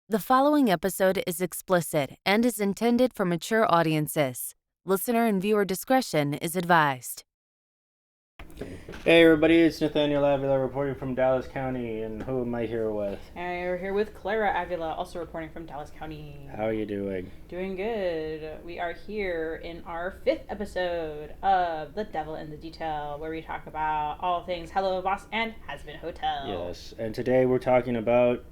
The following episode is explicit and is intended for mature audiences. Listener and viewer discretion is advised. Hey everybody, it's Nathaniel Avila reporting from Dallas County, and who am I here with? And we're here with Clara Avila, also reporting from Dallas County. How are you doing? Doing good. We are here in our 5th episode of The Devil in the Detail, where we talk about all things Helluva and Hazbin Hotel. Yes, and today we're talking about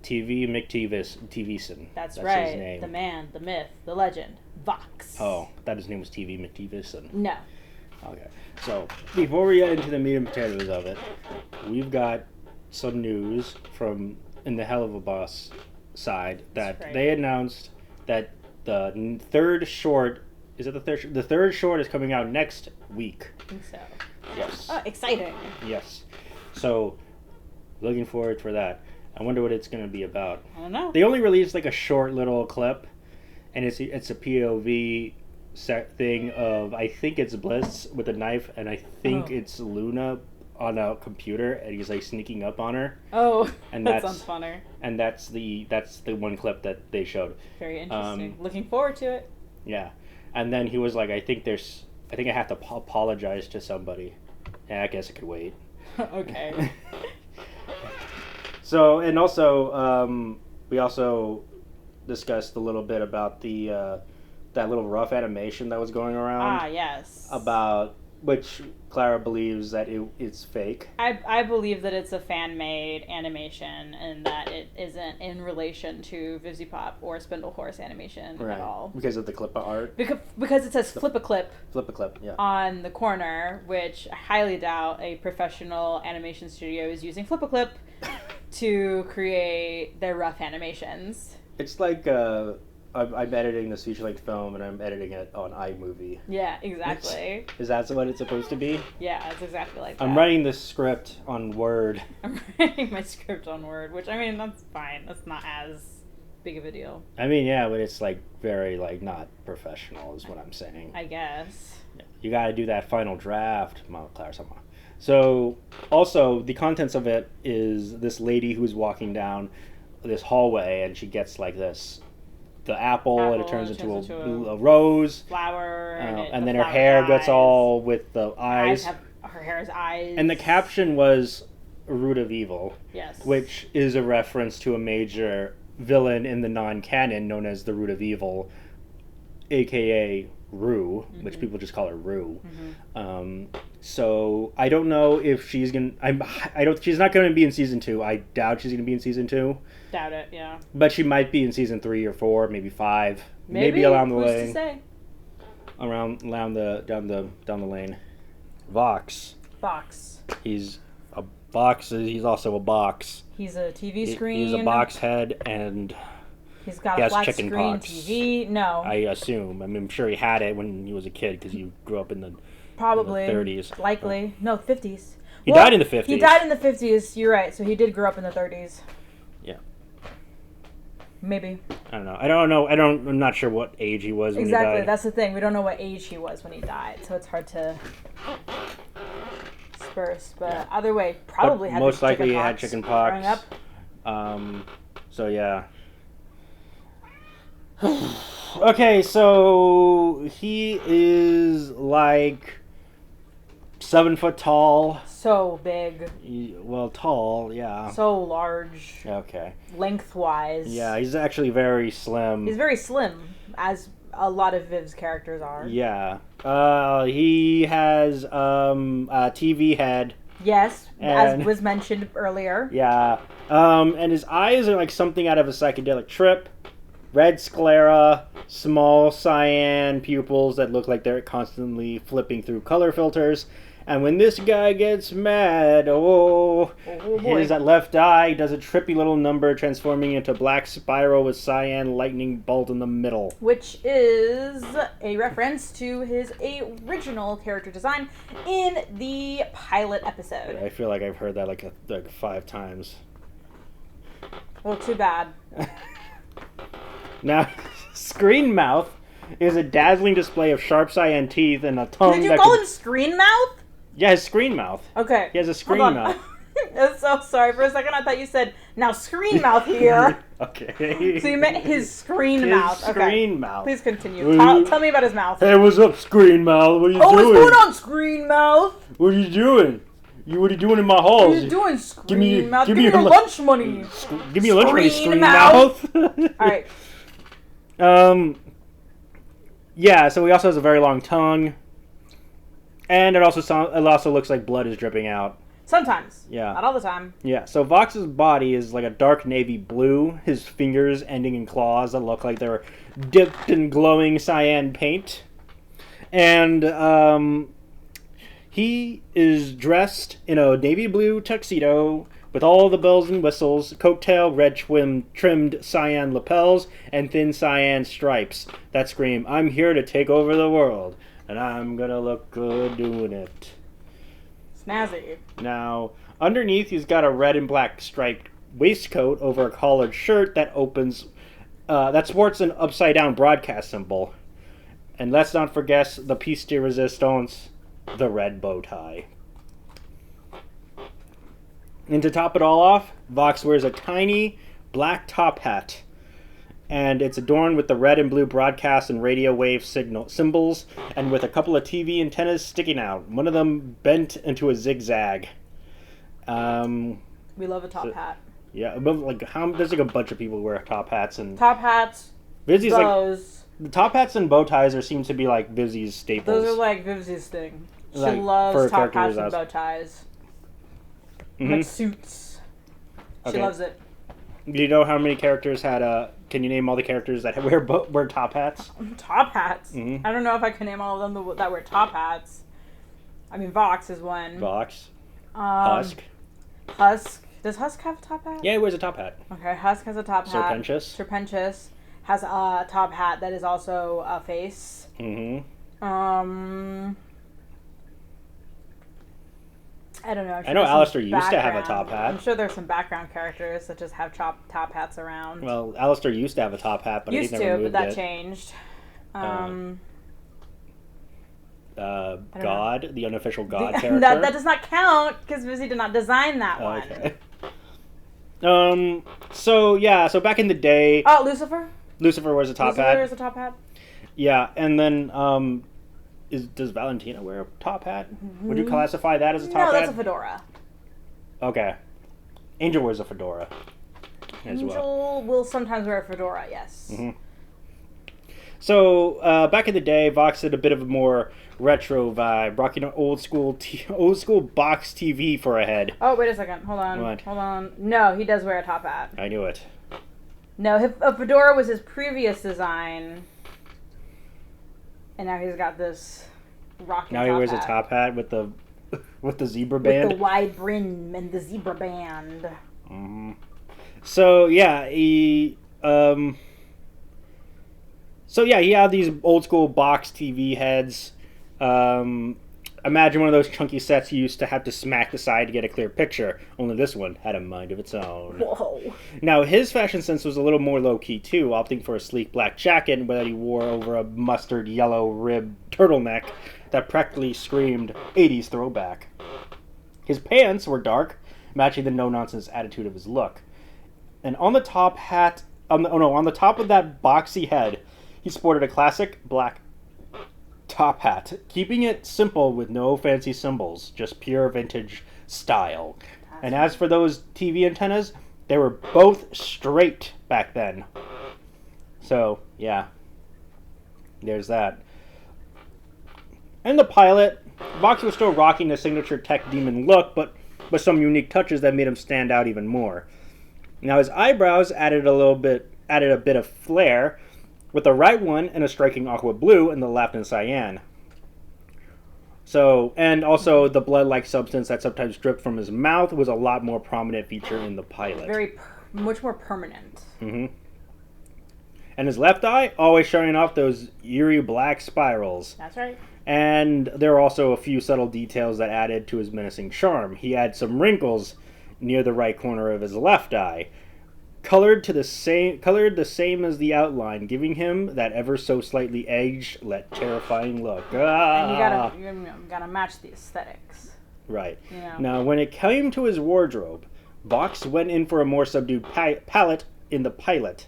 TV McTeevison. That's right. His name. The man, the myth, the legend, Vox. Oh, I thought his name was TV McTeevison. No. Okay, so before we get into the meat and potatoes of it, we've got some news from in the Helluva Boss side that they announced that the third short the third short is coming out next week. I think so. Yes. Oh, exciting. Yes. So, looking forward for that. I wonder what it's going to be about. I don't know. They only released like a short little clip, and it's a POV thing of, I think it's Bliss with a knife, and I think it's Luna on a computer, and he's like sneaking up on her. Oh, and that sounds funner. And that's the one clip that they showed. Very interesting. Looking forward to it. Yeah, and then he was like, I think I have to apologize to somebody. Yeah, I guess it could wait. Okay. So, and also, we also discussed a little bit about the that little rough animation that was going around. Ah, yes. About which Clara believes that it's fake. I believe that it's a fan-made animation and that it isn't in relation to Vivzipop or Spindle Horse animation at all. Because of the clip of art? Because it says flip a clip. Flip a clip, yeah. On the corner, which I highly doubt a professional animation studio is using flip a clip to create their rough animations. It's like I'm editing this feature-length film and I'm editing it on iMovie. Yeah, exactly. Is that what it's supposed to be? Yeah, it's exactly like that. I'm writing this script on Word. I'm writing my script on Word, which, I mean, that's fine. That's not as big of a deal. I mean, yeah, but it's like very like not professional is what I'm saying. I guess. Yeah. You got to do that final draft, Clara. So, also, the contents of it is this lady who's walking down this hallway, and she gets like the apple and it turns into a rose. Flower. And then her hair gets all with the eyes. Her hair is eyes. And the caption was Root of Evil. Yes. Which is a reference to a major villain in the non-canon known as the Root of Evil, a.k.a. Rue, which people just call her Rue. So I don't know if she's gonna. She's not going to be in season 2. I doubt she's going to be in season 2. Doubt it. Yeah. But she might be in season 3 or 4, maybe 5, maybe along the lane. Who's to say? Down the lane. Vox. He's a box. He's also a box. He's a TV screen. He's a box head and. He's got a flat screen pox. TV. No. I assume. I mean, I'm sure he had it when he was a kid because he grew up in the probably 30s. Likely. No, 50s. He died in the 50s. He died in the 50s. You're right. So he did grow up in the 30s. Yeah. Maybe. I don't know. I'm not sure what age he was when he died. Exactly. That's the thing. We don't know what age he was when he died, so it's hard to disperse. But either way, probably had most likely he had chicken pox growing up. So yeah. Okay, so he is like 7 foot tall. So big. Tall, yeah. So large. Okay. Lengthwise. Yeah, he's actually very slim. He's very slim, as a lot of Viv's characters are. Yeah. He has a TV head. Yes, as was mentioned earlier. Yeah. And his eyes are like something out of a psychedelic trip. Red sclera, small cyan pupils that look like they're constantly flipping through color filters. And when this guy gets mad, his left eye does a trippy little number, transforming into a black spiral with cyan lightning bolt in the middle. Which is a reference to his original character design in the pilot episode. I feel like I've heard that like 5 times. Well, too bad. Now, Screen Mouth is a dazzling display of sharp cyan teeth and a tongue. Did you call him Screen Mouth? Yeah, his Screen Mouth. Okay. He has a Screen Mouth. I'm so sorry. For a second, I thought you said, now Screen Mouth here. Okay. So you meant his screen His mouth. screen mouth. Please continue. Tell me about his mouth. Hey, what's up, screen mouth? What are you doing? What's going on, screen mouth? What are you doing? What are you doing in my halls? What are you doing, screen mouth? Give me your lunch lunch money. Give me your lunch money, Screen screen mouth. mouth. All right. Yeah. So he also has a very long tongue, and it also looks like blood is dripping out. Sometimes. Yeah. Not all the time. Yeah. So Vox's body is like a dark navy blue. His fingers ending in claws that look like they're dipped in glowing cyan paint, and he is dressed in a navy blue tuxedo with all the bells and whistles, coattail, red trimmed cyan lapels, and thin cyan stripes that scream, "I'm here to take over the world, and I'm gonna look good doing it." Snazzy. Now, underneath he's got a red and black striped waistcoat over a collared shirt that that sports an upside-down broadcast symbol. And let's not forget the piece de resistance, the red bow tie. And to top it all off, Vox wears a tiny black top hat. And it's adorned with the red and blue broadcast and radio wave symbols, and with a couple of TV antennas sticking out. One of them bent into a zigzag. We love a top hat. Yeah, but there's like a bunch of people who wear top hats and Top hats. Vizzy's bows. the top hats and bow ties seem to be like Vizzy's staples. Those are like Vivzy's thing. She Like, loves for top hats characters and as- bow ties. Mhm. Like suits. She Okay. loves it. Do you know how many characters had can you name all the characters that wear top hats? Top hats? Mhm. I don't know if I can name all of them that wear top hats. I mean, Vox is one. Vox, Husk. Husk. Does Husk have a top hat? Yeah, he wears a top hat. Okay, Husk has a top hat. Serpentious has a top hat that is also a face. Mm-hmm. I don't know. I know Alistair used to have a top hat. I'm sure there's some background characters that just have top hats around. Well, Alistair used to have a top hat, but I think they removed but that it. changed. God, the unofficial God character. that does not count because Vizzy did not design that one. Okay. So back in the day, Oh, Lucifer. Lucifer wears a top hat. Lucifer wears a top hat. Yeah, and then does Valentina wear a top hat? Would you classify that as a top hat? No, that's a fedora. Okay. Angel wears a fedora as Angel well. will sometimes wear a fedora, yes. Mm-hmm. So back in the day, Vox had a bit of a more retro vibe, rocking an old school box TV for a head. Oh, wait a second. Hold on. What? Hold on. No, he does wear a top hat. I knew it. No, a fedora was his previous design. And now he's got this rocking Now he wears a top hat with the zebra band. With the wide brim and the zebra band. Mm-hmm. So yeah, he had these old school box TV heads. Imagine one of those chunky sets you used to have to smack the side to get a clear picture. Only this one had a mind of its own. Whoa. Now, his fashion sense was a little more low-key, too, opting for a sleek black jacket that he wore over a mustard yellow ribbed turtleneck that practically screamed 80s throwback. His pants were dark, matching the no-nonsense attitude of his look. And on the top on the top of that boxy head, he sported a classic black top hat, keeping it simple with no fancy symbols, just pure vintage style. And as for those TV antennas, they were both straight back then. So, yeah. There's that. And the pilot, Vox was still rocking the signature tech demon look, but with some unique touches that made him stand out even more. Now his eyebrows added a bit of flair, with the right one in a striking aqua blue and the left in cyan. So, and also the blood-like substance that sometimes dripped from his mouth was a lot more prominent feature in the pilot. Much more permanent. Mm-hmm. And his left eye, always showing off those eerie black spirals. That's right. And there are also a few subtle details that added to his menacing charm. He had some wrinkles near the right corner of his left eye, colored the same as the outline, giving him that ever so slightly edged, yet terrifying look. And you gotta match the aesthetics. Right. You know? Now, when it came to his wardrobe, Vox went in for a more subdued palette in the pilot.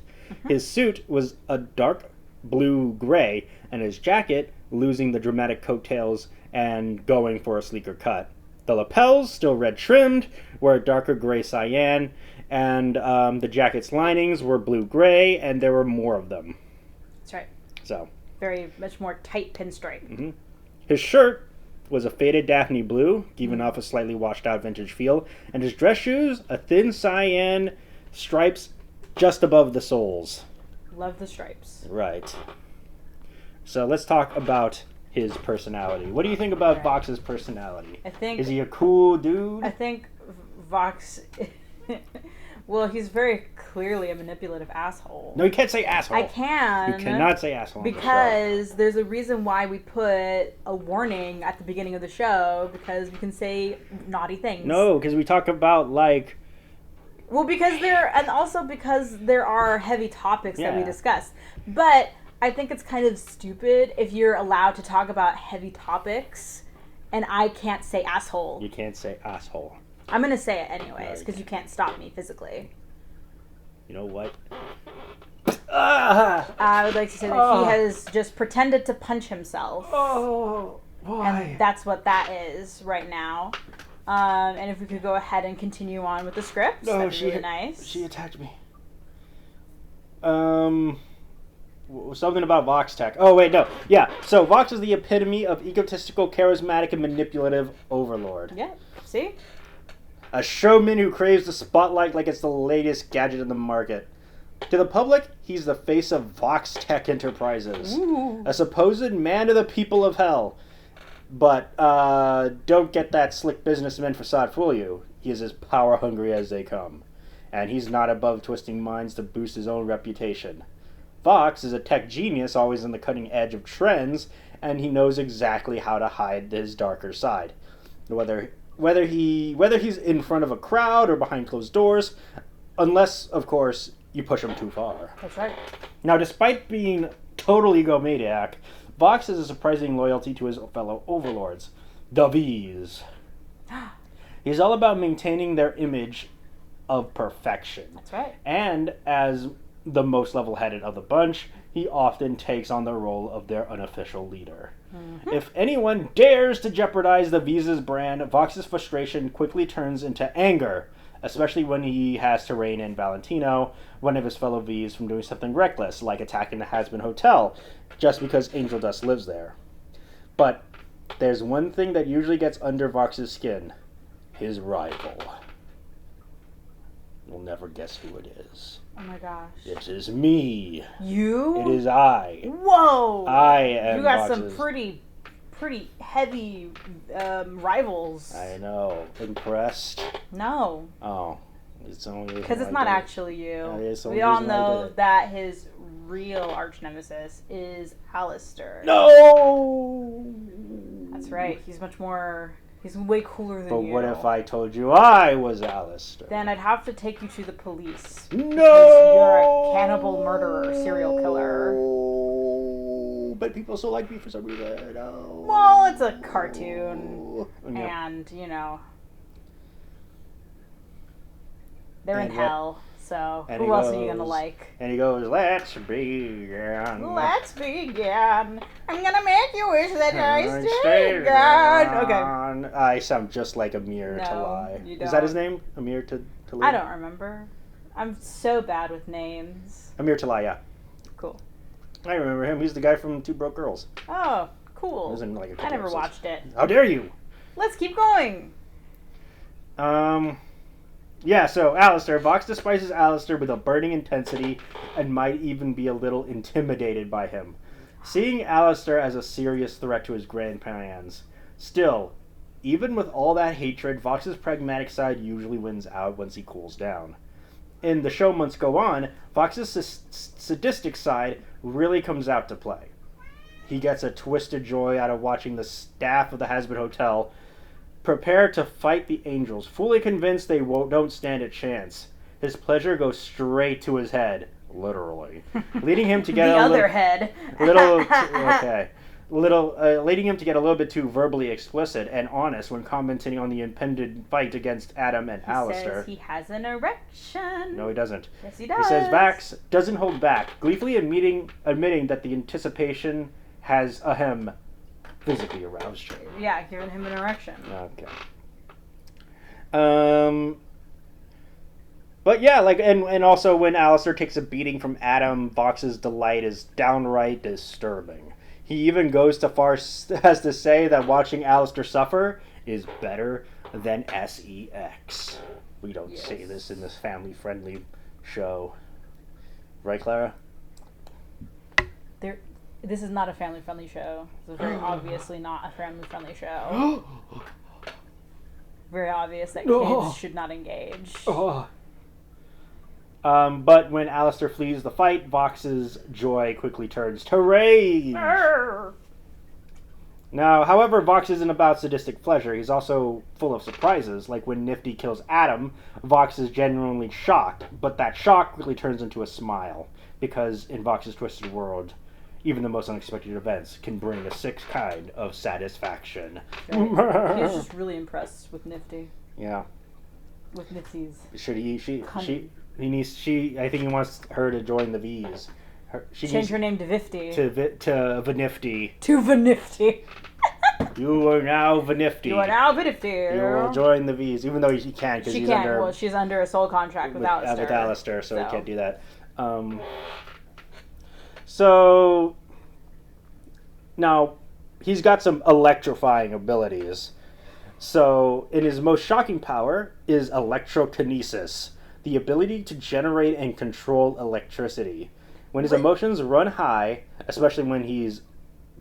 His suit was a dark blue-gray, and his jacket losing the dramatic coattails and going for a sleeker cut. The lapels, still red-trimmed, were a darker gray cyan, and the jacket's linings were blue-gray, and there were more of them. That's right. So, Very much more tight pinstripe. his shirt was a faded Daphne blue, giving off a slightly washed-out vintage feel, and his dress shoes, a thin cyan stripes just above the soles. Love the stripes. Right. So let's talk about his personality. What do you think about Vox's personality? Is he a cool dude? I think Vox... well, he's very clearly a manipulative asshole. No, you can't say asshole. I can. You cannot say asshole. Because there's a reason why we put a warning at the beginning of the show, because we can say naughty things. No, because we talk about, like... Well, because there are heavy topics that we discuss. But I think it's kind of stupid if you're allowed to talk about heavy topics and I can't say asshole. You can't say asshole. I'm going to say it anyways, because you can't stop me physically. You know what? I would like to say that he has just pretended to punch himself. Oh, why? And that's what that is right now. And if we could go ahead and continue on with the script, that'd be really nice. She attacked me. Something about Vox Tech. Oh, wait, no. Yeah, so Vox is the epitome of egotistical, charismatic, and manipulative overlord. Yeah, see? A showman who craves the spotlight like it's the latest gadget in the market. To the public, he's the face of Vox Tech Enterprises. Ooh. A supposed man of the people of hell. But don't get that slick businessman facade fool you. He is as power-hungry as they come. And he's not above twisting minds to boost his own reputation. Vox is a tech genius, always on the cutting edge of trends, and he knows exactly how to hide his darker side. Whether he's in front of a crowd or behind closed doors, unless, of course, you push him too far. That's right. Now, despite being total egomaniac, Vox has a surprising loyalty to his fellow overlords, the V's. He's all about maintaining their image of perfection. That's right. And as the most level-headed of the bunch, he often takes on the role of their unofficial leader. Mm-hmm. If anyone dares to jeopardize the V's brand, Vox's frustration quickly turns into anger, especially when he has to rein in Valentino, one of his fellow V's, from doing something reckless, like attacking the Hazbin Hotel, just because Angel Dust lives there. But there's one thing that usually gets under Vox's skin: his rival. You'll never guess who it is. Oh my gosh. It is me. You? It is I. Whoa! I am You got Vox's... some pretty heavy rivals. I know. Impressed? No. Oh. It's only because it's not actually you. We all know that his real arch nemesis is Alistair. No! That's right. He's much more... He's way cooler than you. But what if I told you I was Alistair? Then I'd have to take you to the police. No! Because you're a cannibal murderer, serial killer. But people still like me for some reason. No. Well, it's a cartoon. Yeah. And, you know... They're in hell, so who else are you going to like? And he goes, let's begin. Let's begin. I'm going to make you wish that I stayed gone. Okay. I sound just like Amir Talai. You don't. Is that his name? Amir Talai? I don't remember. I'm so bad with names. Amir Talai, yeah. Cool. I remember him. He's the guy from Two Broke Girls. Oh, cool. He was in, like, I never watched it. How dare you? Let's keep going. Yeah, so Alistair. Vox despises Alistair with a burning intensity and might even be a little intimidated by him, seeing Alistair as a serious threat to his grand plans. Still, even with all that hatred, Vox's pragmatic side usually wins out once he cools down. In The Show Must Go On, Vox's sadistic side really comes out to play. He gets a twisted joy out of watching the staff of the Hazbin Hotel prepare to fight the angels, fully convinced they don't stand a chance. His pleasure goes straight to his head, literally, leading him to get the other head. Okay, leading him to get a little bit too verbally explicit and honest when commenting on the impending fight against Adam and Alistair. Says he has an erection. No, he doesn't. Yes, he does. He says Vax doesn't hold back, gleefully admitting that the anticipation has physically aroused him. Yeah, giving him an erection. Okay. But yeah, and also when Alistair takes a beating from Adam, Vox's delight is downright disturbing. He even goes so far as to say that watching Alistair suffer is better than sex. We don't say this in this family-friendly show. Right, Clara? This is not a family-friendly show. This is very obviously not a family-friendly show. Very obvious that kids should not engage. But when Alistair flees the fight, Vox's joy quickly turns to rage. Now, however, Vox isn't about sadistic pleasure. He's also full of surprises. Like when Nifty kills Adam, Vox is genuinely shocked, but that shock quickly turns into a smile. Because in Vox's twisted world, even the most unexpected events can bring a sick kind of satisfaction. Right. He's just really impressed with Nifty. Yeah. With Nifty's. I think he wants her to join the V's. Change her name to Vifty. To Vanifty. To Vanifty. You are now Vanifty. You are now Vanifty. You will join the V's, even though she can't because she's under. Well, she's under a soul contract with Alistair. With Alistair, so he can't do that. So now he's got some electrifying abilities. So in his most shocking power is electrokinesis, the ability to generate and control electricity. When his emotions run high, especially when he's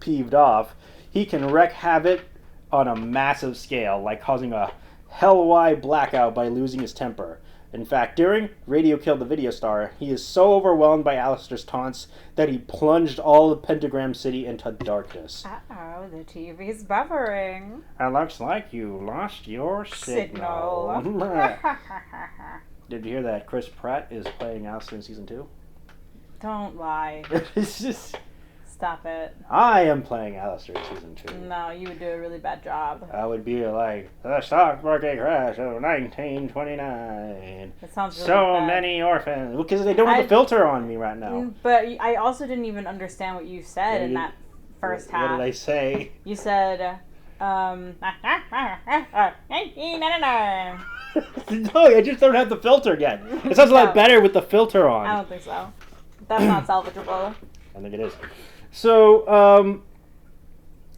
peeved off, he can wreak havoc on a massive scale, like causing a hell-wide blackout by losing his temper. In fact, during Radio Kill the Video Star, he is so overwhelmed by Alistair's taunts that he plunged all of Pentagram City into darkness. Uh-oh, the TV's buffering. It looks like you lost your signal. Did you hear that Chris Pratt is playing Alistair in Season 2? Don't lie. It's just... Stop it. I am playing Alistair in Season 2. No, you would do a really bad job. I would be like, the stock market crash of 1929. That sounds really so bad. Many orphans. Because they don't have a filter on me right now. But I also didn't even understand what you said in that first half. What did I say? You said, 1999. No, I just don't have the filter yet. It sounds a lot better with the filter on. I don't think so. That's not salvageable. I think it is. So,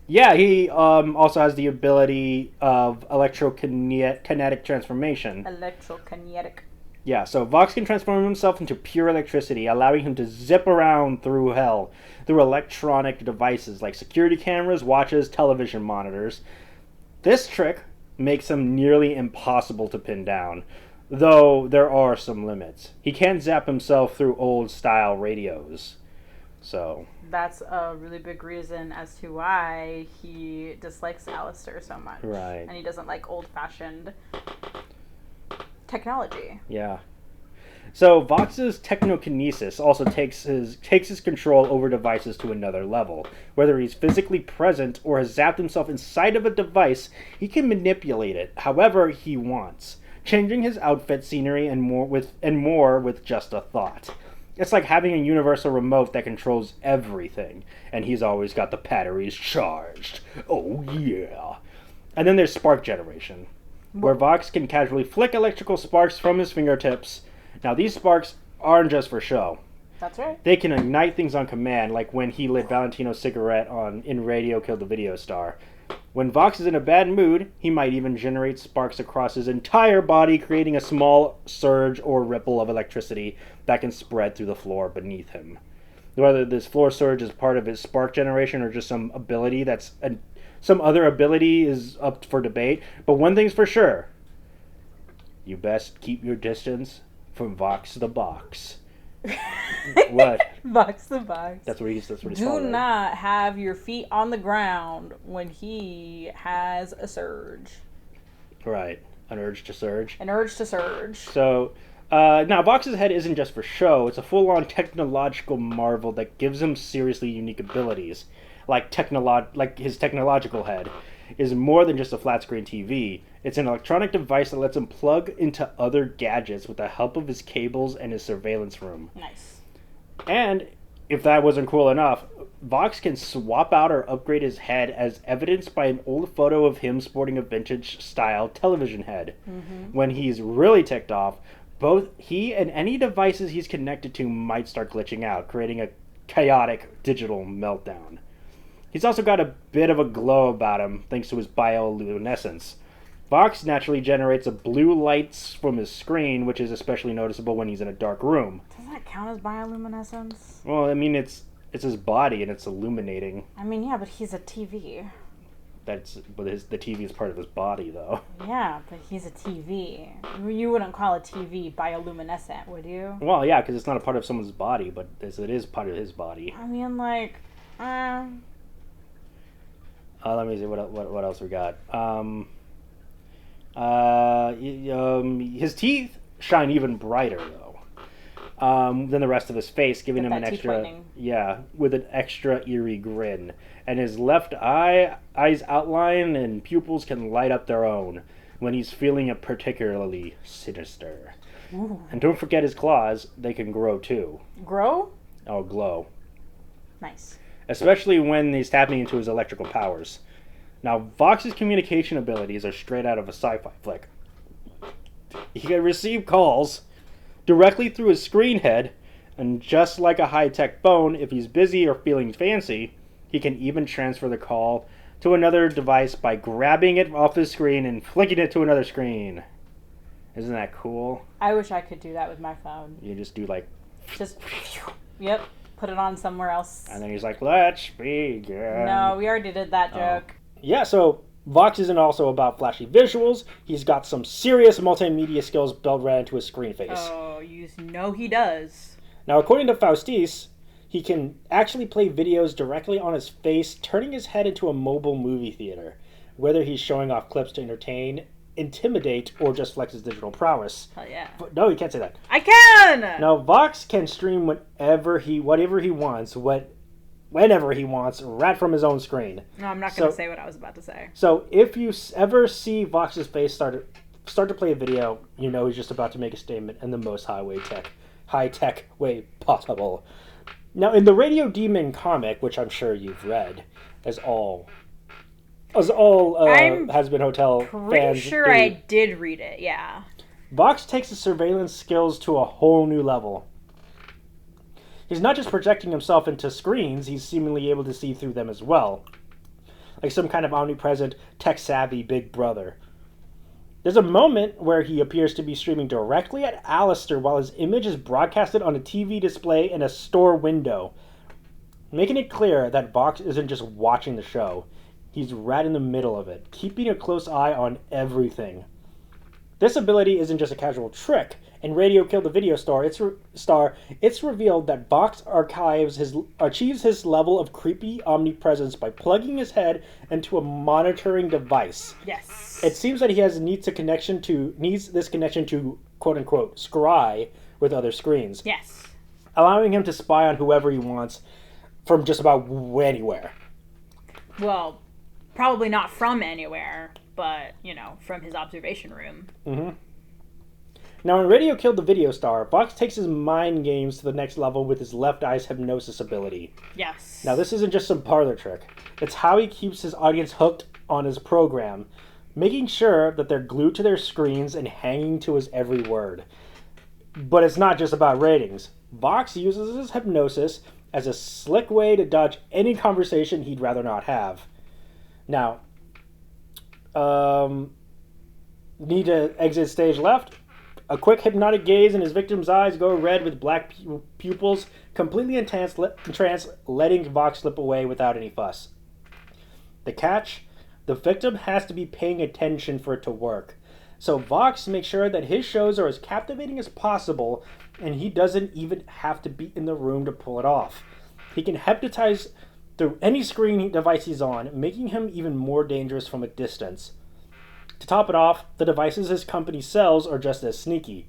yeah, he also has the ability of electrokinetic transformation. Electrokinetic. Yeah, so Vox can transform himself into pure electricity, allowing him to zip around through hell through electronic devices like security cameras, watches, television monitors. This trick makes him nearly impossible to pin down, though there are some limits. He can't zap himself through old-style radios. So that's a really big reason as to why he dislikes Alistair so much. Right. And he doesn't like old-fashioned technology. Yeah. So Vox's technokinesis also takes his control over devices to another level. Whether he's physically present or has zapped himself inside of a device, he can manipulate it however he wants, changing his outfit, scenery, and more with just a thought. It's like having a universal remote that controls everything, and he's always got the batteries charged. Oh yeah. And then there's spark generation, where Vox can casually flick electrical sparks from his fingertips. Now these sparks aren't just for show. That's right. They can ignite things on command, like when he lit Valentino's cigarette in Radio Kill the Video Star. When Vox is in a bad mood, he might even generate sparks across his entire body, creating a small surge or ripple of electricity that can spread through the floor beneath him. Whether this floor surge is part of his spark generation or just some other ability is up for debate. But one thing's for sure: you best keep your distance from Vox the Box. What? Vox the Box. That's what he's Do following. not have your feet on the ground when he has a surge. Right. An urge to surge. An urge to surge. So, now Vox's head isn't just for show. It's a full-on technological marvel that gives him seriously unique abilities. like his technological head, is more than just a flat screen TV. It's an electronic device that lets him plug into other gadgets with the help of his cables and his surveillance room. Nice. And if that wasn't cool enough, Vox can swap out or upgrade his head, as evidenced by an old photo of him sporting a vintage-style television head. Mm-hmm. When he's really ticked off, both he and any devices he's connected to might start glitching out, creating a chaotic digital meltdown. He's also got a bit of a glow about him, thanks to his bioluminescence. Vox naturally generates a blue lights from his screen, which is especially noticeable when he's in a dark room. Does that count as bioluminescence? Well, I mean, it's his body and it's illuminating. I mean, yeah, but he's a TV. The TV is part of his body, though. Yeah, but he's a TV. You wouldn't call a TV bioluminescent, would you? Well, yeah, because it's not a part of someone's body, but it is part of his body. I mean, like, let me see what else we got. His teeth shine even brighter, though, than the rest of his face, giving him an extra, with an extra eerie grin. And his left eye's outline and pupils can light up their own when he's feeling particularly sinister. Ooh. And don't forget his claws; they can grow too. Grow? Oh, glow. Nice. Especially when he's tapping into his electrical powers. Now, Vox's communication abilities are straight out of a sci-fi flick. He can receive calls directly through his screen head, and just like a high-tech phone, if he's busy or feeling fancy, he can even transfer the call to another device by grabbing it off his screen and flicking it to another screen. Isn't that cool? I wish I could do that with my phone. You just do like... Yep. Put it on somewhere else. And then he's like, let's begin. No, we already did that joke. Yeah, so Vox isn't also about flashy visuals. He's got some serious multimedia skills built right into his screen face. Oh, you know he does. Now, according to Faustis, he can actually play videos directly on his face, turning his head into a mobile movie theater, whether he's showing off clips to entertain, intimidate, or just flex his digital prowess. Hell yeah. But no, you can't say that. I can! Now, Vox can stream whatever he wants, whenever he wants, right from his own screen. No, I'm not going to say what I was about to say. So if you ever see Vox's face start to play a video, you know he's just about to make a statement in the most high-tech way possible. Now, in the Radio Demon comic, which I'm sure you've read, as all Hazbin Hotel fans pretty sure do, I did read it, yeah. Vox takes his surveillance skills to a whole new level. He's not just projecting himself into screens, he's seemingly able to see through them as well. Like some kind of omnipresent, tech-savvy big brother. There's a moment where he appears to be streaming directly at Alistair while his image is broadcasted on a TV display in a store window, making it clear that Vox isn't just watching the show. He's right in the middle of it, keeping a close eye on everything. This ability isn't just a casual trick. In Radio Kill the Video Star, it's revealed that Vox achieves his level of creepy omnipresence by plugging his head into a monitoring device. Yes. It seems that he needs this connection to quote-unquote scry with other screens. Yes. Allowing him to spy on whoever he wants from just about anywhere. Well, probably not from anywhere, but, from his observation room. Mm-hmm. Now, in Radio Kill the Video Star, Vox takes his mind games to the next level with his left eye's hypnosis ability. Yes. Now, this isn't just some parlor trick. It's how he keeps his audience hooked on his program, making sure that they're glued to their screens and hanging to his every word. But it's not just about ratings. Vox uses his hypnosis as a slick way to dodge any conversation he'd rather not have. Now, need to exit stage left? A quick hypnotic gaze in his victim's eyes go red with black pupils, completely entranced, letting Vox slip away without any fuss. The catch? The victim has to be paying attention for it to work. So Vox makes sure that his shows are as captivating as possible, and he doesn't even have to be in the room to pull it off. He can hypnotize through any screen device he's on, making him even more dangerous from a distance. To top it off, the devices his company sells are just as sneaky.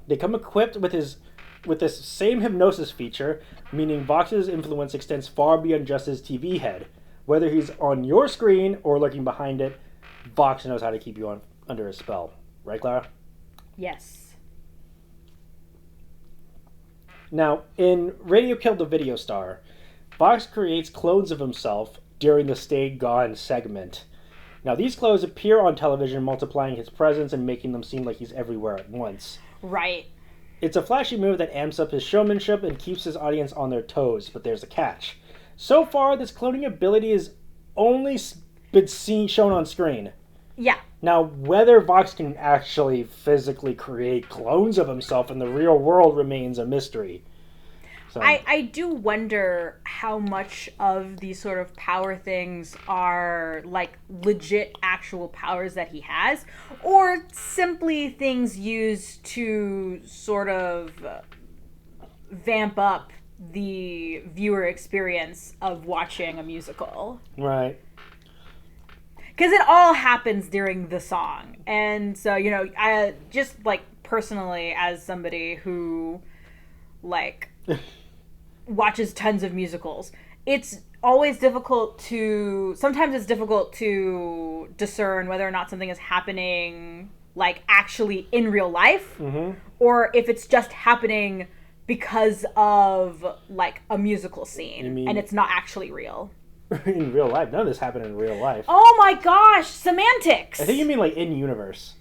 They come equipped with his with this same hypnosis feature, meaning Vox's influence extends far beyond just his TV head. Whether he's on your screen or lurking behind it, Vox knows how to keep you under a spell. Right, Clara? Yes. Now, in Radio Killed the Video Star, Vox creates clones of himself during the Stay Gone segment. Now, these clones appear on television, multiplying his presence and making them seem like he's everywhere at once. Right. It's a flashy move that amps up his showmanship and keeps his audience on their toes, but there's a catch. So far, this cloning ability has only been shown on screen. Yeah. Now, whether Vox can actually physically create clones of himself in the real world remains a mystery. So, I do wonder how much of these sort of power things are like legit actual powers that he has, or simply things used to sort of vamp up the viewer experience of watching a musical. right. Because it all happens during the song. And so, I just like personally, as somebody who like watches tons of musicals, it's always sometimes it's difficult to discern whether or not something is happening like actually in real life, or if it's just happening because of like a musical scene and it's not actually real. In real life? None of this happened in real life. Oh my gosh, semantics! I think you mean like in universe.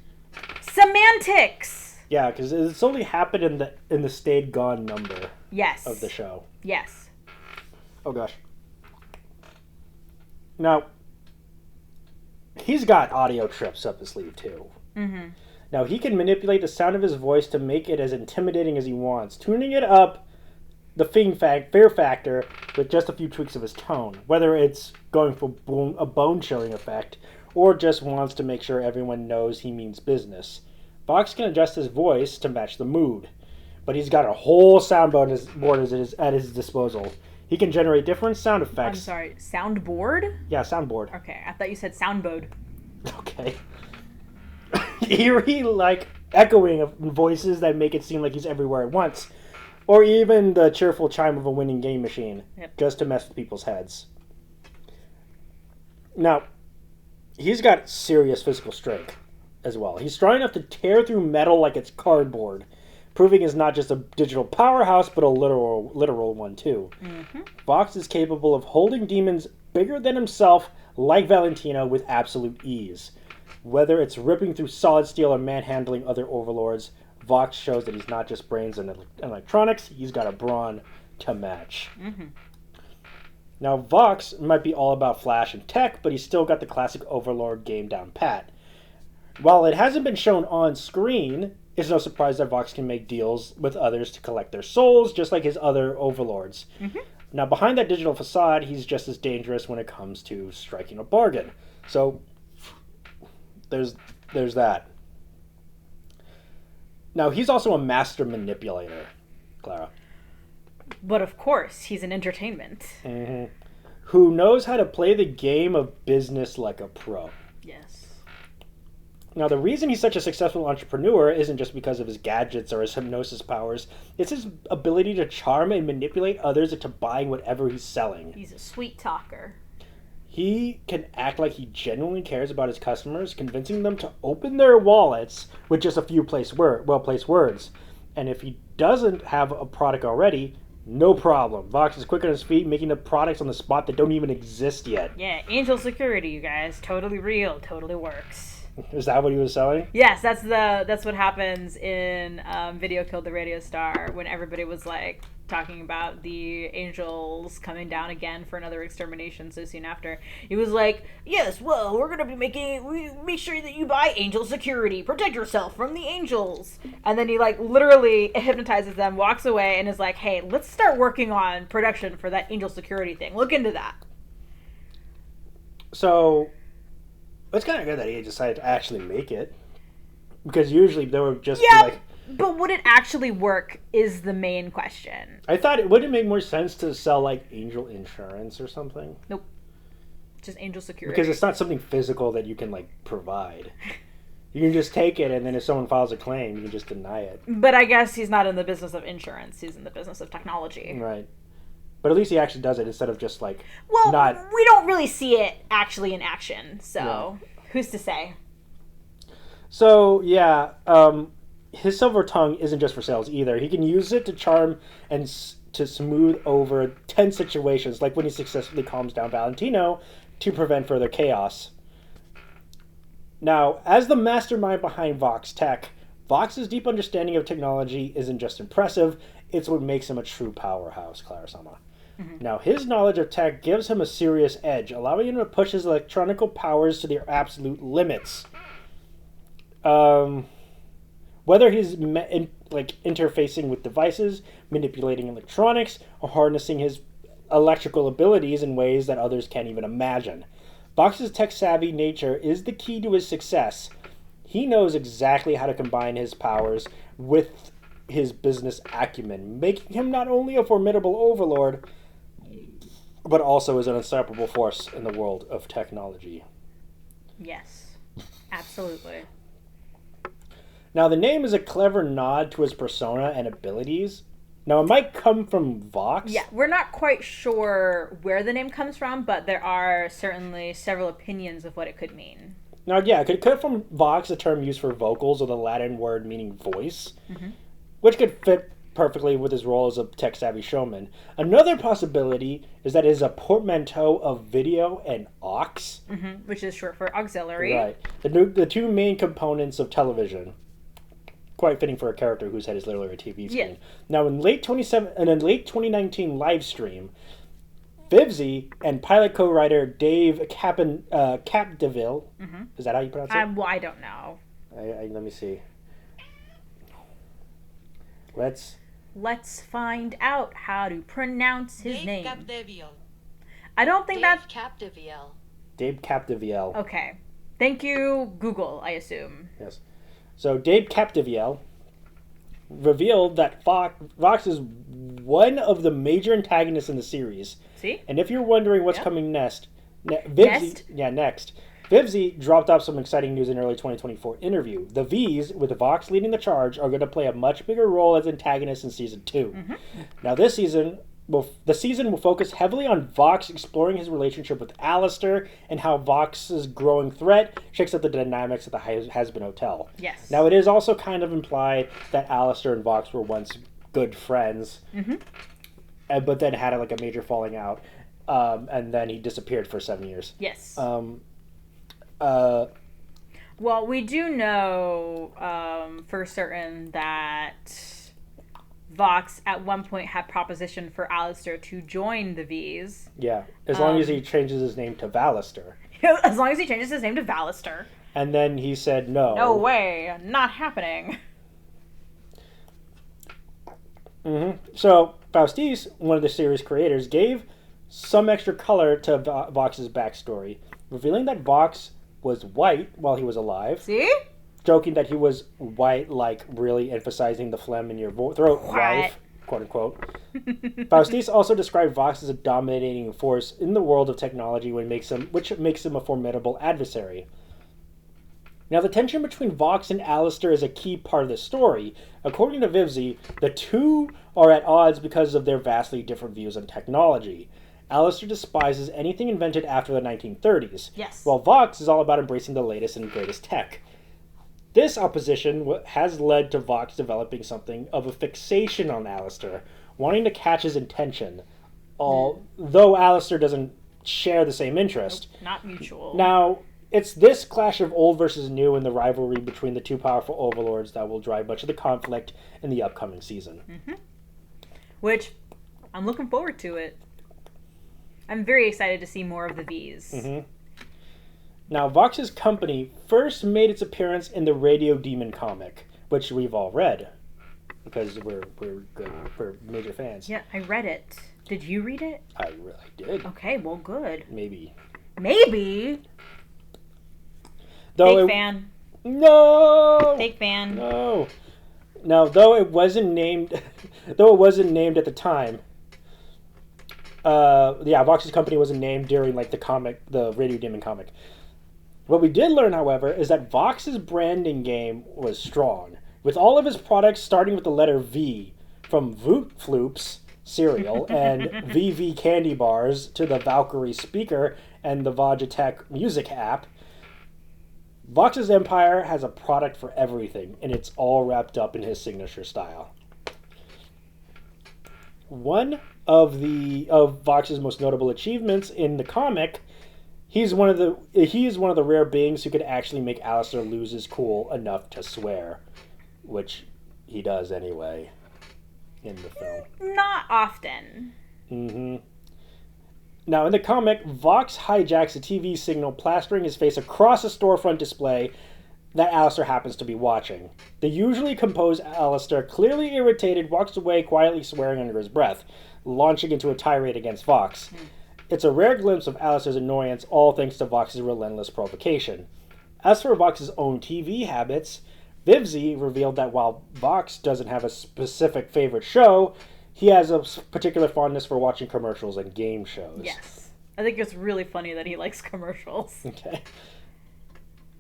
Semantics! Yeah, because it's only happened in the Stayed Gone number Yes. of the show. Yes. Oh gosh. Now, he's got audio trips up his sleeve too. Mm-hmm. Now, he can manipulate the sound of his voice to make it as intimidating as he wants, tuning it up the fear factor with just a few tweaks of his tone, whether it's going for a bone-chilling effect or just wants to make sure everyone knows he means business. Vox can adjust his voice to match the mood, but he's got a whole soundboard at his disposal. He can generate different sound effects. I'm sorry, soundboard? Yeah, soundboard. Okay, I thought you said soundboard. Okay. Eerie, like, echoing of voices that make it seem like he's everywhere at once. Or even the cheerful chime of a winning game machine, just to mess with people's heads. Now, he's got serious physical strength as well. He's strong enough to tear through metal like it's cardboard, proving he's not just a digital powerhouse, but a literal one too. Mm-hmm. Vox is capable of holding demons bigger than himself, like Valentino, with absolute ease. Whether it's ripping through solid steel or manhandling other overlords, Vox shows that he's not just brains and electronics, he's got a brawn to match. Mm-hmm. Now, Vox might be all about flash and tech, but he's still got the classic Overlord game down pat. While it hasn't been shown on screen, it's no surprise that Vox can make deals with others to collect their souls, just like his other Overlords. Mm-hmm. Now, behind that digital facade, he's just as dangerous when it comes to striking a bargain. So, there's that. Now, he's also a master manipulator, Clara. But of course, he's an entertainment. Mm-hmm. Who knows how to play the game of business like a pro. Yes. Now, the reason he's such a successful entrepreneur isn't just because of his gadgets or his hypnosis powers. It's his ability to charm and manipulate others into buying whatever he's selling. He's a sweet talker. He can act like he genuinely cares about his customers, convincing them to open their wallets with just a few well-placed words. And if he doesn't have a product already, no problem. Vox is quick on his feet, making up products on the spot that don't even exist yet. Yeah, Angel Security, you guys. Totally real. Totally works. Is that what he was selling? Yes, that's what happens in Video Killed the Radio Star, when everybody was like talking about the angels coming down again for another extermination so soon after. He was like, yes, well, we're gonna be make sure that you buy Angel Security, protect yourself from the angels. And then he like literally hypnotizes them, walks away, and is like, hey, let's start working on production for that Angel Security thing. Look into that. So it's kind of good that he decided to actually make it, because usually they would just be like, but would it actually work is the main question. I thought it wouldn't make more sense to sell like angel insurance or something. Nope. Just Angel Security. Because it's not something physical that you can like provide. You can just take it, and then if someone files a claim, you can just deny it. But I guess he's not in the business of insurance. He's in the business of technology. Right. But at least he actually does it instead of just, like, Well, not... we don't really see it actually in action, so who's to say? So, yeah, his silver tongue isn't just for sales either. He can use it to charm and to smooth over tense situations, like when he successfully calms down Valentino to prevent further chaos. Now, as the mastermind behind Vox Tech, Vox's deep understanding of technology isn't just impressive, it's what makes him a true powerhouse, Clara-sama. Now, his knowledge of tech gives him a serious edge, allowing him to push his electronical powers to their absolute limits. Whether he's interfacing with devices, manipulating electronics, or harnessing his electrical abilities in ways that others can't even imagine. Vox's tech-savvy nature is the key to his success. He knows exactly how to combine his powers with his business acumen, making him not only a formidable overlord, but also as an unstoppable force in the world of technology. Yes, absolutely. Now, the name is a clever nod to his persona and abilities. Now, it might come from Vox. Yeah, we're not quite sure where the name comes from, but there are certainly several opinions of what it could mean. Now, yeah, it could come from Vox, a term used for vocals, or the Latin word meaning voice, which could fit perfectly with his role as a tech-savvy showman. Another possibility is that it is a portmanteau of video and aux. Which is short for auxiliary. Right. The two main components of television. Quite fitting for a character whose head is literally a TV screen. Yeah. Now, in late 2019 live stream, Vivzy and pilot co-writer Dave Capdeville, is that how you pronounce it? Well, I don't know. Let me see. Let's find out how to pronounce his name. Capdeville. I don't think that's... Capdeville. Dave Capdeville. Okay. Thank you, Google, I assume. Yes. So Dave Capdeville revealed that Vox is one of the major antagonists in the series. See? And if you're wondering what's coming next, Next? Vivzy dropped off some exciting news in early 2024 interview. The V's, with Vox leading the charge, are going to play a much bigger role as antagonists in Season 2. Now, the season will focus heavily on Vox exploring his relationship with Alistair and how Vox's growing threat shakes up the dynamics at the Hazbin Hotel. Yes. Now, it is also kind of implied that Alistair and Vox were once good friends, but then had a major falling out, and then he disappeared for 7 years. Yes. Well, we do know for certain that Vox at one point had proposition for Alistair to join the V's. Yeah, as long as he changes his name to Valister. As long as he changes his name to Valister. And then he said no. No way, not happening. So, Faustis, one of the series creators, gave some extra color to Vox's backstory, revealing that Vox was white while he was alive. See? Joking that he was white, really emphasizing the phlegm in your throat life, quote unquote. Faustis also described Vox as a dominating force in the world of technology, which makes him a formidable adversary. Now, the tension between Vox and Alistair is a key part of the story. According to Vivzy, the two are at odds because of their vastly different views on technology. Alistair despises anything invented after the 1930s, while Vox is all about embracing the latest and greatest tech. This opposition has led to Vox developing something of a fixation on Alistair, wanting to catch his attention, though Alistair doesn't share the same interest. Nope, not mutual. Now, it's this clash of old versus new and the rivalry between the two powerful overlords that will drive much of the conflict in the upcoming season. Which, I'm looking forward to it. I'm very excited to see more of the V's. Now, Vox's company first made its appearance in the Radio Demon comic, which we've all read, because we're major fans. Yeah, I read it. Did you read it? I really did. Okay, well, good. Maybe. Fake fan. No! Fake fan. No. Now, though it wasn't named at the time, Vox's company wasn't named during the Radio Demon comic. What we did learn, however, is that Vox's branding game was strong, with all of his products starting with the letter V, from Voot Floops cereal and VV candy bars to the Valkyrie speaker and the Logitech music app. Vox's empire has a product for everything, and it's all wrapped up in his signature style. One of Vox's most notable achievements in the comic, he is one of the rare beings who could actually make Alistair lose his cool enough to swear, which he does anyway in the film. Not often. Mm-hmm. Now, in the comic, Vox hijacks a TV signal, plastering his face across a storefront display that Alistair happens to be watching. The usually composed Alistair, clearly irritated, walks away, quietly swearing under his breath, launching into a tirade against Vox. It's a rare glimpse of Alistair's annoyance, all thanks to Vox's relentless provocation. As for Vox's own TV habits, Vivzy revealed that while Vox doesn't have a specific favorite show, he has a particular fondness for watching commercials and game shows. Yes. I think it's really funny that he likes commercials. Okay.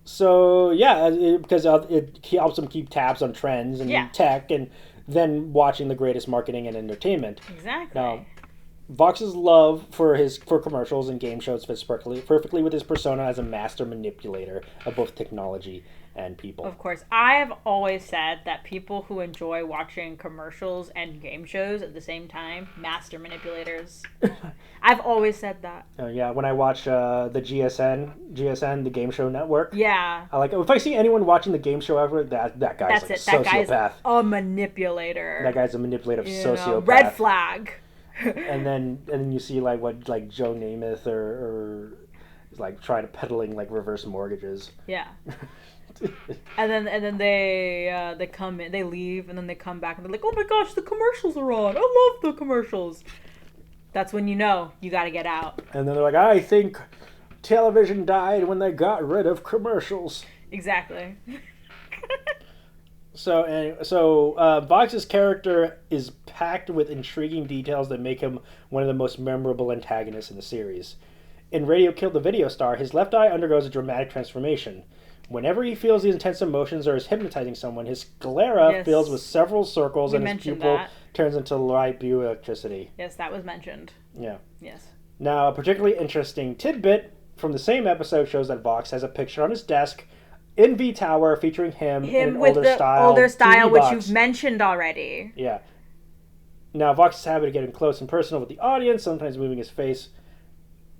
So, yeah, because it helps him keep tabs on trends and tech, and then watching the greatest marketing and entertainment. Exactly. Now, Vox's love for commercials and game shows fits perfectly with his persona as a master manipulator of both technology and people. Of course. I have always said that people who enjoy watching commercials and game shows at the same time, master manipulators. I've always said that. Oh yeah, when I watch the GSN, the Game Show Network. Yeah. I like it. If I see anyone watching the game show ever, that guy's a sociopath. That guy's a manipulator. That guy's a manipulative sociopath. Red flag. and then you see like Joe Namath or is like trying to peddling like reverse mortgages. Yeah. and then they come in, they leave, and then they come back and they're like, oh my gosh, the commercials are on. I love the commercials. That's when you know you got to get out. And then they're like, I think television died when they got rid of commercials. Exactly. So Vox's character is packed with intriguing details that make him one of the most memorable antagonists in the series. In Radio Killed the Video Star, his left eye undergoes a dramatic transformation. Whenever he feels these intense emotions or is hypnotizing someone, his sclera fills with several circles and his pupil turns into light blue electricity. Yes, that was mentioned. Yeah. Yes. Now, a particularly interesting tidbit from the same episode shows that Vox has a picture on his desk in V Tower featuring him in an with older style, which you've mentioned already. Yeah. Now, Vox's habit of getting close and personal with the audience, sometimes moving his face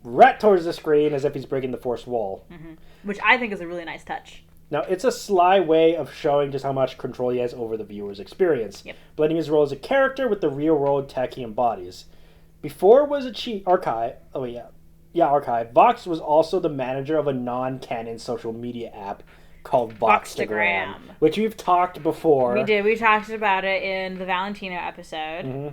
right towards the screen as if he's breaking the fourth wall. Mm-hmm. Which I think is a really nice touch. Now, it's a sly way of showing just how much control he has over the viewer's experience, blending his role as a character with the real-world tech he embodies. Before it was archive, Vox was also the manager of a non-canon social media app called Voxtagram, which we've talked before. We did. We talked about it in the Valentino episode. Mm-hmm.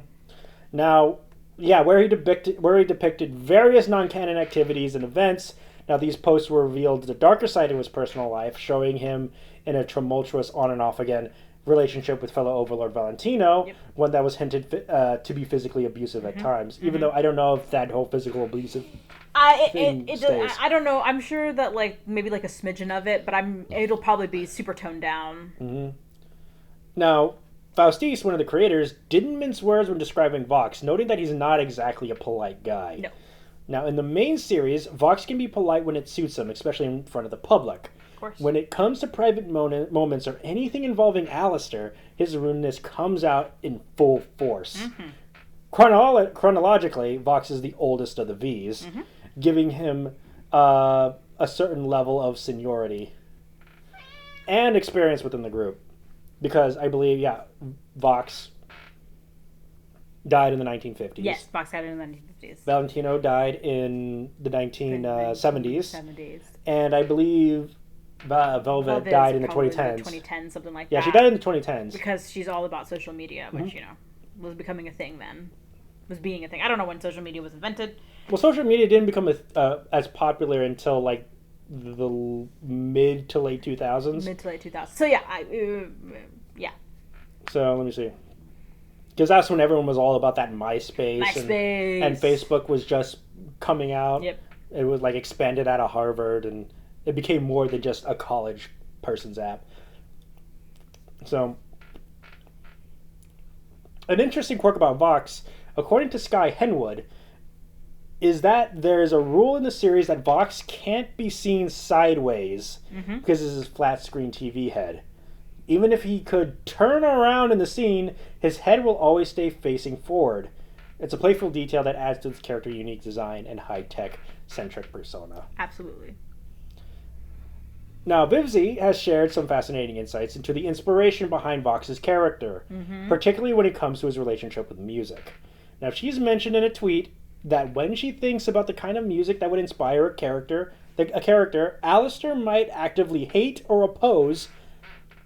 Now, where he depicted various non-canon activities and events. Now, these posts were revealed the darker side of his personal life, showing him in a tumultuous on and off again relationship with fellow Overlord Valentino, one that was hinted to be physically abusive at times, even though I don't know if that whole physical abusive stays. I don't know. I'm sure that maybe a smidgen of it, but it'll probably be super toned down. Mm-hmm. Now, Faustis, one of the creators, didn't mince words when describing Vox, noting that he's not exactly a polite guy. No. Now, in the main series, Vox can be polite when it suits him, especially in front of the public. Of course. When it comes to private moments or anything involving Alistair, his rudeness comes out in full force. Mm-hmm. Chronologically, Vox is the oldest of the Vs, giving him a certain level of seniority and experience within the group. Because I believe, Vox died in the 1950s. Yes, Vox died in the 1950s. Valentino died in the 1970s. 70s. And I believe Velvet died in the 2010s. 2010, something like that. Yeah, she died in the 2010s. Because she's all about social media, which, was becoming a thing then. Was being a thing. I don't know when social media was invented. Well, social media didn't become as popular until, the mid to late 2000s. Mid to late 2000s. So, yeah. So, let me see. Because that's when everyone was all about that MySpace. And Facebook was just coming out. Yep. It was, expanded out of Harvard, and It became more than just a college person's app. So, an interesting quirk about Vox, according to Sky Henwood, is that there is a rule in the series that Vox can't be seen sideways because this is flat screen TV head. Even if he could turn around in the scene, his head will always stay facing forward. It's a playful detail that adds to its character's unique design and high-tech centric persona. Absolutely. Now, Vivzy has shared some fascinating insights into the inspiration behind Vox's character, particularly when it comes to his relationship with music. Now, she's mentioned in a tweet that when she thinks about the kind of music that would inspire a character, Alistair might actively hate or oppose.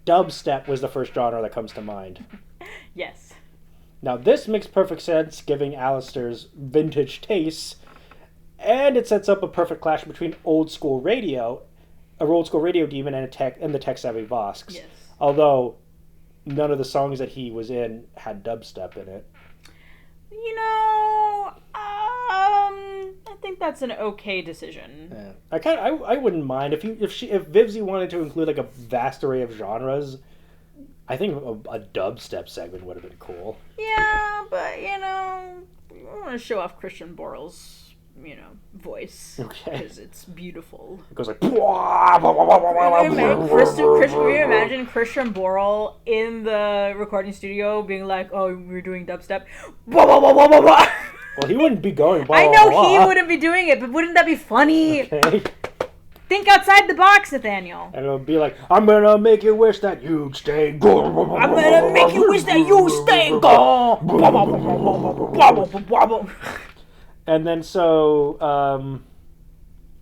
Dubstep was the first genre that comes to mind. Yes. Now, this makes perfect sense, given Alistair's vintage tastes, and it sets up a perfect clash between old school radio demon and the tech-savvy Vox. Yes. Although, none of the songs that he was in had dubstep in it. You know, I think that's an okay decision. Yeah. I wouldn't mind if Vivzy wanted to include like a vast array of genres. I think a dubstep segment would have been cool. Yeah, but you know, I want to show off Christian Borle's voice. Okay. Because it's beautiful. It goes like. Can you imagine Christian Borle in the recording studio being like, "Oh, we're doing dubstep." Well, he wouldn't be going. I know he wouldn't be doing it, but wouldn't that be funny? Okay. Think outside the box, Nathaniel. And it'll be like, I'm gonna make you wish that you'd stay. I'm gonna make you wish that you stay. And then so,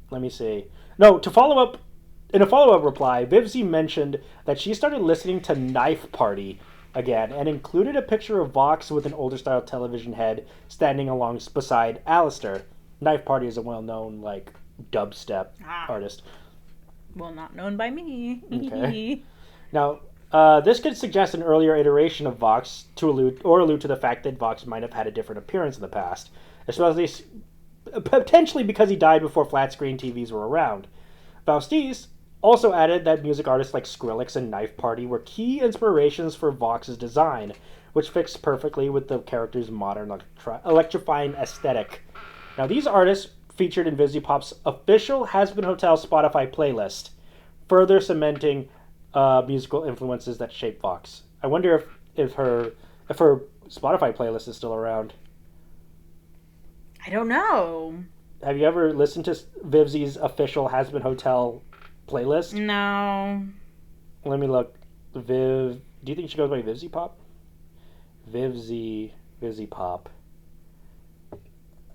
let me see. No, in a follow-up reply, Vivzy mentioned that she started listening to Knife Party again and included a picture of Vox with an older-style television head standing beside Alistair. Knife Party is a well-known, dubstep artist. Well, not known by me. Okay. Now, this could suggest an earlier iteration of Vox to allude to the fact that Vox might have had a different appearance in the past, especially potentially because he died before flat-screen TVs were around. Faustis also added that music artists like Skrillex and Knife Party were key inspirations for Vox's design, which fits perfectly with the character's modern electrifying aesthetic. Now, these artists featured in Vivzy Pop's official Hazbin Hotel Spotify playlist, further cementing musical influences that shape Vox. I wonder if her Spotify playlist is still around. I don't know. Have you ever listened to Vivzy's official Hazbin Hotel playlist? No. Let me look. Do you think she goes by Vivzy Pop? Vivzy Pop.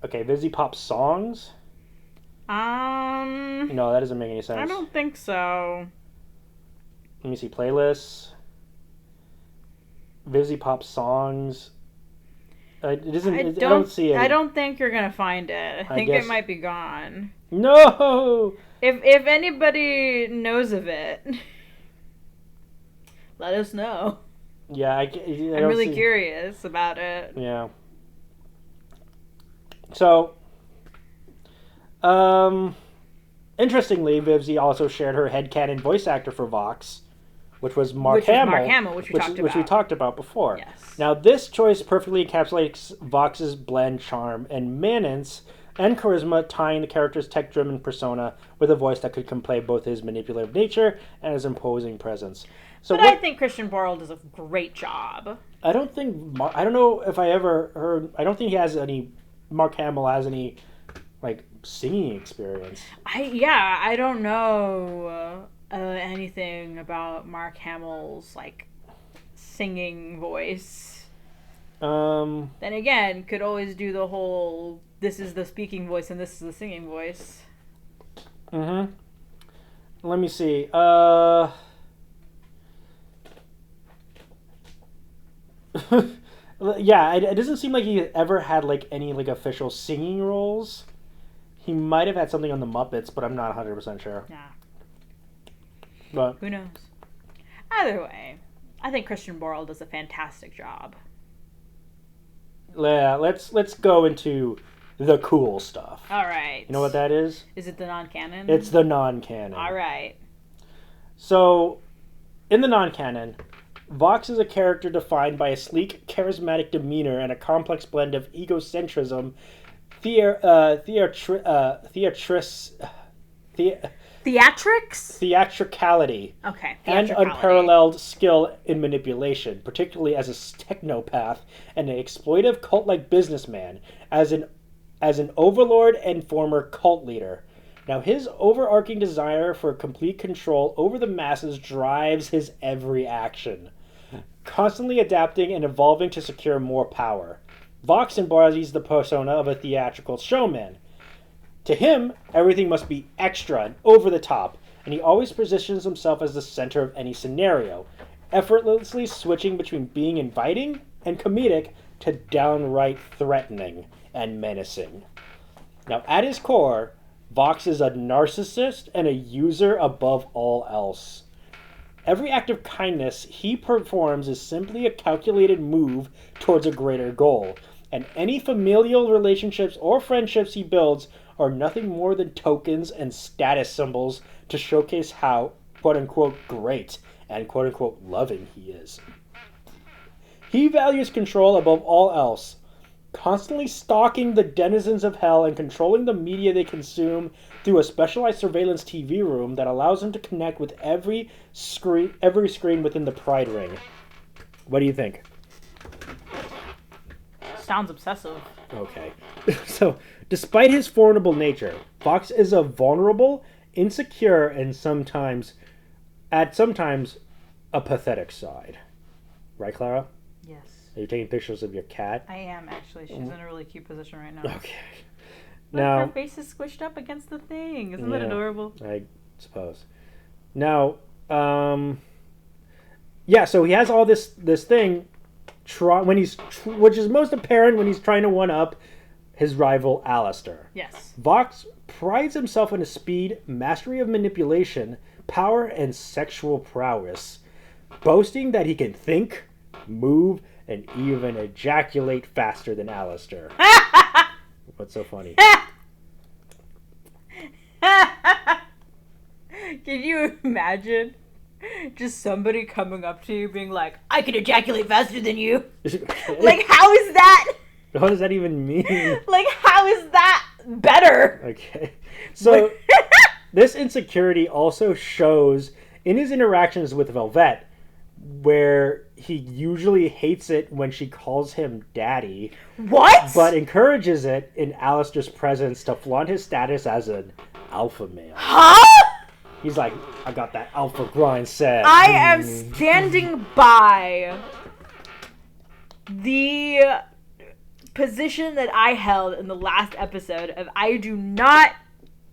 Okay, Vivzy Pop songs? No, that doesn't make any sense. I don't think so. Let me see. Playlists. Vivzy Pop songs. I don't see it. I don't think you're gonna find it. I think guess... it might be gone. No! If anybody knows of it, let us know. Yeah, I'm really curious about it. Yeah. So, interestingly, Vivzy also shared her headcanon voice actor for Vox, which was Mark Hamill, which we talked about before. Yes. Now, this choice perfectly encapsulates Vox's blend, charm, and manance and charisma, tying the character's tech-driven persona with a voice that could convey both his manipulative nature and his imposing presence. So, I think Christian Borle does a great job. I don't know if I ever heard. I don't think Mark Hamill has any singing experience. I don't know anything about Mark Hamill's singing voice. Then again, could always do the whole this is the speaking voice and this is the singing voice. Let me see. Yeah, it doesn't seem like he ever had any official singing roles. He might have had something on the Muppets, but I'm not 100% sure. Yeah. But who knows? Either way, I think Christian Borle does a fantastic job. Yeah, let's go into the cool stuff. All right. You know what that is? Is it the non-canon? It's the non-canon. All right. So, in the non-canon, Vox is a character defined by a sleek, charismatic demeanor and a complex blend of egocentrism, theatricality, Okay. and unparalleled skill in manipulation, particularly as a technopath and an exploitive cult-like businessman, as an overlord and former cult leader. Now, his overarching desire for complete control over the masses drives his every action, constantly adapting and evolving to secure more power. Vox embodies the persona of a theatrical showman. To him, everything must be extra and over the top, and he always positions himself as the center of any scenario, effortlessly switching between being inviting and comedic to downright threatening and menacing. Now, at his core, Vox is a narcissist and a user above all else. Every act of kindness he performs is simply a calculated move towards a greater goal, and any familial relationships or friendships he builds are nothing more than tokens and status symbols to showcase how, quote-unquote, great and, quote-unquote, loving he is. He values control above all else, constantly stalking the denizens of hell and controlling the media they consume through a specialized surveillance TV room that allows him to connect with every screen within the Pride Ring. What do you think? Sounds obsessive. Okay. So, despite his formidable nature, Vox is a vulnerable, insecure, and sometimes a pathetic side. Right, Clara? Yes. Are you taking pictures of your cat? I am, actually. She's in a really cute position right now. Okay. Look, Now, her face is squished up against the thing. Isn't that adorable? I suppose. Now, so he has all this thing, which is most apparent when he's trying to one-up his rival Alistair. Yes. Vox prides himself on his speed, mastery of manipulation, power, and sexual prowess, boasting that he can think, move, and even ejaculate faster than Alistair. What's so funny? Can you imagine just somebody coming up to you being like, I can ejaculate faster than you? Like, how is that? What does that even mean? Like, how is that better? Okay. So, this insecurity also shows in his interactions with Velvet, where he usually hates it when she calls him daddy. What? But encourages it in Alistair's presence to flaunt his status as an alpha male. Huh? He's like, I got that alpha grind set. I am standing by the position that I held in the last episode of I do not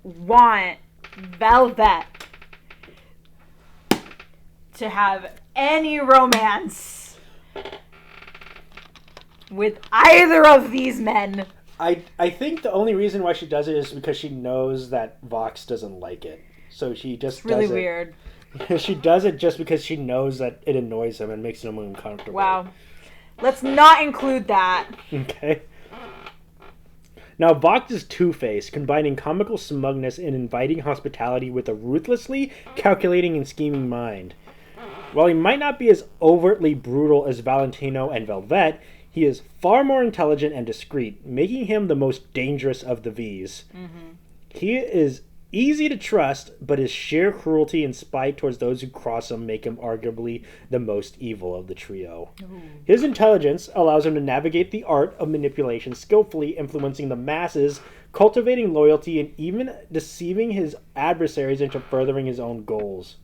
want Velvet to have any romance with either of these men. I think the only reason why she does it is because she knows that Vox doesn't like it. So she just it's really does it. Weird. She does it just because she knows that it annoys him and makes him uncomfortable. Wow. Let's not include that. Okay. Now, Vox is two-faced, combining comical smugness and inviting hospitality with a ruthlessly calculating and scheming mind. While he might not be as overtly brutal as Valentino and Velvet, he is far more intelligent and discreet, making him the most dangerous of the V's. Mm-hmm. He is easy to trust, but his sheer cruelty and spite towards those who cross him make him arguably the most evil of the trio. Ooh. His intelligence allows him to navigate the art of manipulation skillfully, influencing the masses, cultivating loyalty, and even deceiving his adversaries into furthering his own goals.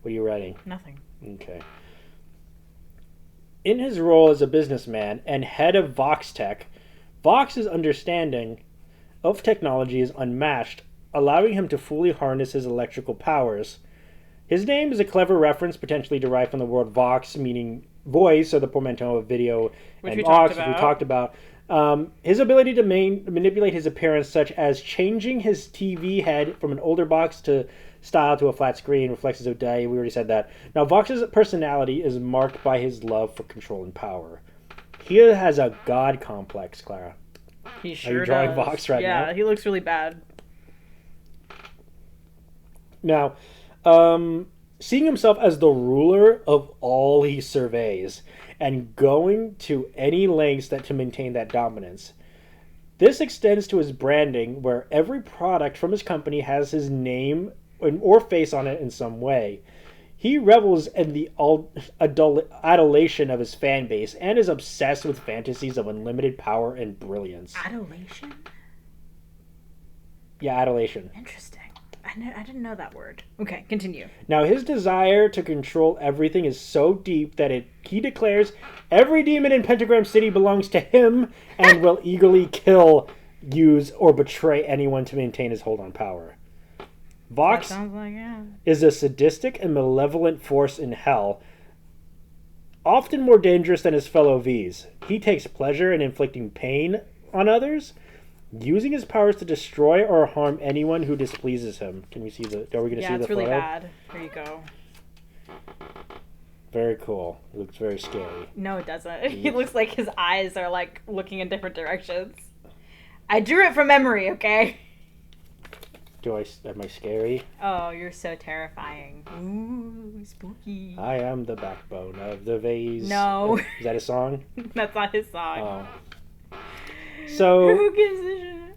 What are you writing? Nothing. Okay. In his role as a businessman and head of Vox Tech, Vox's understanding of technology is unmatched, allowing him to fully harness his electrical powers. His name is a clever reference potentially derived from the word vox, meaning voice, or the portmanteau of video, which and aux, which we talked about. His ability to manipulate his appearance, such as changing his TV head from an older box style to a flat screen, reflects his day. We already said that. Now, Vox's personality is marked by his love for control and power. He has a god complex, Clara. He sure Are you drawing does. Vox right now? Yeah, he looks really bad. Now, seeing himself as the ruler of all he surveys and going to any lengths to maintain that dominance. This extends to his branding, where every product from his company has his name or face on it in some way. He revels in the adulation of his fan base and is obsessed with fantasies of unlimited power and brilliance. Adulation? Yeah, adulation. Interesting. I didn't know that word. Okay, continue. Now, his desire to control everything is so deep that he declares every demon in Pentagram City belongs to him and will eagerly kill, use, or betray anyone to maintain his hold on power. Vox sounds like, yeah, is a sadistic and malevolent force in hell, often more dangerous than his fellow Vs. He takes pleasure in inflicting pain on others, using his powers to destroy or harm anyone who displeases him. Can we see the? Are we going to see the photo? Yeah, it's really bad. Here you go. Very cool. It looks very scary. No, it doesn't. He looks like his eyes are like looking in different directions. I drew it from memory, okay? Am I scary? Oh, you're so terrifying. Ooh, spooky. I am the backbone of the vase. No. Is that a song? That's not his song. Oh. So. Who gives a shit?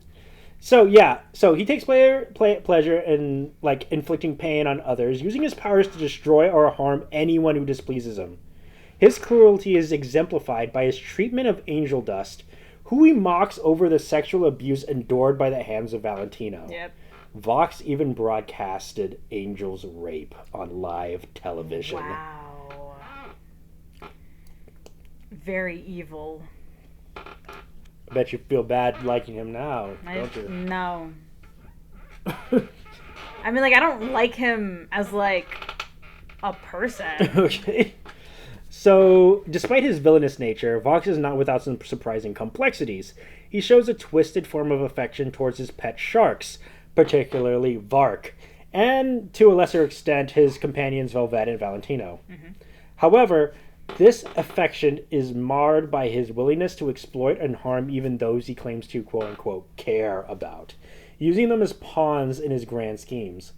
So yeah, so he takes pleasure in like inflicting pain on others, using his powers to destroy or harm anyone who displeases him. His cruelty is exemplified by his treatment of Angel Dust, who he mocks over the sexual abuse endured by the hands of Valentino. Yep. Vox even broadcasted Angel's rape on live television. Wow. Very evil. I bet you feel bad liking him now, don't you? No. I mean, like, I don't like him as, like, a person. Okay. So, despite his villainous nature, Vox is not without some surprising complexities. He shows a twisted form of affection towards his pet sharks, particularly Vark, and, to a lesser extent, his companions Velvet and Valentino. Mm-hmm. However, this affection is marred by his willingness to exploit and harm even those he claims to, quote-unquote, care about, using them as pawns in his grand schemes.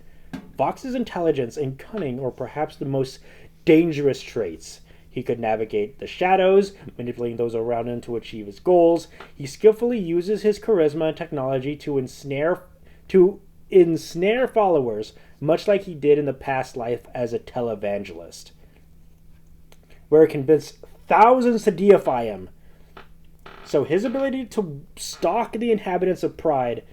Vox's intelligence and cunning are perhaps the most dangerous traits. He could navigate the shadows, manipulating those around him to achieve his goals. He skillfully uses his charisma and technology to ensnare followers, much like he did in the past life as a televangelist, where he convinced thousands to deify him. So his ability to stalk the inhabitants of Pride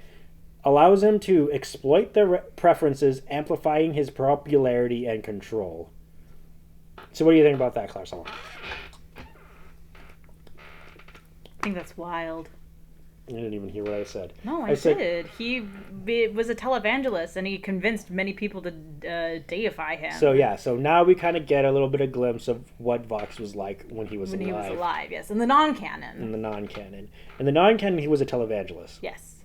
allows him to exploit their preferences, amplifying his popularity and control. So what do you think about that, Clara? I think that's wild. You didn't even hear what I said. No, I did. He was a televangelist, and he convinced many people to deify him. So yeah, so now we kind of get a little bit of glimpse of what Vox was like when he was alive. When he was alive, yes. In the non-canon. In the non-canon, he was a televangelist. Yes.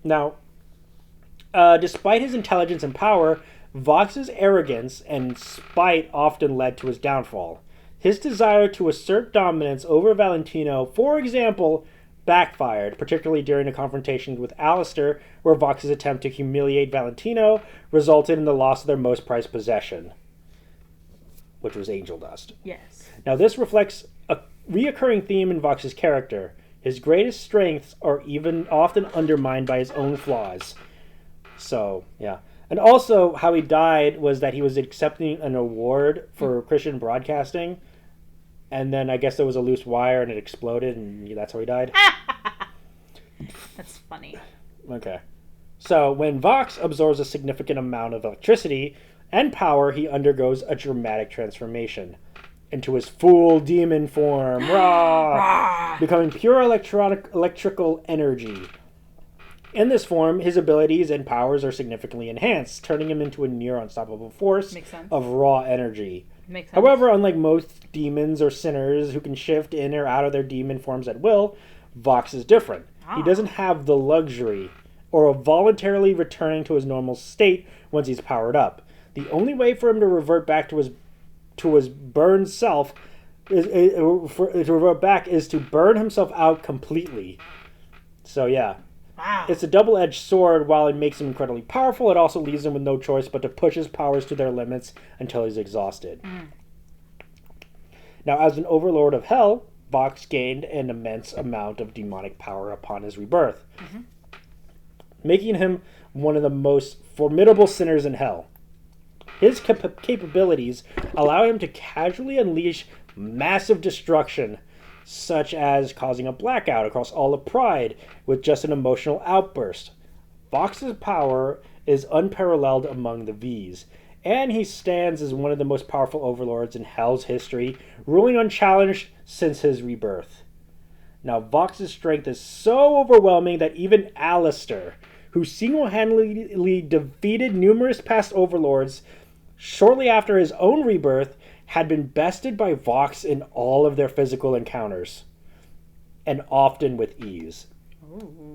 Now, despite his intelligence and power, Vox's arrogance and spite often led to his downfall. His desire to assert dominance over Valentino, for example, backfired, particularly during a confrontation with Alistair, where Vox's attempt to humiliate Valentino resulted in the loss of their most prized possession, which was Angel Dust. Yes. Now, this reflects a reoccurring theme in Vox's character. His greatest strengths are even often undermined by his own flaws. So, yeah. And also, how he died was that he was accepting an award for Christian broadcasting, and then I guess there was a loose wire and it exploded, and that's how he died. That's funny. Okay. So, when Vox absorbs a significant amount of electricity and power, he undergoes a dramatic transformation into his full demon form, becoming pure electrical energy. In this form, his abilities and powers are significantly enhanced, turning him into a near unstoppable force of raw energy. Makes sense. However, unlike most demons or sinners who can shift in or out of their demon forms at will, Vox is different. He doesn't have the luxury or of voluntarily returning to his normal state once he's powered up. The only way for him to revert back to his burned self to revert back is to burn himself out completely. So yeah. Wow. It's a double-edged sword. While it makes him incredibly powerful, it also leaves him with no choice but to push his powers to their limits until he's exhausted. Now, as an overlord of hell, Vox gained an immense amount of demonic power upon his rebirth, making him one of the most formidable sinners in hell. His capabilities allow him to casually unleash massive destruction, such as causing a blackout across all of Pride with just an emotional outburst. Vox's power is unparalleled among the V's, and he stands as one of the most powerful overlords in Hell's history, ruling unchallenged since his rebirth. Now, Vox's strength is so overwhelming that even Alistair, who single-handedly defeated numerous past overlords shortly after his own rebirth, had been bested by Vox in all of their physical encounters, and often with ease. Ooh.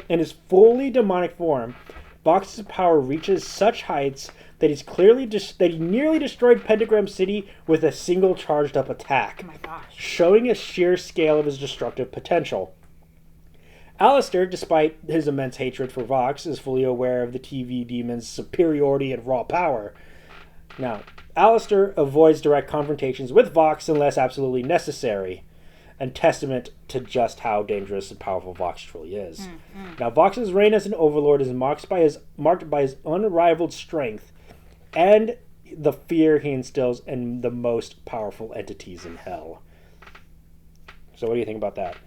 In his fully demonic form, Vox's power reaches such heights that he nearly destroyed Pentagram City with a single charged-up attack, Oh my gosh. showing a sheer scale of his destructive potential. Alistair, despite his immense hatred for Vox, is fully aware of the TV demon's superiority and raw power. Now, Alistair avoids direct confrontations with Vox unless absolutely necessary, and testament to just how dangerous and powerful Vox truly is. Now, Vox's reign as an overlord is marked by his unrivaled strength and the fear he instills in the most powerful entities in hell. So what do you think about that?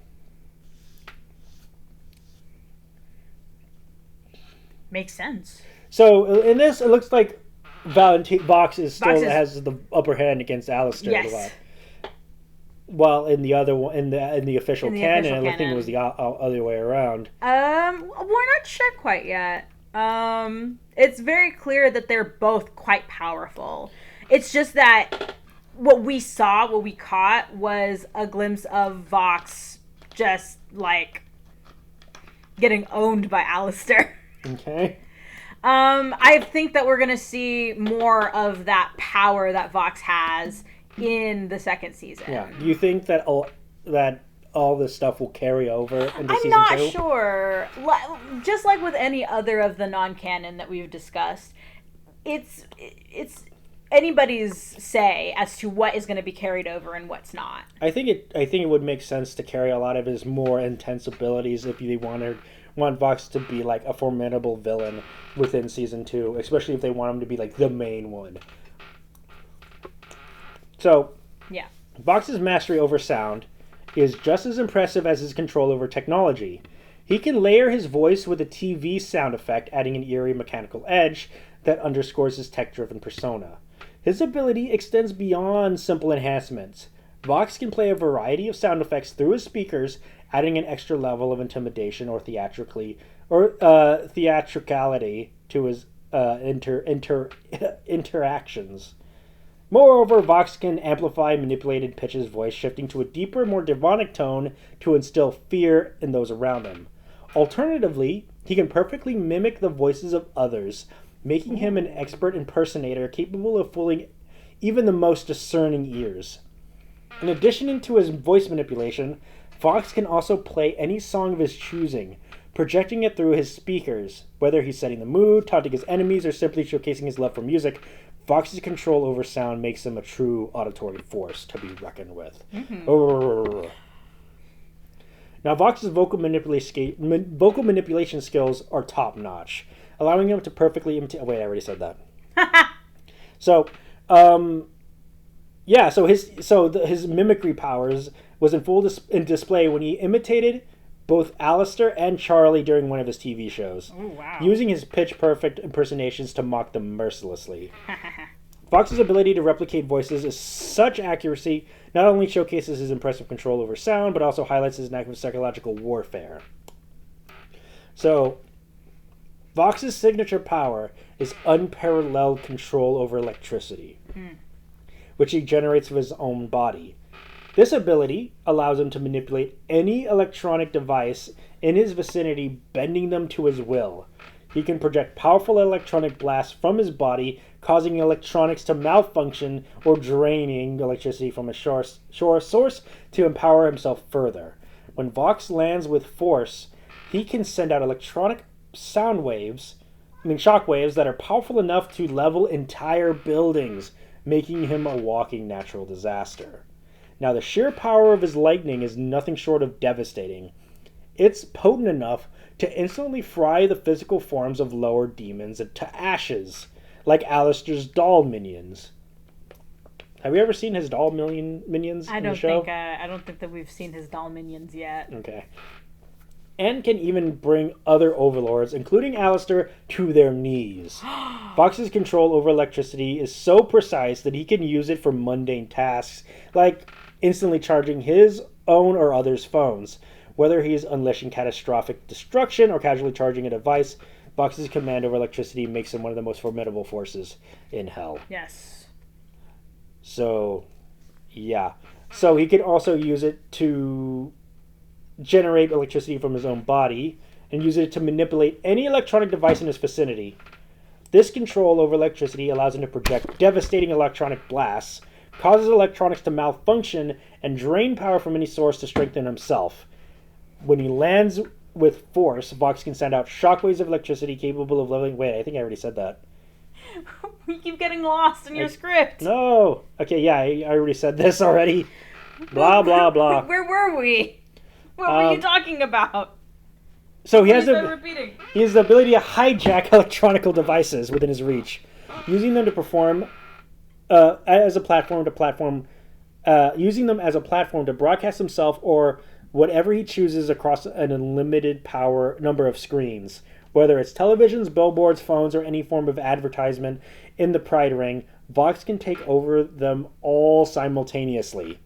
Makes sense. So in this, it looks like Vox has the upper hand against Alistair a lot. While in the other one, in the official canon, I think it was the other way around. We're not sure quite yet. It's very clear that they're both quite powerful. It's just that what we caught was a glimpse of Vox just like getting owned by Alistair. Okay. I think that we're gonna see more of that power that Vox has in the second season. Yeah. Do you think that all this stuff will carry over into season 2? I'm not sure. Just like with any other of the non-canon that we've discussed, it's anybody's say as to what is going to be carried over and what's not. I think it would make sense to carry a lot of his more intense abilities if they want Vox to be like a formidable villain within season 2, especially if they want him to be like the main one. So, yeah, Vox's mastery over sound is just as impressive as his control over technology. He can layer his voice with a TV sound effect, adding an eerie mechanical edge that underscores his tech-driven persona. His ability extends beyond simple enhancements. Vox can play a variety of sound effects through his speakers, adding an extra level of intimidation or theatricality to his interactions. Moreover, Vox can amplify manipulated pitches voice, shifting to a deeper, more demonic tone to instill fear in those around him. Alternatively, he can perfectly mimic the voices of others, making him an expert impersonator capable of fooling even the most discerning ears. In addition to his voice manipulation, Vox can also play any song of his choosing, projecting it through his speakers. Whether he's setting the mood, taunting his enemies, or simply showcasing his love for music, Vox's control over sound makes him a true auditory force to be reckoned with. Mm-hmm. Now, Vox's vocal manipulation skills are top-notch, allowing him to perfectly imitate... Wait, I already said that. So his mimicry powers was in full display when he imitated both Alistair and Charlie during one of his TV shows, using his pitch-perfect impersonations to mock them mercilessly. Vox's ability to replicate voices is such accuracy not only showcases his impressive control over sound, but also highlights his knack of psychological warfare. So, Vox's signature power is unparalleled control over electricity, which he generates with his own body. This ability allows him to manipulate any electronic device in his vicinity, bending them to his will. he can project powerful electronic blasts from his body, causing electronics to malfunction or draining electricity from a source to empower himself further. When Vox lands with force, he can send out electronic shock waves that are powerful enough to level entire buildings, making him a walking natural disaster. Now, the sheer power of his lightning is nothing short of devastating. It's potent enough to instantly fry the physical forms of lower demons to ashes, like Alistair's doll minions. Have we ever seen his doll minions in the show? I don't think that we've seen his doll minions yet. Okay. And can even bring other overlords, including Alistair, to their knees. Vox's control over electricity is so precise that he can use it for mundane tasks, like instantly charging his own or others' phones. Whether he is unleashing catastrophic destruction or casually charging a device, Vox's command over electricity makes him one of the most formidable forces in hell. Yes. So, yeah. So he can also use it to generate electricity from his own body and use it to manipulate any electronic device in his vicinity. This control over electricity allows him to project devastating electronic blasts, causes electronics to malfunction, and drain power from any source to strengthen himself. When he lands with force, Vox can send out shockwaves of electricity capable of leveling... Wait, I think I already said that. You keep getting lost in your script. No! Okay, yeah, I already said this already. Blah, blah, blah. Where were we? What were you talking about? So he has the ability to hijack electronic devices within his reach, using them to perform using them as a platform to broadcast himself or whatever he chooses across an unlimited number of screens. Whether it's televisions, billboards, phones, or any form of advertisement in the Pride Ring, Vox can take over them all simultaneously.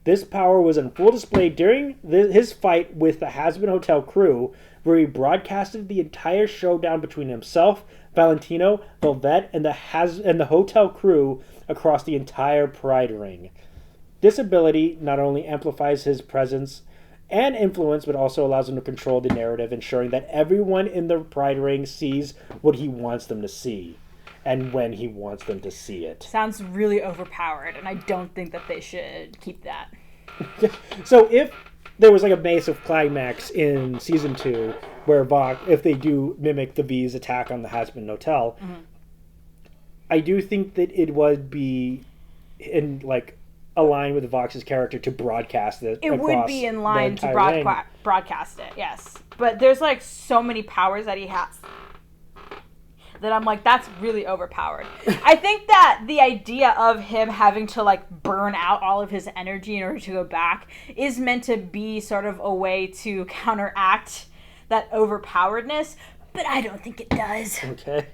This power was on full display during his fight with the Hazbin Hotel crew, where he broadcasted the entire showdown between himself, Valentino, Velvet, and the hotel crew across the entire Pride Ring. This ability not only amplifies his presence and influence, but also allows him to control the narrative, ensuring that everyone in the Pride Ring sees what he wants them to see, and when he wants them to see it. Sounds really overpowered, and I don't think that they should keep that. So if there was like a massive climax in season 2, where Vox, if they do mimic the V's attack on the Hazbin Hotel, I do think that it would be in like align with Vox's character to broadcast it. It would be in line to broadcast it, yes. But there's like so many powers that he has that I'm like, that's really overpowered. I think that the idea of him having to like burn out all of his energy in order to go back is meant to be sort of a way to counteract that overpoweredness, but I don't think it does. Okay.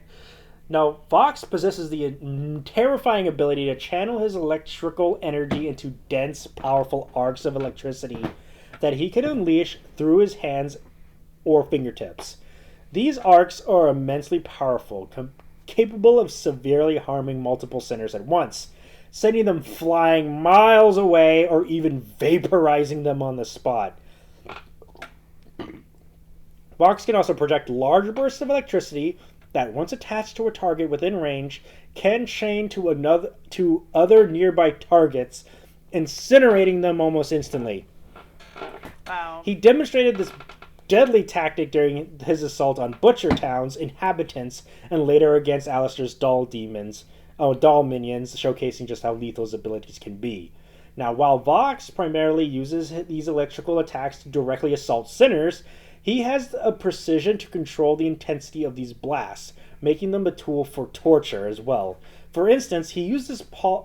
Now, Vox possesses the terrifying ability to channel his electrical energy into dense, powerful arcs of electricity that he can unleash through his hands or fingertips. These arcs are immensely powerful, capable of severely harming multiple sinners at once, sending them flying miles away or even vaporizing them on the spot. Vox can also project large bursts of electricity that, once attached to a target within range, can chain to other nearby targets, incinerating them almost instantly. Wow. He demonstrated this deadly tactic during his assault on Butcher Town's inhabitants, and later against Alistair's doll minions, showcasing just how lethal his abilities can be. Now, while Vox primarily uses these electrical attacks to directly assault sinners, he has a precision to control the intensity of these blasts, making them a tool for torture as well. For instance, he uses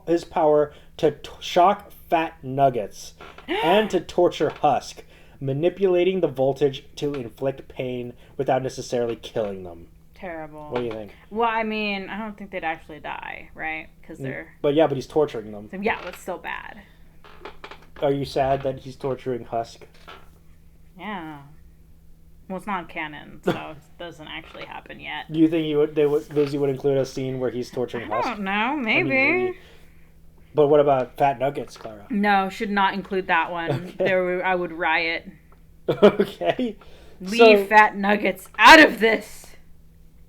his power to shock fat nuggets and to torture Husk, manipulating the voltage to inflict pain without necessarily killing them. Terrible. What do you think? Well, I mean, I don't think they'd actually die, right? Because they're... But he's torturing them. So, yeah, that's still bad. Are you sad that he's torturing Husk? Yeah. Well, it's not canon, so it doesn't actually happen yet. Do you think Lizzie would include a scene where he's torturing Husk? I don't know. Maybe. Maybe. But what about fat nuggets, Clara? No, should not include that one. Okay. I would riot. Okay. Leave fat nuggets out of this.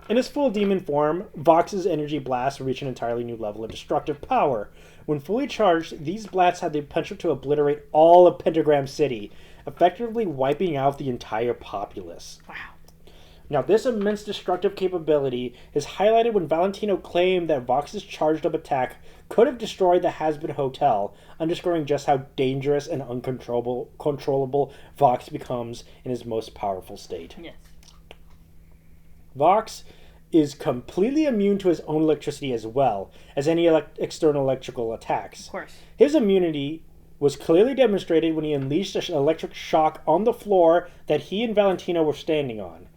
In his full demon form, Vox's energy blasts reach an entirely new level of destructive power. When fully charged, these blasts have the potential to obliterate all of Pentagram City, effectively wiping out the entire populace. Wow. Now, this immense destructive capability is highlighted when Valentino claimed that Vox's charged-up attack could have destroyed the Hazbin Hotel, underscoring just how dangerous and uncontrollable Vox becomes in his most powerful state. Yes. Vox is completely immune to his own electricity as well as any external electrical attacks. Of course. His immunity was clearly demonstrated when he unleashed an electric shock on the floor that he and Valentino were standing on.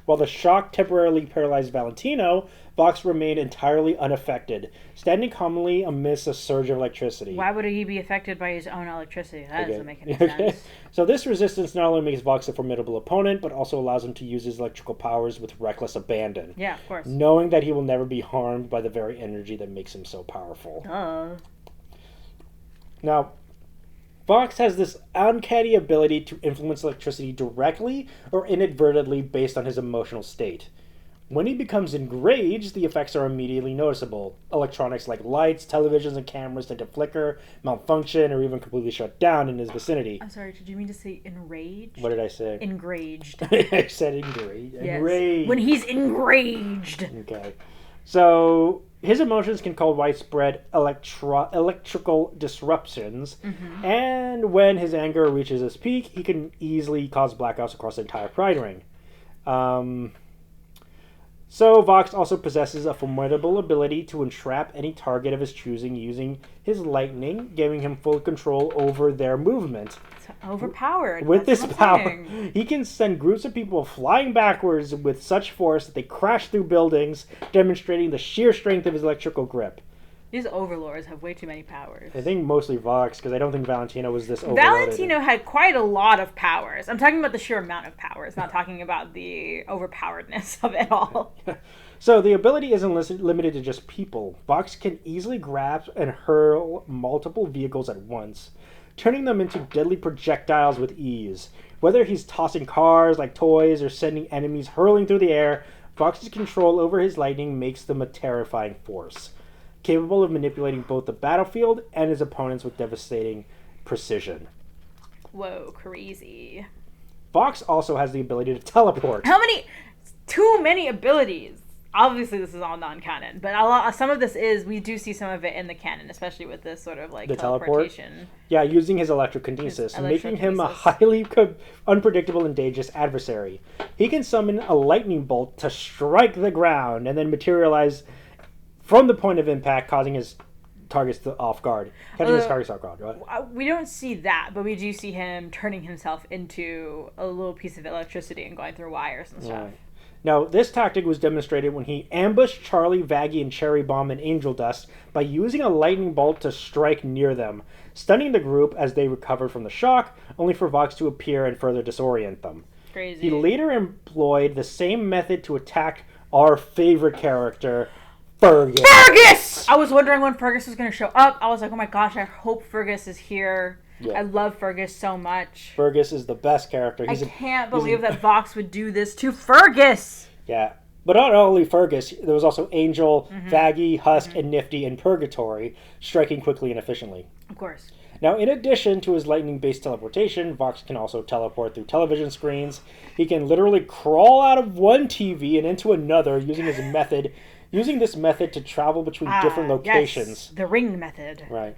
While the shock temporarily paralyzed Valentino, Vox remained entirely unaffected, standing calmly amidst a surge of electricity. Why would he be affected by his own electricity? That doesn't make any sense. So this resistance not only makes Vox a formidable opponent, but also allows him to use his electrical powers with reckless abandon. Yeah, of course. Knowing that he will never be harmed by the very energy that makes him so powerful. Now, Vox has this uncanny ability to influence electricity directly or inadvertently based on his emotional state. When he becomes enraged, the effects are immediately noticeable. Electronics like lights, televisions, and cameras tend to flicker, malfunction, or even completely shut down in his vicinity. I'm sorry, did you mean to say enraged? What did I say? Enraged. I said enraged. Yes. Enraged. When he's enraged. Okay. So, his emotions can cause widespread electrical disruptions, and when his anger reaches its peak, he can easily cause blackouts across the entire Pride Ring. So, Vox also possesses a formidable ability to entrap any target of his choosing using his lightning, giving him full control over their movement. It's overpowered. With That's this what I'm power, saying. he can send groups of people flying backwards with such force that they crash through buildings, demonstrating the sheer strength of his electrical grip. These overlords have way too many powers. I think mostly Vox, because I don't think Valentino was this overloaded. Valentino had quite a lot of powers. I'm talking about the sheer amount of powers, not talking about the overpoweredness of it all. So the ability isn't limited to just people. Vox can easily grab and hurl multiple vehicles at once, turning them into deadly projectiles with ease. Whether he's tossing cars like toys or sending enemies hurling through the air, Vox's control over his lightning makes them a terrifying force, capable of manipulating both the battlefield and his opponents with devastating precision. Whoa, crazy. Vox also has the ability to teleport. How many? Too many abilities. Obviously, this is all non-canon, but some of this is, we do see some of it in the canon, especially with this sort of like The teleportation. Yeah, using his electrokinesis, making him a highly unpredictable and dangerous adversary. He can summon a lightning bolt to strike the ground and then materialize from the point of impact, causing his targets off guard. Catching his targets off guard, right? We don't see that, but we do see him turning himself into a little piece of electricity and going through wires and stuff. Right. Now, this tactic was demonstrated when he ambushed Charlie, Vaggie, and Cherry Bomb in Angel Dust by using a lightning bolt to strike near them, stunning the group as they recovered from the shock, only for Vox to appear and further disorient them. Crazy. He later employed the same method to attack our favorite character, Fergus! Fergus! I was wondering when Fergus was going to show up. I was like, oh my gosh, I hope Fergus is here. Yeah. I love Fergus so much. Fergus is the best character. I can't believe that Vox would do this to Fergus! Yeah. But not only Fergus, there was also Angel, Vaggie, Husk, and Nifty in Purgatory, striking quickly and efficiently. Of course. Now, in addition to his lightning-based teleportation, Vox can also teleport through television screens. He can literally crawl out of one TV and into another using this method to travel between different locations. Yes, the ring method. Right.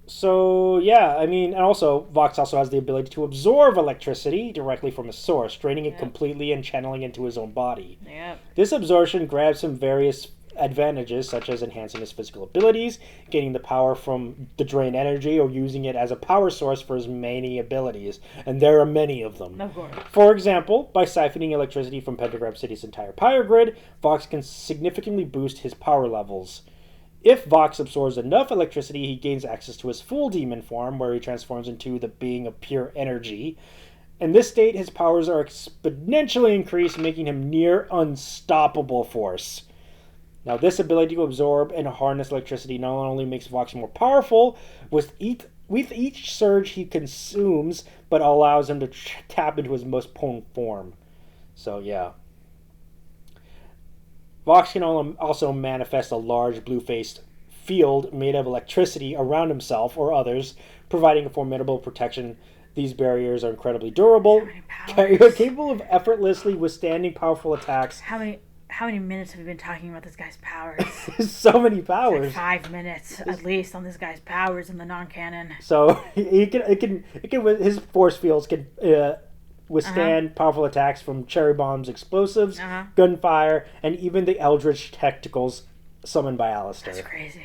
So, yeah, I mean, and also, Vox also has the ability to absorb electricity directly from a source, draining it completely and channeling it into his own body. Yep. This absorption grabs him various advantages, such as enhancing his physical abilities, gaining the power from the drained energy, or using it as a power source for his many abilities. And there are many of them. Of course. For example, by siphoning electricity from Pentagram City's entire power grid, Vox can significantly boost his power levels. If Vox absorbs enough electricity, he gains access to his full demon form, where he transforms into the being of pure energy. In this state, his powers are exponentially increased, making him near unstoppable force. Now, this ability to absorb and harness electricity not only makes Vox more powerful with each surge he consumes, but allows him to tap into his most potent form. So, yeah. Vox can also manifest a large blue-faced field made of electricity around himself or others, providing a formidable protection. These barriers are incredibly durable, capable of effortlessly withstanding powerful attacks. How many minutes have we been talking about this guy's powers? So many powers. Like 5 minutes at least on this guy's powers in the non-canon. So his force fields can withstand powerful attacks from cherry bombs, explosives, gunfire, and even the eldritch tentacles summoned by Alistair. That's crazy.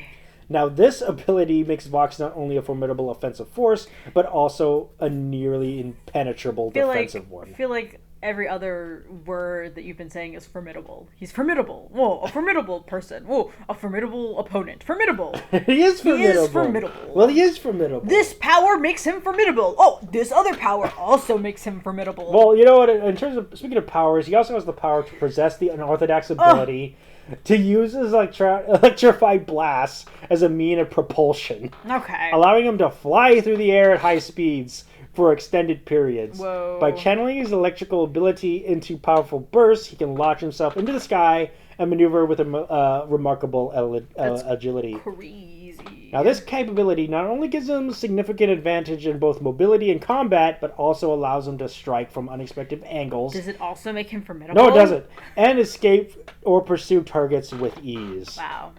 Now, this ability makes Vox not only a formidable offensive force, but also a nearly impenetrable defensive one. I feel like every other word that you've been saying is formidable. He's formidable. Whoa, a formidable person. Whoa, a formidable opponent. Formidable. He is formidable. He is formidable. Well, he is formidable. This power makes him formidable. Oh, this other power also makes him formidable. Well, you know what? In terms of, speaking of powers, he also has the power to possess the unorthodox ability to use his electrified blasts as a mean of propulsion. Okay. Allowing him to fly through the air at high speeds for extended periods. Whoa. By channeling his electrical ability into powerful bursts, he can launch himself into the sky and maneuver with a remarkable agility. Crazy. Now, this capability not only gives him significant advantage in both mobility and combat, but also allows him to strike from unexpected angles. Does it also make him formidable? No, it doesn't. And escape or pursue targets with ease. Wow.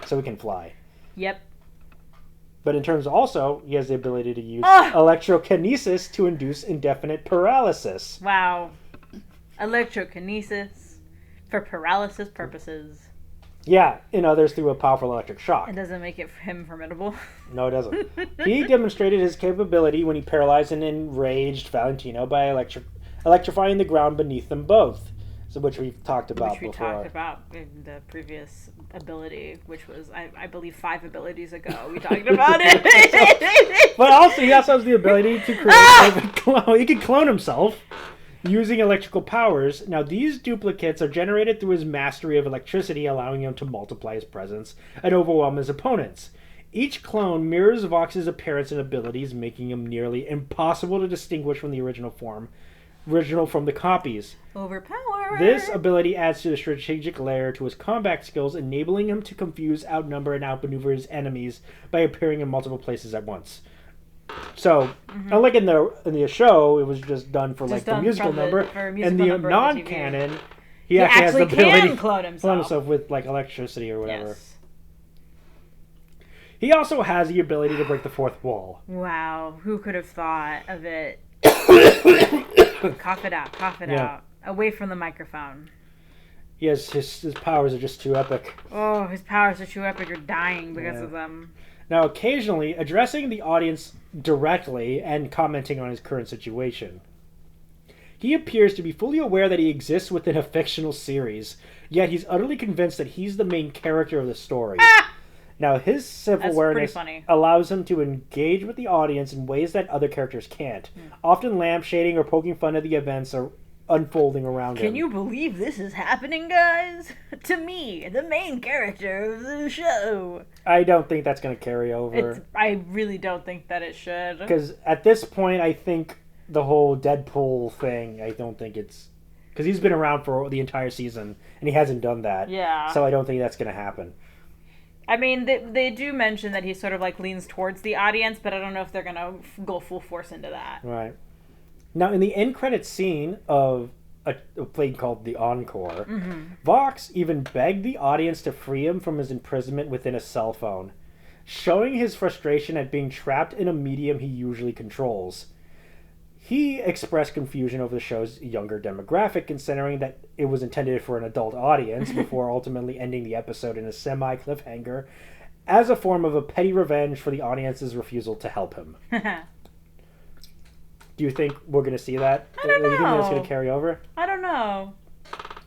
So he can fly. Yep. But in terms also, he has the ability to use electrokinesis to induce indefinite paralysis. Wow. Electrokinesis for paralysis purposes. Yeah, in others through a powerful electric shock. It doesn't make him formidable. No, it doesn't. He demonstrated his capability when he paralyzed an enraged Valentino by electrifying the ground beneath them both, so which we've talked about before. Which we talked about in the previous ability, which was, I believe, 5 abilities ago. We talked about it. But also, he also has the ability to create he can clone himself using electrical powers. Now, these duplicates are generated through his mastery of electricity, allowing him to multiply his presence and overwhelm his opponents. Each clone mirrors Vox's appearance and abilities, making him nearly impossible to distinguish from the original from the copies. Overpower! This ability adds to the strategic layer to his combat skills, enabling him to confuse, outnumber, and outmaneuver his enemies by appearing in multiple places at once. So, unlike in the show, it was just done for the musical number. In the non-canon, he actually has the ability to clone himself with electricity or whatever. Yes. He also has the ability to break the fourth wall. Wow, who could have thought of it? Cough it out. Away from the microphone. Yes, his powers are just too epic. Oh, his powers are too epic. You're dying because of them. Now, occasionally, addressing the audience directly and commenting on his current situation. He appears to be fully aware that he exists within a fictional series, yet he's utterly convinced that he's the main character of the story. Now, his self-awareness allows him to engage with the audience in ways that other characters can't, often lampshading or poking fun at the events or unfolding around him. Can you believe this is happening, guys? To me, the main character of the show. I don't think that's going to carry over. I really don't think that it should. Because at this point, I think the whole Deadpool thing, I don't think it's... Because he's been around for the entire season, and he hasn't done that. Yeah. So I don't think that's going to happen. I mean, they do mention that he sort of leans towards the audience, but I don't know if they're going to go full force into that. Right. Now, in the end credits scene of a play called The Encore, Vox even begged the audience to free him from his imprisonment within a cell phone, showing his frustration at being trapped in a medium he usually controls. He expressed confusion over the show's younger demographic, considering that it was intended for an adult audience, before ultimately ending the episode in a semi-cliffhanger as a form of a petty revenge for the audience's refusal to help him. Do you think we're going to see that? I don't know. Do you think that's going to carry over? I don't know.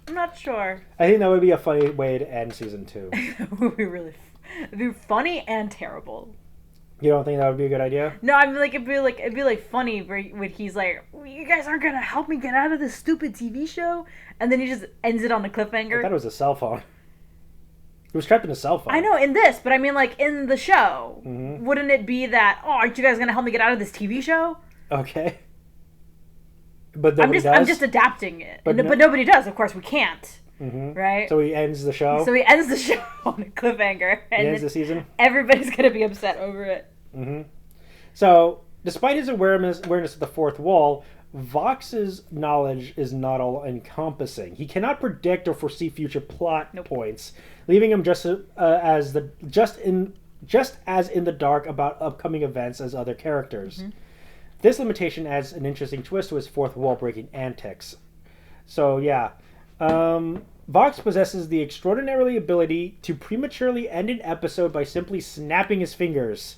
I'm not sure. I think that would be a funny way to end season 2. It would be it'd be funny and terrible. You don't think that would be a good idea? No, I mean, it'd be funny when he's like, "You guys aren't gonna help me get out of this stupid TV show," and then he just ends it on a cliffhanger. I thought it was a cell phone. He was trapped in a cell phone. I know, in this, but I mean, in the show, wouldn't it be that? Oh, aren't you guys gonna help me get out of this TV show? Okay. But nobody does? I'm just adapting it. But nobody does. Of course, we can't. right? So he ends the show. So he ends the show on a cliffhanger. And he ends the season. Everybody's going to be upset over it. So, despite his awareness of the fourth wall, Vox's knowledge is not all encompassing. He cannot predict or foresee future plot points, leaving him just as in the dark about upcoming events as other characters. This limitation adds an interesting twist to his fourth wall breaking antics. So yeah, Vox possesses the extraordinary ability to prematurely end an episode by simply snapping his fingers,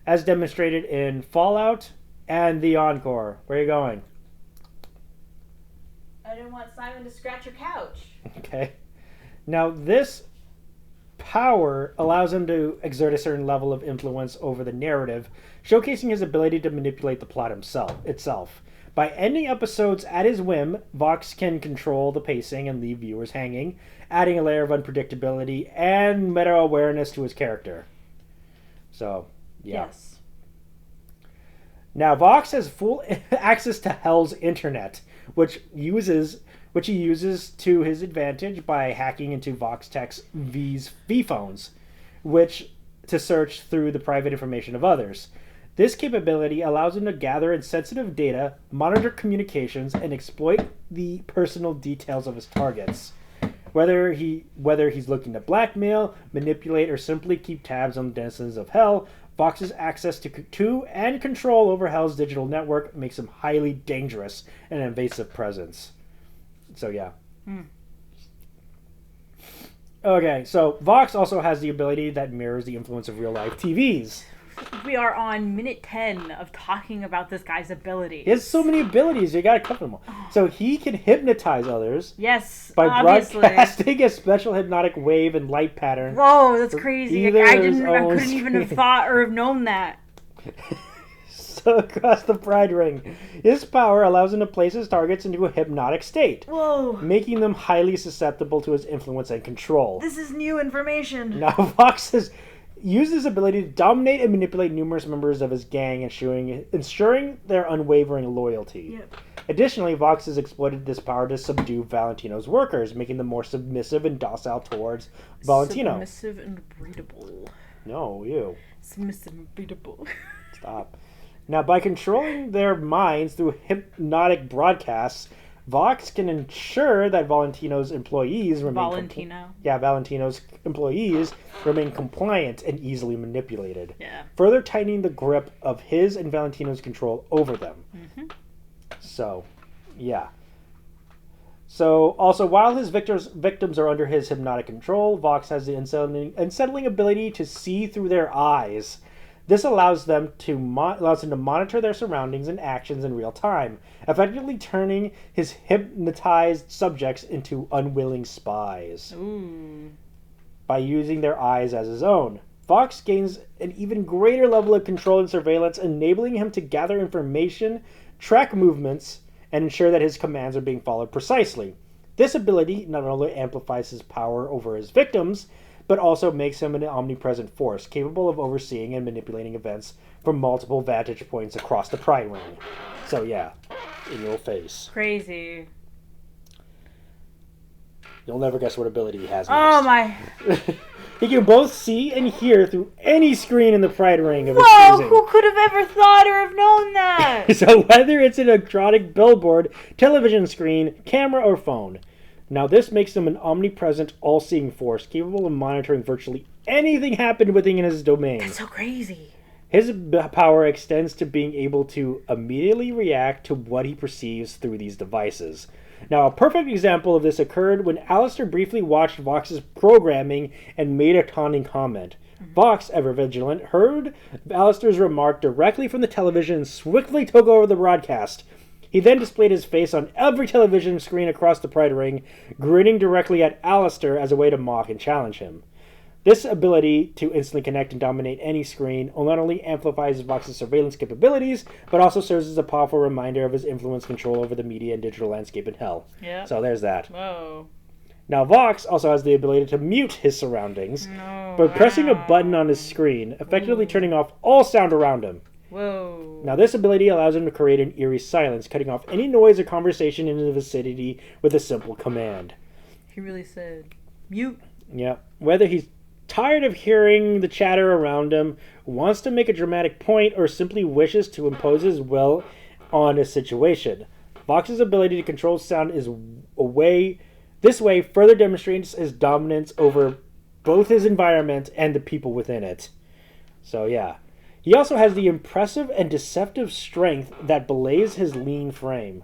as demonstrated in Fallout and The Encore. Where are you going? I didn't want Simon to scratch your couch. Okay. Now, this power allows him to exert a certain level of influence over the narrative, showcasing his ability to manipulate the plot itself. By ending episodes at his whim, Vox can control the pacing and leave viewers hanging, adding a layer of unpredictability and meta-awareness to his character. So, yeah. Yes. Now, Vox has full access to Hell's internet, which he uses to his advantage by hacking into Vox Tech's V phones, to search through the private information of others. This capability allows him to gather sensitive data, monitor communications, and exploit the personal details of his targets. Whether he's looking to blackmail, manipulate, or simply keep tabs on the denizens of Hell, Vox's access to and control over Hell's digital network makes him highly dangerous and an invasive presence. So yeah. Okay, so Vox also has the ability that mirrors the influence of real-life TVs. We are on minute 10 of talking about this guy's abilities. He has so many abilities, you gotta cover them all. So he can hypnotize others. Yes, by obviously. broadcasting a special hypnotic wave and light pattern. Whoa, that's crazy. I couldn't even have thought or have known that. So across the Pride Ring, his power allows him to place his targets into a hypnotic state. Whoa. Making them highly susceptible to his influence and control. This is new information. Now Vox has used his ability to dominate and manipulate numerous members of his gang, ensuring their unwavering loyalty. Yep. Additionally, Vox has exploited this power to subdue Valentino's workers, making them more submissive and docile towards Valentino. Submissive and breedable. No, you. Submissive and breedable. Stop. Now, by controlling their minds through hypnotic broadcasts, Vox can ensure that Valentino's employees remain Valentino's employees remain compliant and easily manipulated. Yeah. Further tightening the grip of his and Valentino's control over them. So, yeah. So, also, while his victims are under his hypnotic control, Vox has the unsettling ability to see through their eyes. This allows him to monitor their surroundings and actions in real time, effectively turning his hypnotized subjects into unwilling spies. By using their eyes as his own. Vox gains an even greater level of control and surveillance, enabling him to gather information, track movements, and ensure that his commands are being followed precisely. This ability not only amplifies his power over his victims, but also makes him an omnipresent force, capable of overseeing and manipulating events from multiple vantage points across the Pride Ring. So yeah, in your face. Crazy. You'll never guess what ability he has next. Oh my. He can both see and hear through any screen in the Pride Ring of his Whoa, choosing. who could have ever thought or have known that? So whether it's an electronic billboard, television screen, camera, or phone. Now this makes him an omnipresent, all-seeing force, capable of monitoring virtually anything happened within his domain. That's so crazy. His power extends to being able to immediately react to what he perceives through these devices. Now, a perfect example of this occurred when Alistair briefly watched Vox's programming and made a taunting comment. Vox, ever vigilant, heard Alistair's remark directly from the television and swiftly took over the broadcast. He then displayed his face on every television screen across the Pride Ring, grinning directly at Alistair as a way to mock and challenge him. This ability to instantly connect and dominate any screen not only amplifies Vox's surveillance capabilities, but also serves as a powerful reminder of his influence control over the media and digital landscape in Hell. Yeah. So there's that. Whoa. Now Vox also has the ability to mute his surroundings by pressing a button on his screen, effectively turning off all sound around him. Whoa. Now this ability allows him to create an eerie silence, cutting off any noise or conversation in the vicinity with a simple command. He really said, mute. Yep. Whether he's tired of hearing the chatter around him, wants to make a dramatic point, or simply wishes to impose his will on a situation, Vox's ability to control sound this way further demonstrates his dominance over both his environment and the people within it. So yeah. He also has the impressive and deceptive strength that belays his lean frame.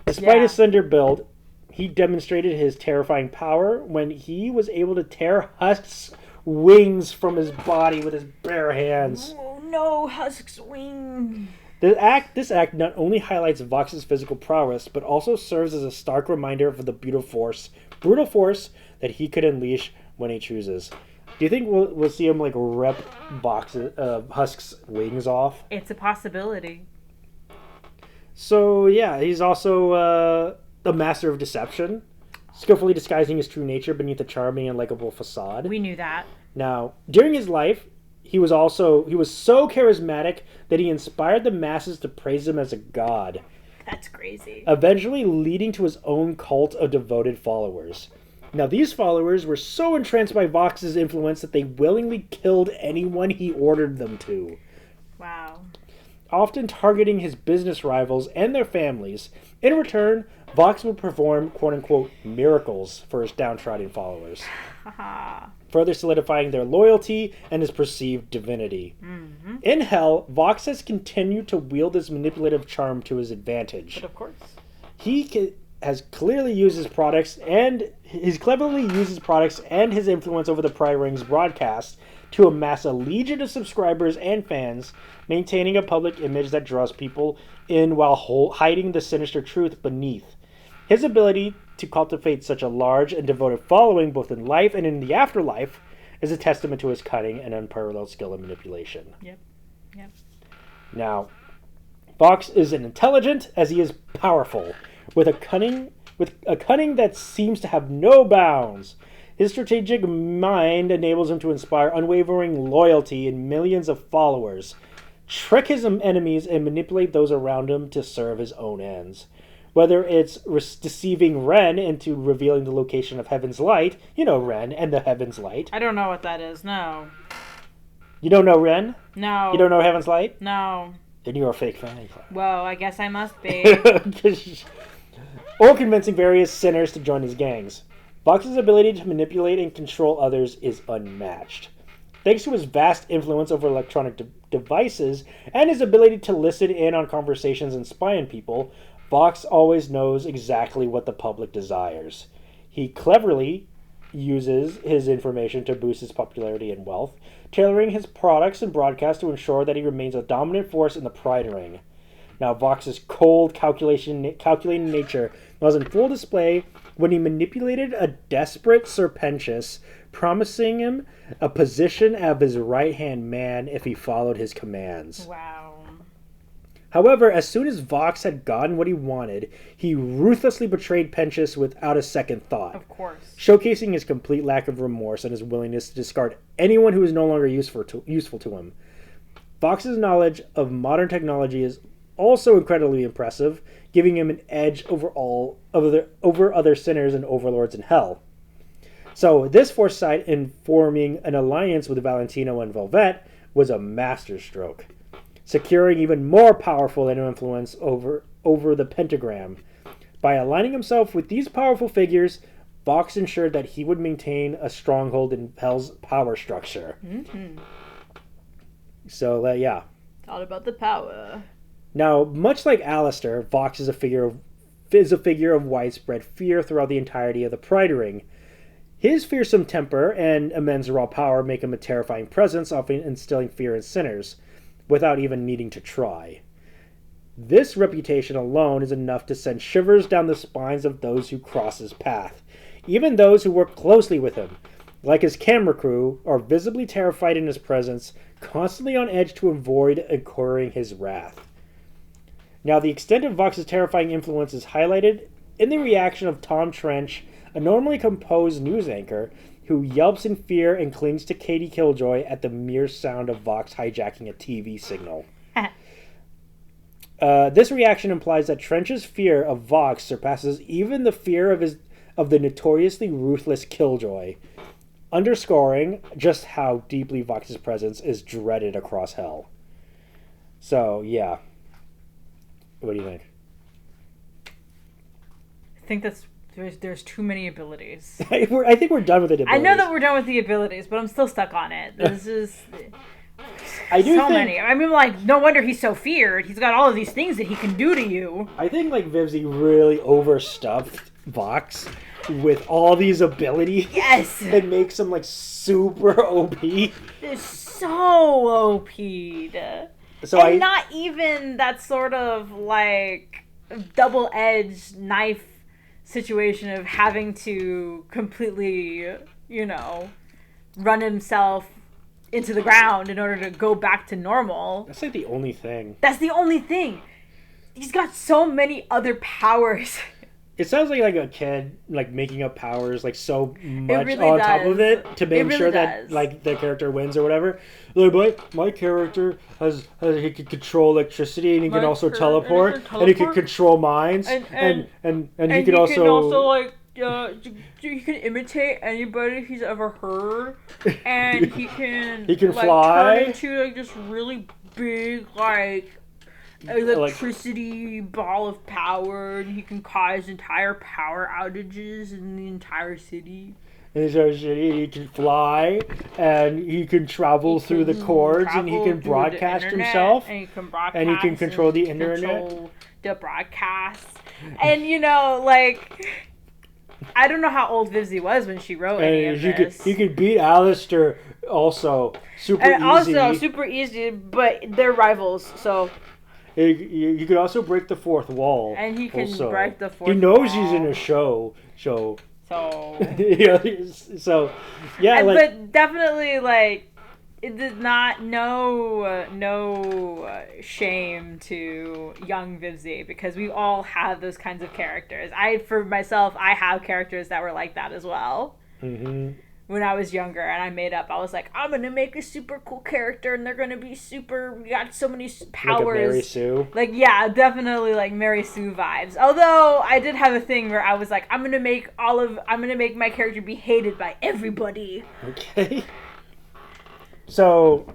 Despite his slender build, he demonstrated his terrifying power when he was able to tear Husk's wings from his body with his bare hands. Oh no, Husk's wing. This act not only highlights Vox's physical prowess, but also serves as a stark reminder of the brutal force that he could unleash when he chooses. Do you think we'll see him like rip Husk's wings off? It's a possibility. So yeah, he's also a master of deception, skillfully disguising his true nature beneath a charming and likable facade. We knew that. Now, during his life, he was so charismatic that he inspired the masses to praise him as a god. That's crazy. Eventually leading to his own cult of devoted followers. Now, these followers were so entranced by Vox's influence that they willingly killed anyone he ordered them to. Wow. Often targeting his business rivals and their families. In return, Vox would perform quote-unquote miracles for his downtrodden followers. Further solidifying their loyalty and his perceived divinity. Mm-hmm. In Hell, Vox has continued to wield his manipulative charm to his advantage. But of course. He has cleverly used his products and his influence over the Pride Ring's broadcast to amass a legion of subscribers and fans, maintaining a public image that draws people in while hiding the sinister truth beneath. His ability to cultivate such a large and devoted following both in life and in the afterlife is a testament to his cunning and unparalleled skill in manipulation. Yep. Now, Vox is as intelligent as he is powerful, with a cunning that seems to have no bounds. His strategic mind enables him to inspire unwavering loyalty in millions of followers, trick his enemies, and manipulate those around him to serve his own ends. Whether it's deceiving Ren into revealing the location of Heaven's Light, you know Ren and the Heaven's Light. I don't know what that is, no. You don't know Ren? No. You don't know Heaven's Light? No. Then you're a fake fan. Well, I guess I must be. Or convincing various sinners to join his gangs. Vox's ability to manipulate and control others is unmatched. Thanks to his vast influence over electronic devices and his ability to listen in on conversations and spy on people, Vox always knows exactly what the public desires. He cleverly uses his information to boost his popularity and wealth, tailoring his products and broadcasts to ensure that he remains a dominant force in the Pride Ring. Now, Vox's cold, calculating nature was in full display when he manipulated a desperate Serpentius, promising him a position of his right-hand man if he followed his commands. Wow. However, as soon as Vox had gotten what he wanted, he ruthlessly betrayed Pentius without a second thought. Of course. Showcasing his complete lack of remorse and his willingness to discard anyone who is no longer useful to him. Vox's knowledge of modern technology is also incredibly impressive, giving him an edge over other sinners and overlords in hell. So this foresight in forming an alliance with Valentino and Velvet was a masterstroke, securing even more powerful influence over the pentagram. By aligning himself with these powerful figures, Vox ensured that he would maintain a stronghold in Hell's power structure. Mm-hmm. So, yeah. It's all about the power. Now, much like Alistair, Vox is a figure of widespread fear throughout the entirety of the Pride Ring. His fearsome temper and immense raw power make him a terrifying presence, often instilling fear in sinners, without even needing to try. This reputation alone is enough to send shivers down the spines of those who cross his path. Even those who work closely with him, like his camera crew, are visibly terrified in his presence, constantly on edge to avoid incurring his wrath. Now, the extent of Vox's terrifying influence is highlighted in the reaction of Tom Trench, a normally composed news anchor, who yelps in fear and clings to Katie Killjoy at the mere sound of Vox hijacking a TV signal. This reaction implies that Trench's fear of Vox surpasses even the fear of of the notoriously ruthless Killjoy, underscoring just how deeply Vox's presence is dreaded across Hell. So, yeah. What do you think? I think there's too many abilities. I think we're done with the abilities. I know that we're done with the abilities, but I'm still stuck on it. This is many. I mean, like, no wonder he's so feared. He's got all of these things that he can do to you. I think, like, Vivzy really overstuffed Vox with all these abilities. Yes! It makes him, like, super OP. It's so OP'd. So and not even that sort of, like, double-edged knife situation of having to completely, run himself into the ground in order to go back to normal. That's like the only thing. That's the only thing. He's got so many other powers. It sounds like a kid like making up powers like so much really on does. top of it to make It really sure does. that like the character wins or whatever. Like my character has he can control electricity and he can also teleport and he can control minds and he can also like he can imitate anybody he's ever heard, and he can like, fly turn into like this really big like electricity ball of power, and he can cause entire power outages in the entire city. And he can fly, and he can travel through the cords, and he can broadcast himself, and he can control the internet, control the broadcast, and like. I don't know how old Vivzy was when she wrote any of this. You could beat Alistair also super easy. Also super easy, but they're rivals, so... You could also break the fourth wall. And he can break the fourth wall. He knows he's in a show. So... yeah, but definitely, like... It did not no shame to young Vivzy, because we all have those kinds of characters. For myself, I have characters that were like that as well. Mm-hmm. When I was younger and I was like, I'm gonna make a super cool character and they're gonna be we got so many powers. Like a Mary Sue? Like, yeah, definitely like Mary Sue vibes. Although I did have a thing where I was like, I'm gonna make my character be hated by everybody. Okay. So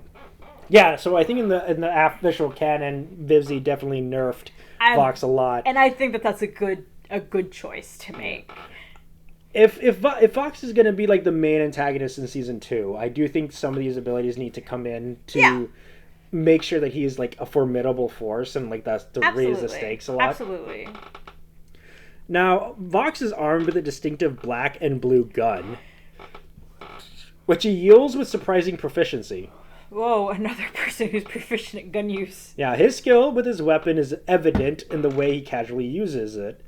I think in the official canon, Vivzy definitely nerfed Vox a lot, and I think that's a good choice to make. If Vox is going to be like the main antagonist in season 2, I do think some of these abilities need to come in to make sure that he is like a formidable force, and like that's to raise the stakes a lot. Absolutely. Now, Vox is armed with a distinctive black and blue gun, which he yields with surprising proficiency. Whoa, another person who's proficient at gun use. Yeah, his skill with his weapon is evident in the way he casually uses it,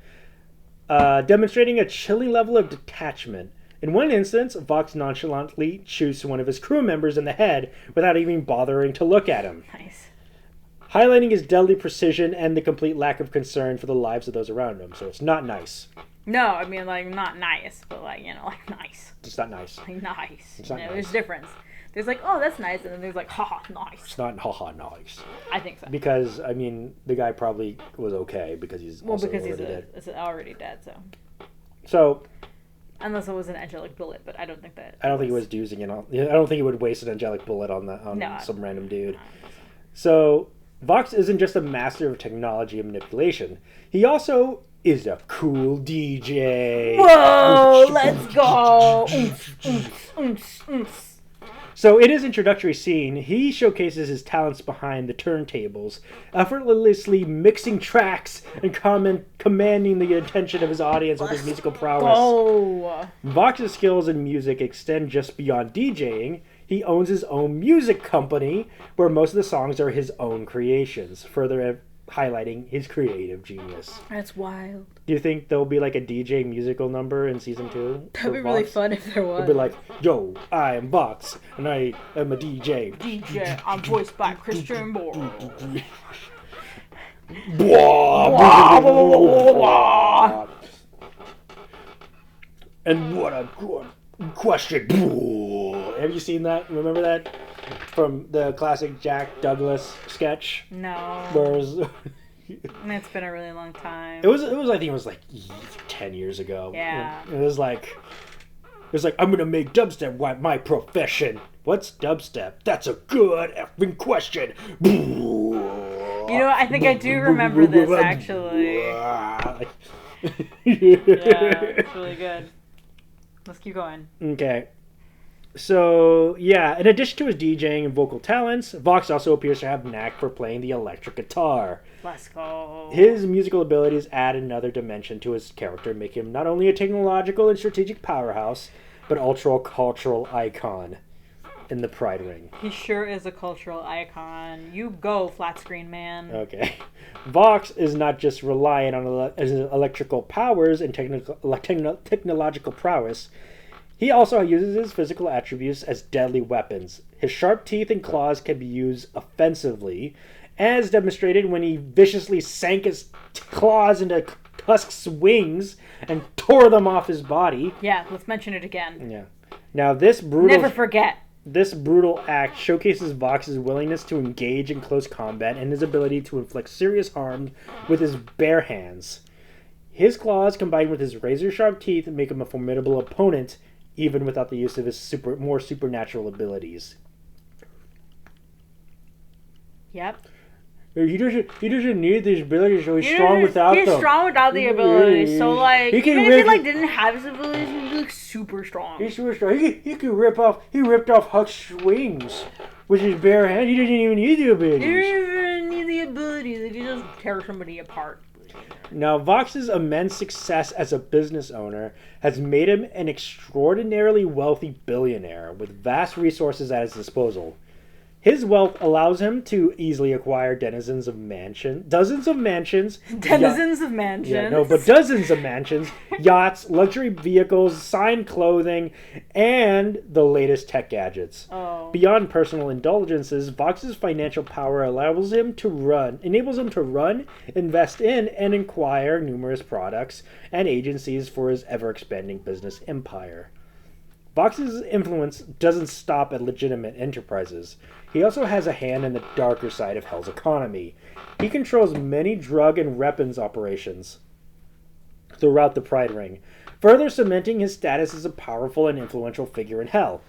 demonstrating a chilling level of detachment. In one instance, Vox nonchalantly shoots one of his crew members in the head without even bothering to look at him. Nice. Highlighting his deadly precision and the complete lack of concern for the lives of those around him. So it's not nice. No, I mean, like, not nice, but, like, like, nice. It's not nice. Like, nice. It's not nice. There's a difference. There's, like, oh, that's nice, and then there's, like, haha, nice. It's not haha, nice. I think so. Because, I mean, the guy probably was okay because he's already dead. He's already dead, so. So... Unless it was an angelic bullet, but I don't think that... I don't think he was using it on... I don't think he would waste an angelic bullet on some random dude. So, Vox isn't just a master of technology and manipulation. He also... is a cool DJ. Whoa, let's go. So in his introductory scene, he showcases his talents behind the turntables, effortlessly mixing tracks and commanding the attention of his audience with his musical prowess. Oh. Vox's skills in music extend just beyond DJing. He owns his own music company, where most of the songs are his own creations, further highlighting his creative genius. That's wild. Do you think there'll be like a DJ musical number in season 2? That'd be really fun if there was. It'll be like, yo, I am Vox, and I am a DJ. DJ, I'm voiced by Christian Moore. And what a good question. Have you seen that? Remember that? From the classic Jack Douglas sketch? No. Where It's been a really long time. It was. I think it was like 10 years ago. Yeah. It was like, I'm gonna make dubstep my profession. What's dubstep? That's a good effing question. I think I do remember this actually. Yeah, it's really good. Let's keep going. Okay. So, yeah, in addition to his DJing and vocal talents, Vox also appears to have a knack for playing the electric guitar. Let's go. His musical abilities add another dimension to his character, making him not only a technological and strategic powerhouse, but also a cultural icon in the Pride Ring. He sure is a cultural icon. You go, flat screen man. Okay. Vox is not just reliant on his electrical powers and technological prowess. He also uses his physical attributes as deadly weapons. His sharp teeth and claws can be used offensively, as demonstrated when he viciously sank his claws into Tusk's wings and tore them off his body. Yeah, let's mention it again. Yeah. Now this brutal... Never forget. This brutal act showcases Vox's willingness to engage in close combat and his ability to inflict serious harm with his bare hands. His claws, combined with his razor-sharp teeth, make him a formidable opponent, even without the use of his more supernatural abilities. Yep. He doesn't need these abilities, so he's strong without them. He's strong without the abilities, so like, even if he didn't have his abilities, he'd be like super strong. He's super strong. He ripped off Huck's wings with his bare hand. He didn't even need the abilities. He didn't even need the abilities. He just tear somebody apart. Now, Vox's immense success as a business owner has made him an extraordinarily wealthy billionaire with vast resources at his disposal. His wealth allows him to easily acquire dozens of mansions, yachts, luxury vehicles, signed clothing, and the latest tech gadgets. Oh. Beyond personal indulgences, Vox's financial power enables him to run, invest in, and acquire numerous products and agencies for his ever-expanding business empire. Vox's influence doesn't stop at legitimate enterprises. He also has a hand in the darker side of Hell's economy. He controls many drug and weapons operations throughout the Pride Ring, further cementing his status as a powerful and influential figure in Hell.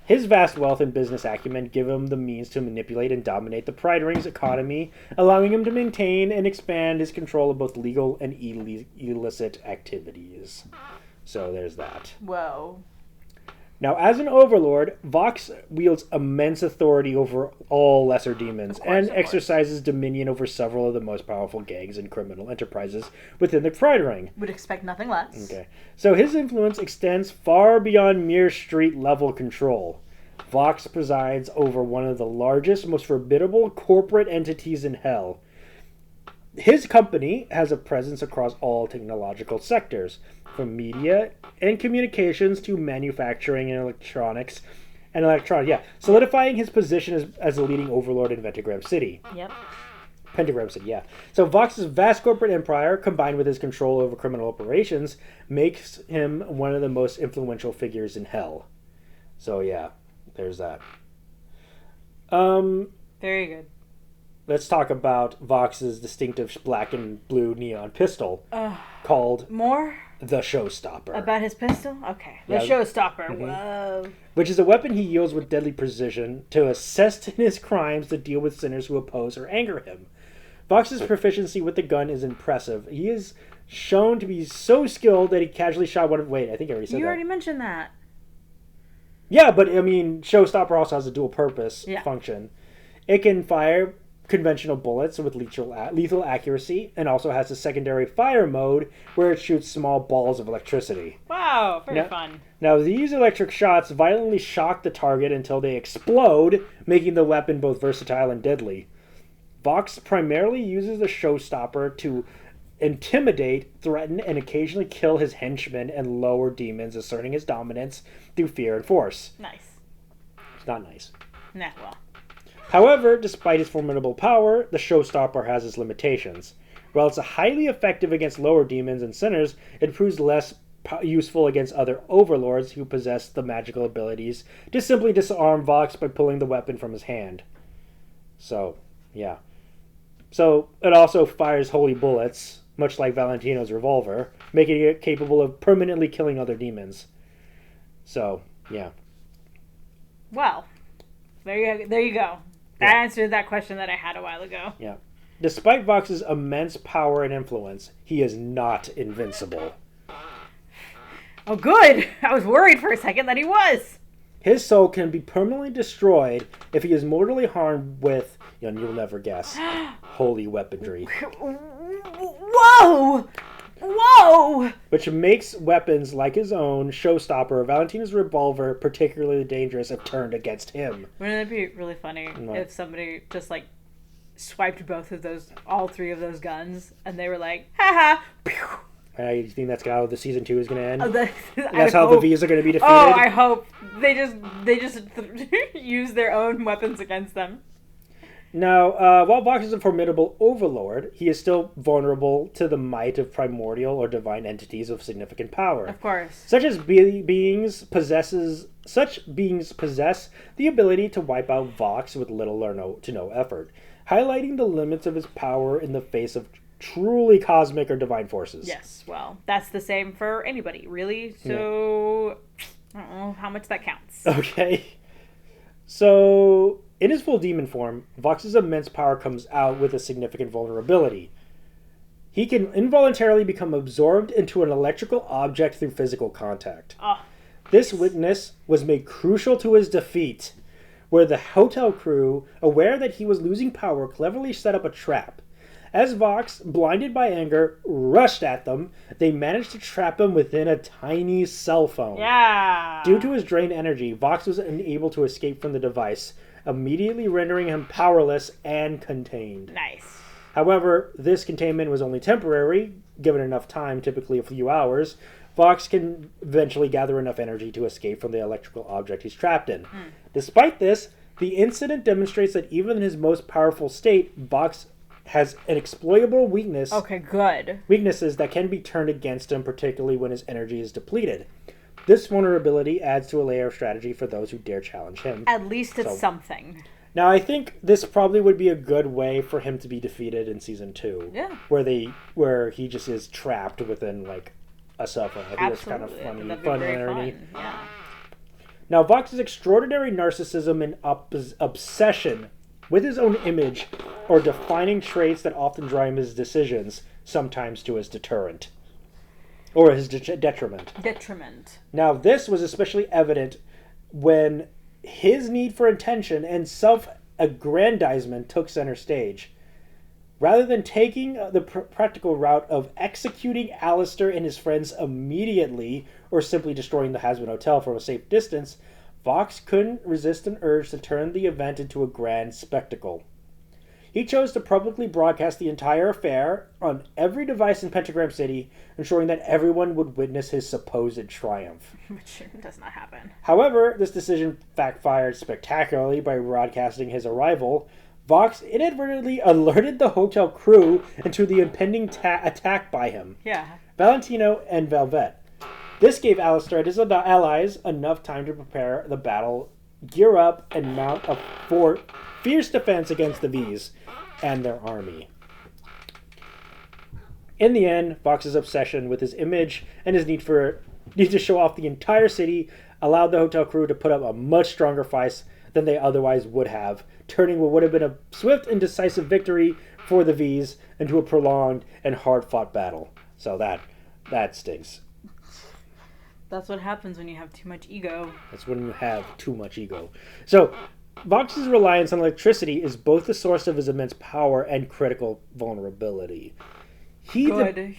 His vast wealth and business acumen give him the means to manipulate and dominate the Pride Ring's economy, allowing him to maintain and expand his control of both legal and illicit activities. So there's that. Whoa. Now, as an overlord, Vox wields immense authority over all lesser demons and exercises dominion over several of the most powerful gangs and criminal enterprises within the Pride Ring. Would expect nothing less. Okay. So his influence extends far beyond mere street-level control. Vox presides over one of the largest, most formidable corporate entities in Hell. His company has a presence across all technological sectors, from media and communications to manufacturing and electronics, solidifying his position as a leading overlord in Pentagram City. Yep. Pentagram City, yeah. So Vox's vast corporate empire, combined with his control over criminal operations, makes him one of the most influential figures in Hell. So yeah, there's that. Very good. Let's talk about Vox's distinctive black and blue neon pistol called More? The Showstopper. About his pistol? Okay. The Showstopper. Mm-hmm. Whoa. Which is a weapon he wields with deadly precision to assist in his crimes to deal with sinners who oppose or anger him. Vox's proficiency with the gun is impressive. He is shown to be so skilled that he casually shot one of... Wait, I think I already said that. You already mentioned that. Yeah, but I mean, Showstopper also has a dual purpose function. It can fire conventional bullets with lethal accuracy, and also has a secondary fire mode where it shoots small balls of electricity. Wow, very fun. Now, these electric shots violently shock the target until they explode, making the weapon both versatile and deadly. Vox primarily uses the Showstopper to intimidate, threaten, and occasionally kill his henchmen and lower demons, asserting his dominance through fear and force. Nice. It's not nice. Nah, well. However, despite its formidable power, the Showstopper has its limitations. While it's highly effective against lower demons and sinners, it proves less useful against other overlords who possess the magical abilities to simply disarm Vox by pulling the weapon from his hand. So, yeah. So it also fires holy bullets, much like Valentino's revolver, making it capable of permanently killing other demons. So, yeah. Well, there you go. That answered that question that I had a while ago. Yeah. Despite Vox's immense power and influence, he is not invincible. Oh, good. I was worried for a second that he was. His soul can be permanently destroyed if he is mortally harmed with, you'll never guess, holy weaponry. Whoa! Whoa! Which makes weapons like his own showstopper, Valentino's revolver, particularly dangerous if turned against him. Wouldn't it be really funny if somebody just like swiped all three of those guns, and they were like, haha, pew. You think that's how the season 2 is going to end? That's how the V's are going to be defeated? Oh, I hope. They just use their own weapons against them. Now, while Vox is a formidable overlord, he is still vulnerable to the might of primordial or divine entities of significant power. Of course. Such beings possess the ability to wipe out Vox with little or no effort, highlighting the limits of his power in the face of truly cosmic or divine forces. Yes, well, that's the same for anybody, really. So, I don't know how much that counts. Okay. So, in his full demon form, Vox's immense power comes out with a significant vulnerability. He can involuntarily become absorbed into an electrical object through physical contact. Oh, this weakness was made crucial to his defeat, where the hotel crew, aware that he was losing power, cleverly set up a trap. As Vox, blinded by anger, rushed at them, they managed to trap him within a tiny cell phone. Yeah. Due to his drained energy, Vox was unable to escape from the device, immediately rendering him powerless and contained. Nice. However, this containment was only temporary. Given enough time, typically a few hours, Vox can eventually gather enough energy to escape from the electrical object he's trapped in. Despite this, the incident demonstrates that even in his most powerful state, Vox has an exploitable weakness. Okay, good. Weaknesses that can be turned against him, particularly when his energy is depleted. This vulnerability adds to a layer of strategy for those who dare challenge him. At least it's something. Now, I think this probably would be a good way for him to be defeated in season 2. Yeah. Where he just is trapped within like a cell phone. I think that's kind of funny. Fun irony. Yeah. Now, Vox's extraordinary narcissism and obsession with his own image are defining traits that often drive his decisions, sometimes to his deterrent. Or his detriment. Detriment. Now, this was especially evident when his need for attention and self-aggrandizement took center stage. Rather than taking the practical route of executing Alistair and his friends immediately, or simply destroying the Hazbin Hotel from a safe distance, Vox couldn't resist an urge to turn the event into a grand spectacle. He chose to publicly broadcast the entire affair on every device in Pentagram City, ensuring that everyone would witness his supposed triumph. Which does not happen. However, this decision backfired spectacularly by broadcasting his arrival. Vox inadvertently alerted the hotel crew into the impending attack by him. Yeah. Valentino and Velvet. This gave Alistair and his allies enough time to prepare the battle, gear up, and mount a fierce defense against the V's and their army. In the end, Vox's obsession with his image and his need to show off the entire city allowed the hotel crew to put up a much stronger fight than they otherwise would have, turning what would have been a swift and decisive victory for the V's into a prolonged and hard-fought battle. So that stings. That's what happens when you have too much ego. That's when you have too much ego. So, Vox's reliance on electricity is both the source of his immense power and critical vulnerability. He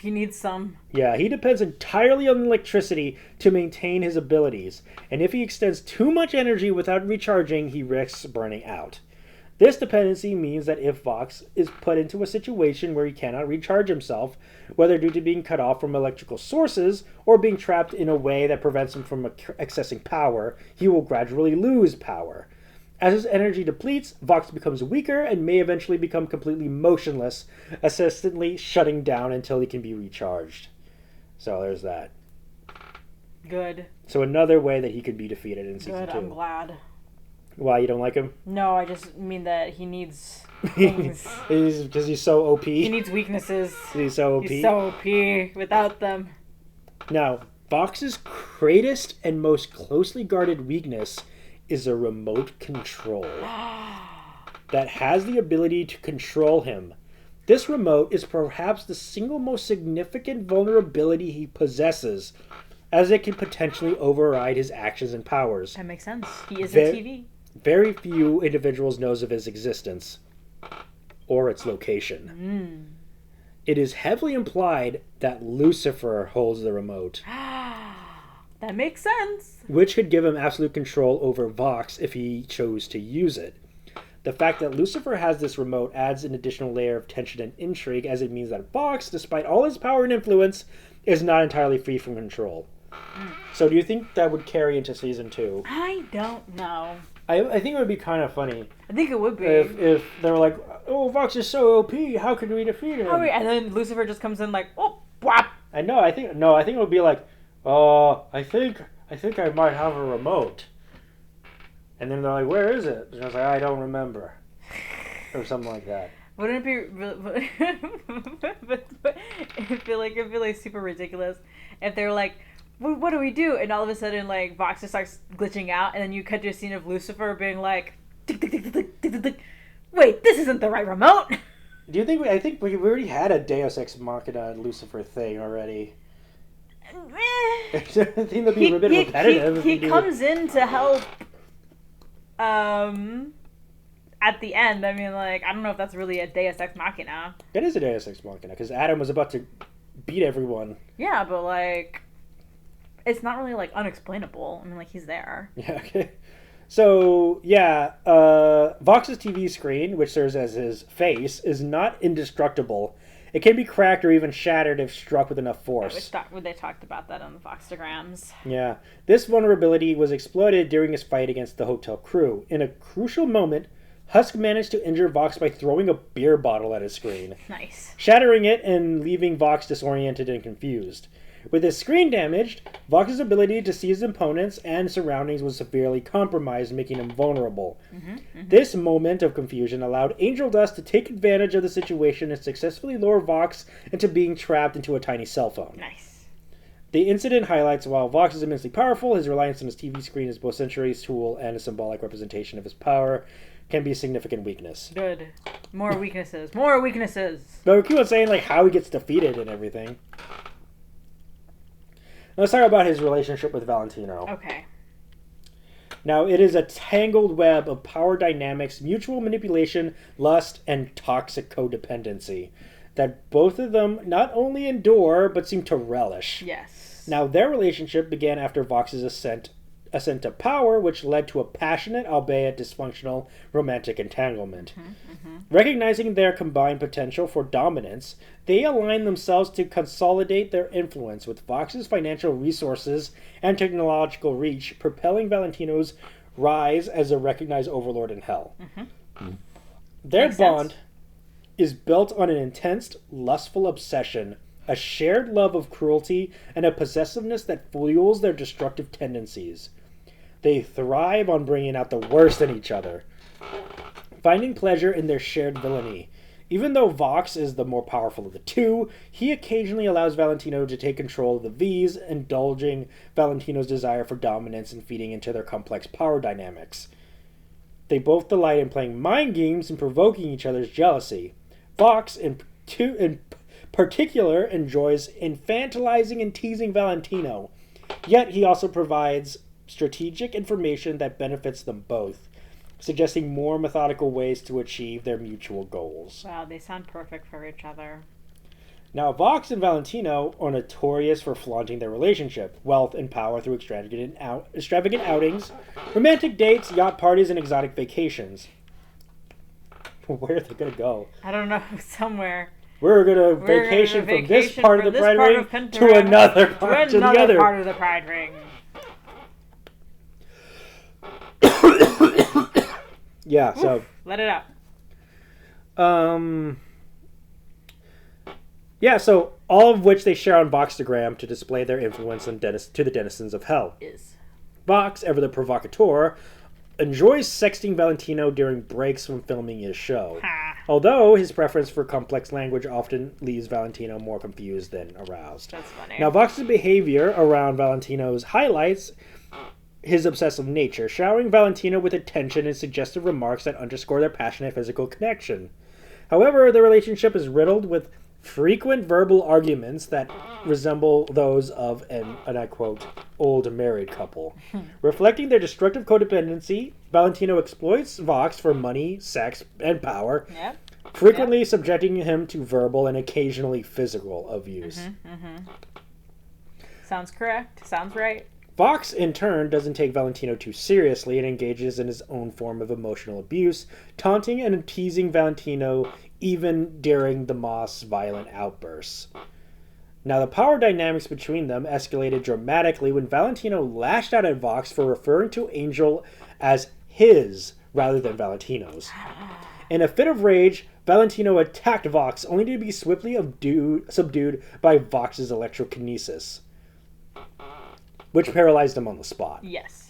needs some. Yeah, he depends entirely on electricity to maintain his abilities, and if he extends too much energy without recharging, he risks burning out. This dependency means that if Vox is put into a situation where he cannot recharge himself, whether due to being cut off from electrical sources or being trapped in a way that prevents him from accessing power, he will gradually lose power. As his energy depletes, Vox becomes weaker and may eventually become completely motionless, assistantly shutting down until he can be recharged. So there's that. Good. So another way that he could be defeated in season 2. Good, I'm glad. Why, you don't like him? No, I just mean that he needs things. Because he's so OP? He needs weaknesses. He's so OP? He's so OP without them. Now, Vox's greatest and most closely guarded weakness is a remote control that has the ability to control him. This remote is perhaps the single most significant vulnerability he possesses, as it can potentially override his actions and powers. That makes sense. He is a TV. Very few individuals knows of his existence or its location. It is heavily implied that Lucifer holds the remote. That makes sense. Which could give him absolute control over Vox if he chose to use it. The fact that Lucifer has this remote adds an additional layer of tension and intrigue, as it means that Vox, despite all his power and influence, is not entirely free from control. So do you think that would carry into season 2? I don't know. I think it would be kind of funny. I think it would be. If they were like, oh, Vox is so OP, how can we defeat him? And then Lucifer just comes in like, oh, whap. I think it would be like, I think I might have a remote. And then they're like, where is it? And I was like, I don't remember. Or something like that. Wouldn't it be really... it'd feel like super ridiculous if they were like, what do we do? And all of a sudden, like, Vox just starts glitching out, and then you cut to a scene of Lucifer being like, tick, tick, tick, tick, tick, tick, tick. Wait, this isn't the right remote. Do you think... I think we already had a Deus Ex Machina Lucifer thing already. I think that'd be a bit repetitive. He comes in to help... at the end, I mean, like, I don't know if that's really a Deus Ex Machina. It is a Deus Ex Machina, because Adam was about to beat everyone. Yeah, but, like, it's not really, like, unexplainable. I mean, like, he's there. Yeah, okay. So, yeah, Vox's TV screen, which serves as his face, is not indestructible. It can be cracked or even shattered if struck with enough force. They talked about that on the Voxtagrams. Yeah. This vulnerability was exploited during his fight against the hotel crew. In a crucial moment, Husk managed to injure Vox by throwing a beer bottle at his screen. Nice. Shattering it and leaving Vox disoriented and confused. With his screen damaged, Vox's ability to see his opponents and surroundings was severely compromised, making him vulnerable. This moment of confusion allowed Angel Dust to take advantage of the situation and successfully lure Vox into being trapped into a tiny cell phone. Nice. The incident highlights while Vox is immensely powerful, his reliance on his TV screen as both Century's tool and a symbolic representation of his power can be a significant weakness. Good. More weaknesses. More weaknesses. But we keep on saying like how he gets defeated and everything. Let's talk about his relationship with Valentino. Okay. Now, it is a tangled web of power dynamics, mutual manipulation, lust, and toxic codependency that both of them not only endure, but seem to relish. Yes. Now, their relationship began after Vox's ascent to power, which led to a passionate, albeit dysfunctional, romantic entanglement. Recognizing their combined potential for dominance, they align themselves to consolidate their influence, with Vox's financial resources and technological reach propelling Valentino's rise as a recognized overlord in Hell. Their bond is built on an intense, lustful obsession, a shared love of cruelty, and a possessiveness that fuels their destructive tendencies. They thrive on bringing out the worst in each other, finding pleasure in their shared villainy. Even though Vox is the more powerful of the two, he occasionally allows Valentino to take control of the V's, indulging Valentino's desire for dominance and feeding into their complex power dynamics. They both delight in playing mind games and provoking each other's jealousy. Vox, in particular, enjoys infantilizing and teasing Valentino, yet he also provides strategic information that benefits them both, suggesting more methodical ways to achieve their mutual goals. Wow, they sound perfect for each other. Now, Vox and Valentino are notorious for flaunting their relationship, wealth, and power through extravagant outings, romantic dates, yacht parties, and exotic vacations. Where are they going to go? I don't know, somewhere. We're going to vacation from this part of the Pride Ring to another part to the other. Part of the Pride Ring. Yeah, so... Let it out. Yeah, so all of which they share on Voxtagram to display their influence on to the denizens of Hell. Is. Vox, ever the provocateur, enjoys sexting Valentino during breaks from filming his show. Although his preference for complex language often leaves Valentino more confused than aroused. That's funny. Now, Vox's behavior around Valentino's highlights his obsessive nature, showering Valentino with attention and suggestive remarks that underscore their passionate physical connection. However, the relationship is riddled with frequent verbal arguments that resemble those of an, and I quote, old married couple. Reflecting their destructive codependency, Valentino exploits Vox for money, sex, and power, frequently subjecting him to verbal and occasionally physical abuse. Sounds correct. Sounds right. Vox, in turn, doesn't take Valentino too seriously and engages in his own form of emotional abuse, taunting and teasing Valentino even during the Moth's violent outbursts. Now, the power dynamics between them escalated dramatically when Valentino lashed out at Vox for referring to Angel as his rather than Valentino's. In a fit of rage, Valentino attacked Vox, only to be swiftly subdued by Vox's electrokinesis, which paralyzed him on the spot. Yes.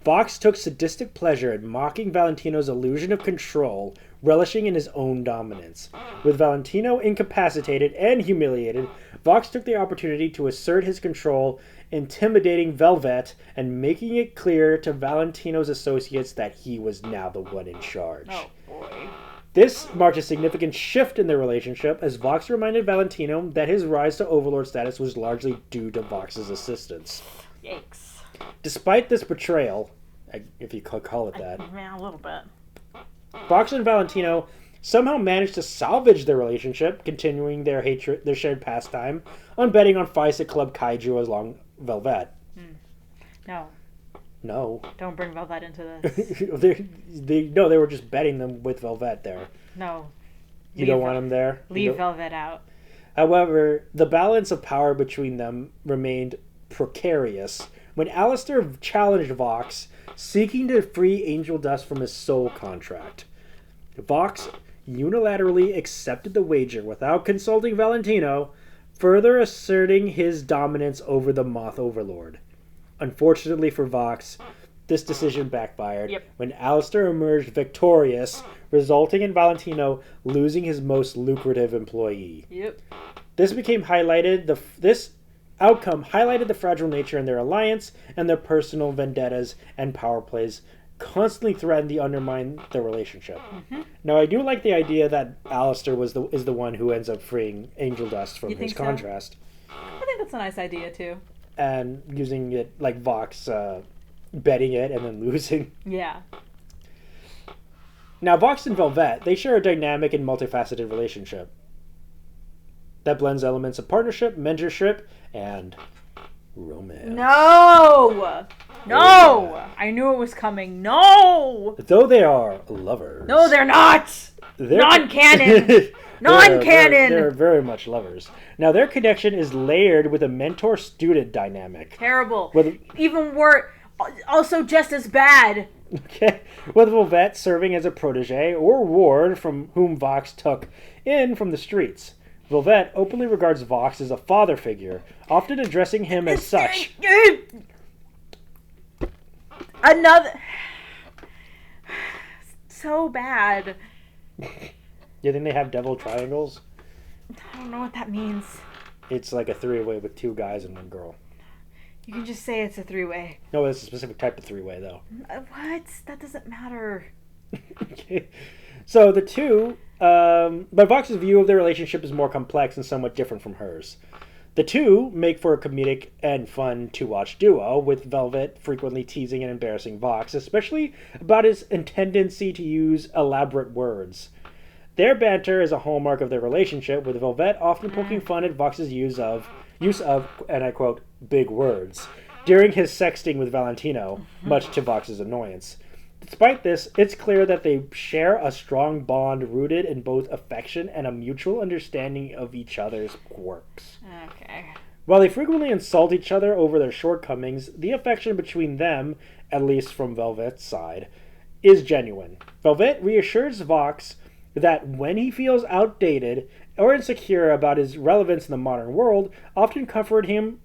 Vox took sadistic pleasure in mocking Valentino's illusion of control, relishing in his own dominance. With Valentino incapacitated and humiliated, Vox took the opportunity to assert his control, intimidating Velvet and making it clear to Valentino's associates that he was now the one in charge. Oh, boy. This marked a significant shift in their relationship, as Vox reminded Valentino that his rise to overlord status was largely due to Vox's assistance. Yikes. Despite this betrayal, if you could call it that, Yeah, a little bit. Vox and Valentino somehow managed to salvage their relationship, continuing their shared pastime on betting on fights at Club Kaiju along Velvet. No. No. Don't bring Velvet into this. they were just betting them with Velvet there. No. You don't want them there? Leave Velvet out. However, the balance of power between them remained precarious when Alistair challenged Vox, seeking to free Angel Dust from his soul contract. Vox unilaterally accepted the wager without consulting Valentino, further asserting his dominance over the Moth Overlord. Unfortunately for Vox, this decision backfired when Alistair emerged victorious, resulting in Valentino losing his most lucrative employee. This outcome highlighted the fragile nature in their alliance, and their personal vendettas and power plays constantly threatened to undermine their relationship. Now, I do like the idea that Alistair is the one who ends up freeing Angel Dust from his contrast. I think that's a nice idea, too. And using it like Vox betting it and then losing. Yeah. Now, Vox and Velvet, they share a dynamic and multifaceted relationship that blends elements of partnership, mentorship, and romance. No! No! I knew it was coming. No! Though they are lovers. No, they're not! Non-canon! Non-canon! They're very much lovers. Now, their connection is layered with a mentor-student dynamic. Terrible. Even worse. Also just as bad. Okay. With Velvet serving as a protege or ward from whom Vox took in from the streets. Velvet openly regards Vox as a father figure, often addressing him as such. Another... So bad. You think they have devil triangles? I don't know what that means. It's like a three-way with two guys and one girl. You can just say it's a three-way. No, it's a specific type of three-way, though. What? That doesn't matter. Okay. So the two... but Vox's view of their relationship is more complex and somewhat different from hers. The two make for a comedic and fun to-watch duo, with Velvet frequently teasing and embarrassing Vox, especially about his tendency to use elaborate words. Their banter is a hallmark of their relationship, with Velvet often poking fun at Vox's use of, and I quote, big words, during his sexting with Valentino, much to Vox's annoyance. Despite this, it's clear that they share a strong bond rooted in both affection and a mutual understanding of each other's quirks. Okay. While they frequently insult each other over their shortcomings, the affection between them, at least from Velvet's side, is genuine. Velvet reassures Vox that when he feels outdated or insecure about his relevance in the modern world, often comforting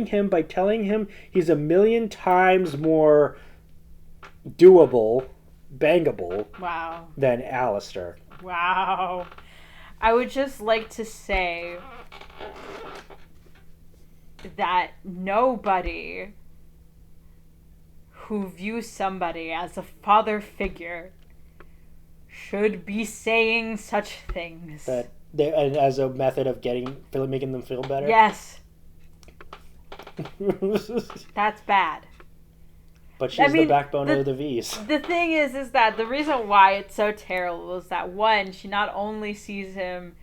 him by telling him he's a million times more doable, bangable Wow. than Alistair. Wow. I would just like to say that nobody who views somebody as a father figure should be saying such things. That they, as a method of making them feel better. Yes. That's bad. But she's the backbone of the V's. The thing is that the reason why it's so terrible is that, one, she not only sees him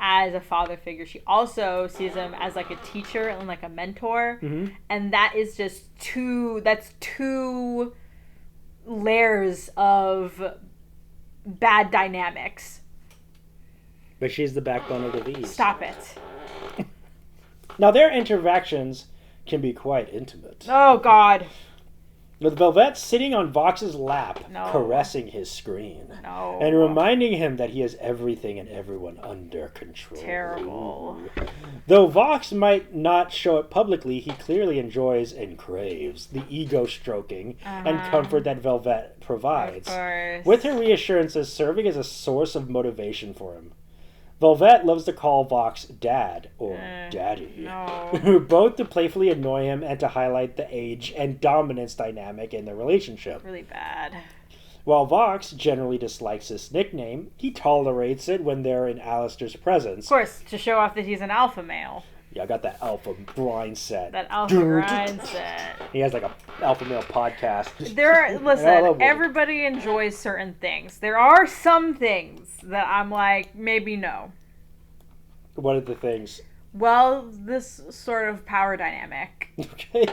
as a father figure, she also sees him as like a teacher and like a mentor. Mm-hmm. And that is just that's two layers of bad dynamics. But she's the backbone of the V's. Stop it. Now, their interactions can be quite intimate. Oh, God. With Velvet sitting on Vox's lap, No. caressing his screen, No. and reminding him that he has everything and everyone under control. Terrible. Though Vox might not show it publicly, he clearly enjoys and craves the ego stroking and comfort that Velvet provides, Of course. with her reassurances serving as a source of motivation for him. Velvet loves to call Vox Dad or Daddy, No. both to playfully annoy him and to highlight the age and dominance dynamic in their relationship. Really bad. While Vox generally dislikes this nickname, he tolerates it when they're in Alistair's presence. Of course, to show off that he's an alpha male. Yeah, I got that alpha grind set. That alpha grind set. He has like a alpha male podcast. Listen, everybody enjoys certain things. There are some things that I'm like, maybe no. What are the things? Well, this sort of power dynamic. Okay.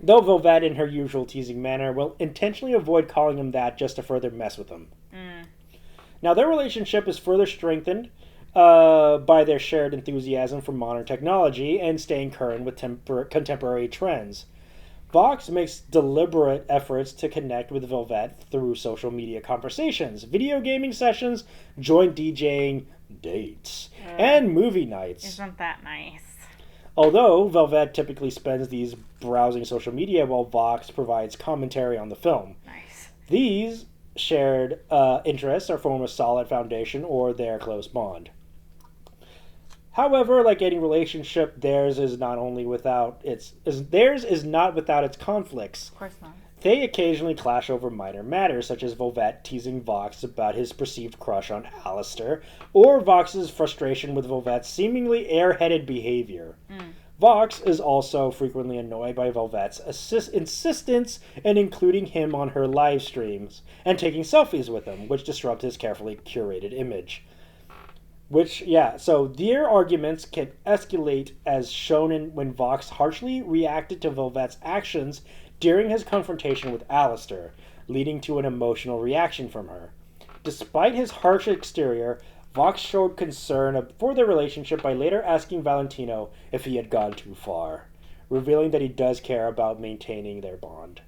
Though Velvet, in her usual teasing manner, will intentionally avoid calling him that just to further mess with him. Now, their relationship is further strengthened by their shared enthusiasm for modern technology and staying current with contemporary trends. Vox makes deliberate efforts to connect with Velvet through social media conversations, video gaming sessions, joint DJing, dates, and movie nights. Isn't that nice? Although Velvet typically spends these browsing social media while Vox provides commentary on the film. Nice. These shared interests are form a solid foundation or their close bond. However, like any relationship, theirs is not without its conflicts. Of course not. They occasionally clash over minor matters, such as Velvet teasing Vox about his perceived crush on Alistair, or Vox's frustration with Velvet's seemingly airheaded behavior. Vox is also frequently annoyed by Velvet's insistence in including him on her live streams and taking selfies with him, which disrupt his carefully curated image. So their arguments can escalate as shown when Vox harshly reacted to Velvet's actions during his confrontation with Alistair, leading to an emotional reaction from her. Despite his harsh exterior, Vox showed concern for their relationship by later asking Valentino if he had gone too far, revealing that he does care about maintaining their bond.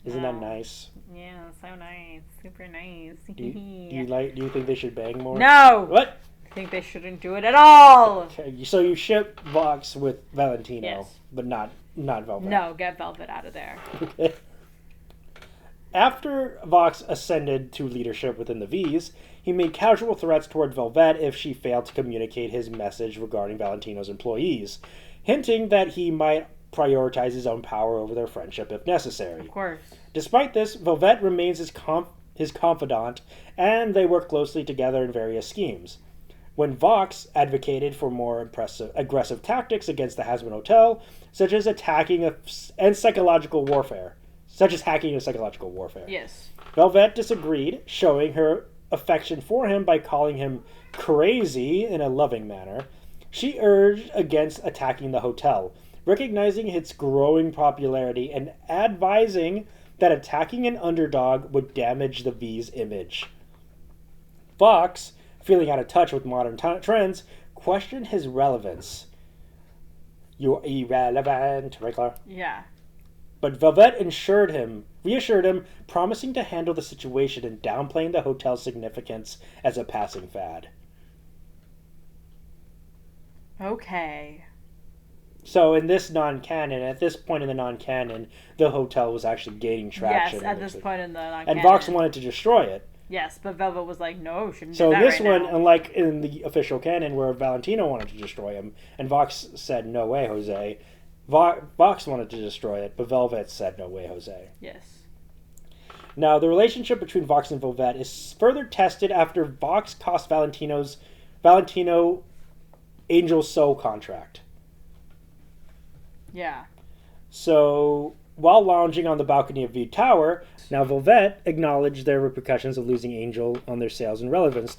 Isn't that nice? Yeah, so nice. Super nice. Do you think they should bang more? No! What? I think they shouldn't do it at all! Okay, so you ship Vox with Valentino, Yes. but not Velvet. No, get Velvet out of there. Okay. After Vox ascended to leadership within the V's, he made casual threats toward Velvet if she failed to communicate his message regarding Valentino's employees, hinting that he might prioritize his own power over their friendship if necessary. Of course. Despite this, Velvet remains his confidant, and they work closely together in various schemes. When Vox advocated for more aggressive tactics against the Hazbin Hotel, such as hacking and psychological warfare. Yes. Velvet disagreed, showing her affection for him by calling him crazy in a loving manner. She urged against attacking the hotel, recognizing its growing popularity and advising that attacking an underdog would damage the V's image. Vox, feeling out of touch with modern trends, questioned his relevance. You're irrelevant, right, Clara? Yeah. But Velvet reassured him, promising to handle the situation and downplaying the hotel's significance as a passing fad. Okay. So in this non-canon, at this point in the non-canon, the hotel was actually gaining traction. Yes, at this point in the non-canon. And Vox wanted to destroy it. Yes, but Velvet was like, no, shouldn't So do that this right one, now. unlike in the official canon where Valentino wanted to destroy him, and Vox said, no way, Jose. Vox wanted to destroy it, but Velvet said, no way, Jose. Yes. Now, the relationship between Vox and Velvet is further tested after Vox cost Valentino Angel Soul contract. Yeah. So, while lounging on the balcony of V Tower, now Velvet acknowledged their repercussions of losing Angel on their sales and relevance.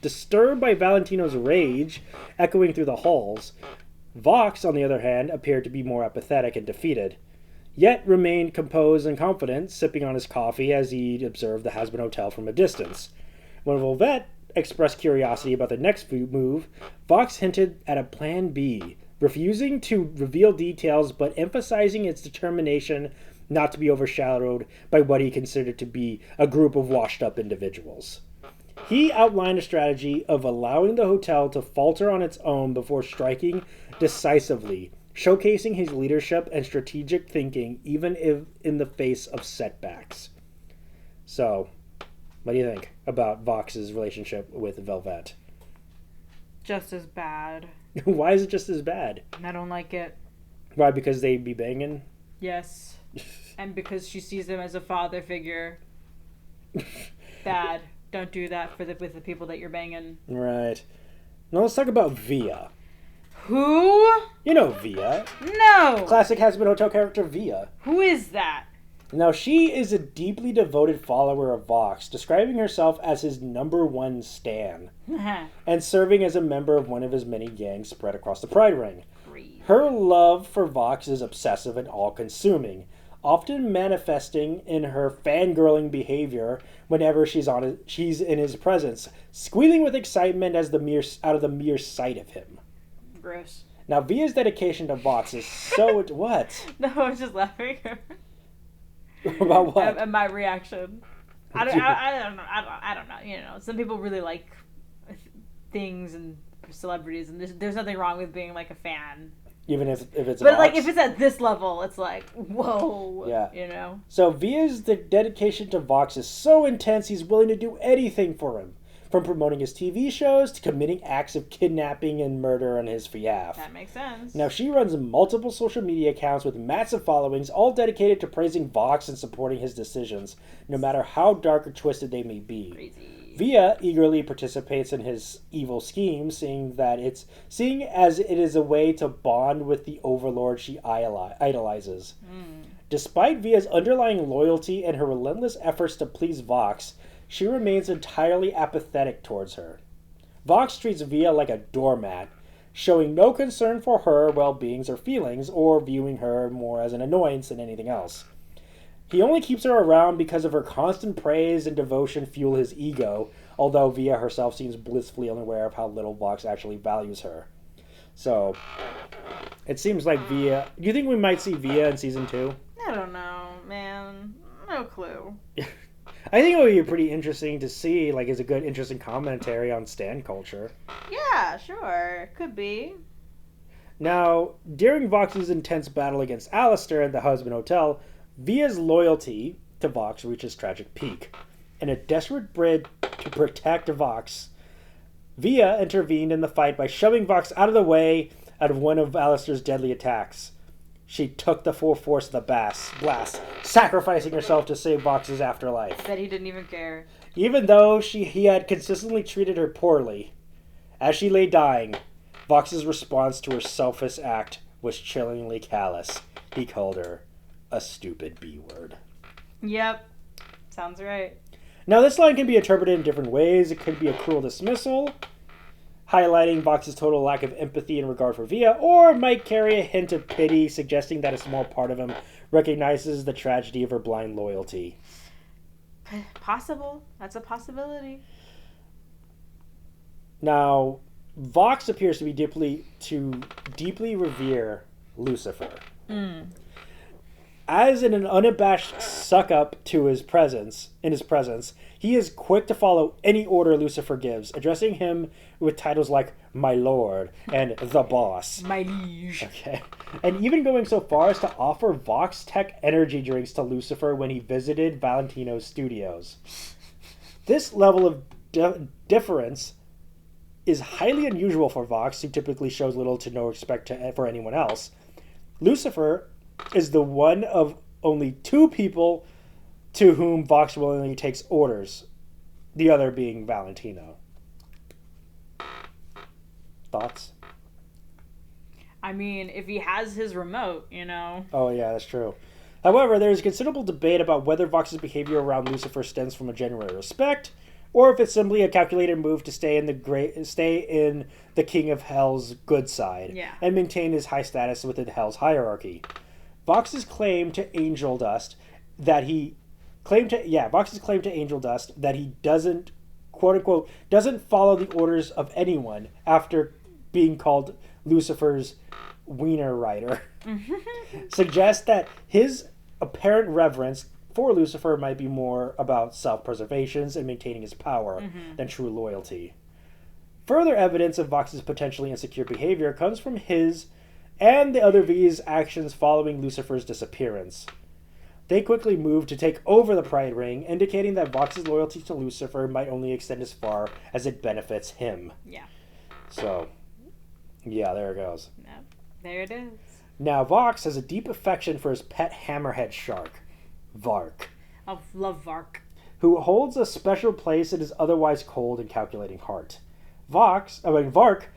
Disturbed by Valentino's rage echoing through the halls, Vox, on the other hand, appeared to be more apathetic and defeated, yet remained composed and confident, sipping on his coffee as he observed the Hazbin Hotel from a distance. When Velvet expressed curiosity about the next move, Vox hinted at a plan B, refusing to reveal details but emphasizing its determination not to be overshadowed by what he considered to be a group of washed-up individuals. He outlined a strategy of allowing the hotel to falter on its own before striking decisively, showcasing his leadership and strategic thinking even if in the face of setbacks. So, what do you think about Vox's relationship with Velvet? Just as bad. Why is it just as bad? I don't like it. Why, because they be banging? Yes. And because she sees him as a father figure. Bad. Don't do that with the people that you're banging. Right. Now let's talk about Via. Who? You know Via. No! Classic Hazbin Hotel character Via. Who is that? Now, she is a deeply devoted follower of Vox, describing herself as his #1 stan, and serving as a member of one of his many gangs spread across the Pride Ring. Her love for Vox is obsessive and all-consuming, often manifesting in her fangirling behavior whenever she's in his presence, squealing with excitement out of the mere sight of him. Gross. Now, Via's dedication to Vox is so... What? No, I was just laughing. About what? At my reaction. I don't know. You know, some people really like things and celebrities, and there's nothing wrong with being like a fan. Even if it's but like if it's at this level, it's like whoa. Yeah. You know. So Via's dedication to Vox is so intense he's willing to do anything for him, from promoting his TV shows to committing acts of kidnapping and murder on his behalf. That makes sense. Now she runs multiple social media accounts with massive followings, all dedicated to praising Vox and supporting his decisions, no matter how dark or twisted they may be. Crazy. Via eagerly participates in his evil schemes, seeing as it is a way to bond with the overlord she idolizes. Despite Via's underlying loyalty and her relentless efforts to please Vox, she remains entirely apathetic towards her. Vox treats Via like a doormat, showing no concern for her well-being or feelings, or viewing her more as an annoyance than anything else. He only keeps her around because of her constant praise and devotion fuel his ego, although Via herself seems blissfully unaware of how little Vox actually values her. So, it seems like Via... Do you think we might see Via in Season 2? I don't know, man. No clue. I think it would be pretty interesting to see, like, as a good, interesting commentary on stan culture. Yeah, sure. Could be. Now, during Vox's intense battle against Alistair at the Hazbin Hotel, Via's loyalty to Vox reaches tragic peak. In a desperate bid to protect Vox, Via intervened in the fight by shoving Vox out of the way out of one of Alistair's deadly attacks. She took the full force of the blast, sacrificing herself to save Vox's afterlife. Bet he didn't even care. Even though he had consistently treated her poorly. As she lay dying, Vox's response to her selfless act was chillingly callous. He called her a stupid B-word. Yep. Sounds right. Now, this line can be interpreted in different ways. It could be a cruel dismissal, highlighting Vox's total lack of empathy and regard for Via, or it might carry a hint of pity, suggesting that a small part of him recognizes the tragedy of her blind loyalty. Possible. That's a possibility. Now, Vox appears to deeply revere Lucifer. As an unabashed suck-up to his presence, he is quick to follow any order Lucifer gives, addressing him with titles like My Lord and The Boss. My liege. Okay. And even going so far as to offer Vox Tech energy drinks to Lucifer when he visited Valentino's studios. This level of difference is highly unusual for Vox, who typically shows little to no respect for anyone else. Lucifer is the one of only 2 people to whom Vox willingly takes orders, the other being Valentino. Thoughts? I mean, if he has his remote, you know. Oh, yeah, that's true. However, there is considerable debate about whether Vox's behavior around Lucifer stems from a genuine respect, or if it's simply a calculated move to stay in the King of Hell's good side, and maintain his high status within Hell's hierarchy. Vox's claim to angel dust that he doesn't, quote unquote, doesn't follow the orders of anyone after being called Lucifer's wiener rider suggests that his apparent reverence for Lucifer might be more about self-preservation and maintaining his power than true loyalty. Further evidence of Vox's potentially insecure behavior comes from his and the other V's actions following Lucifer's disappearance. They quickly move to take over the Pride Ring, indicating that Vox's loyalty to Lucifer might only extend as far as it benefits him. Yeah. So, yeah, there it goes. Yep. There it is. Now, Vox has a deep affection for his pet hammerhead shark, Vark. I love Vark. Who holds a special place in his otherwise cold and calculating heart. Vark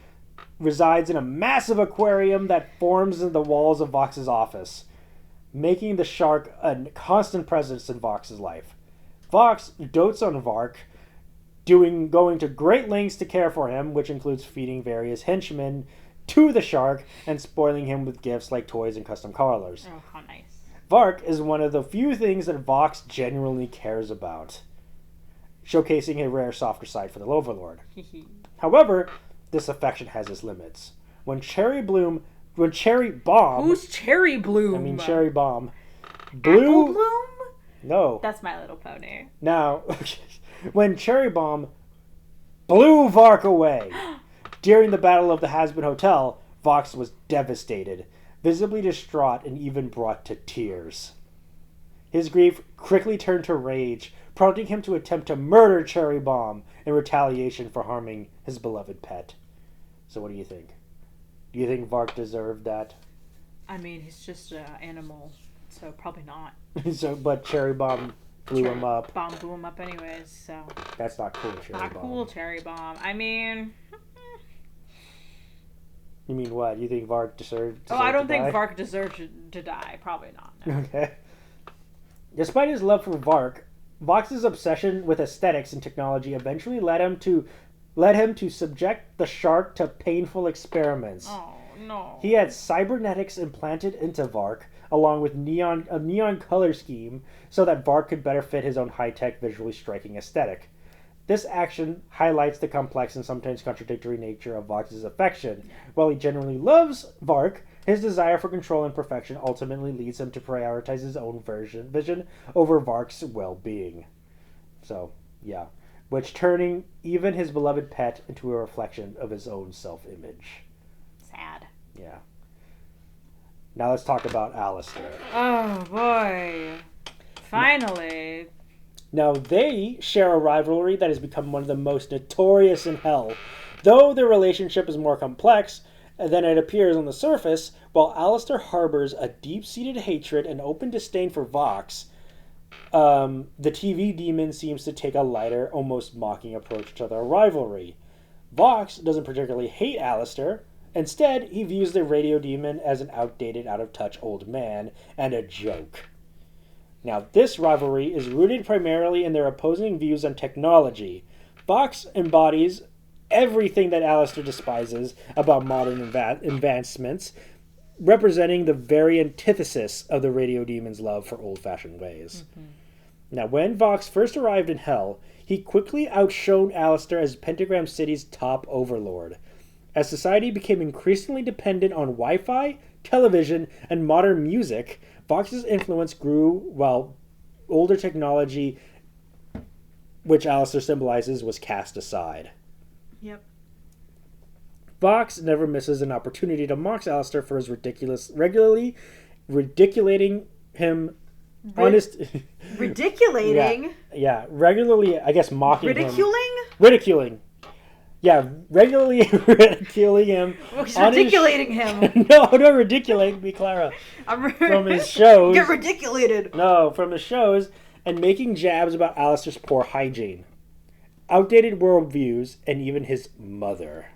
resides in a massive aquarium that forms in the walls of Vox's office, making the shark a constant presence in Vox's life. Vox dotes on Vark, going to great lengths to care for him, which includes feeding various henchmen to the shark and spoiling him with gifts like toys and custom collars. Oh, how nice. Vark is one of the few things that Vox genuinely cares about, showcasing a rare softer side for the Overlord. However, this affection has its limits. When Cherry Bomb... Who's Cherry Bloom? I mean Cherry Bomb. Apple Bloom? No. That's My Little Pony. Now, when Cherry Bomb blew Vark away during the Battle of the Hazbin Hotel, Vox was devastated, visibly distraught, and even brought to tears. His grief quickly turned to rage, prompting him to attempt to murder Cherry Bomb in retaliation for harming his beloved pet. So what do you think? Do you think Vark deserved that? I mean, he's just an animal, so probably not. But Cherry Bomb blew him up. Bomb blew him up anyways, so... That's not cool, Cherry Bomb. Not cool, Cherry Bomb. I mean... You mean what? You think Vark deserved to die? I don't think Vark deserved to die. Probably not. No. Okay. Despite his love for Vark, Vox's obsession with aesthetics and technology eventually led him to subject the shark to painful experiments. Oh, no. He had cybernetics implanted into Vark, along with a neon color scheme, so that Vark could better fit his own high-tech, visually striking aesthetic. This action highlights the complex and sometimes contradictory nature of Vox's affection. While he genuinely loves Vark, his desire for control and perfection ultimately leads him to prioritize his own vision over Vark's well-being. So, yeah. Which turning even his beloved pet into a reflection of his own self-image. Sad. Yeah. Now let's talk about Alistair. Oh, boy. Finally. Now, they share a rivalry that has become one of the most notorious in Hell. Though their relationship is more complex than it appears on the surface, while Alistair harbors a deep-seated hatred and open disdain for Vox, the TV demon seems to take a lighter, almost mocking approach to their rivalry. Vox doesn't particularly hate Alistair. Instead, he views the radio demon as an outdated, out-of-touch old man and a joke. Now, this rivalry is rooted primarily in their opposing views on technology. Vox embodies everything that Alistair despises about modern advancements, representing the very antithesis of the radio demon's love for old-fashioned ways. Mm-hmm. Now, when Vox first arrived in Hell, he quickly outshone Alistair as Pentagram City's top overlord. As society became increasingly dependent on Wi-Fi, television, and modern music, Vox's influence grew while older technology, which Alistair symbolizes, was cast aside. Yep. Vox never misses an opportunity to mock Alistair for his regularly ridiculating him. Ridiculating? Yeah, regularly, I guess, mocking Ridiculing? him. Ridiculing. Yeah, regularly ridiculing him. Well, he's ridiculating him. No, don't ridiculate me, Clara. From his shows. Get ridiculated. No, from his shows, and making jabs about Alistair's poor hygiene, outdated worldviews, and even his mother.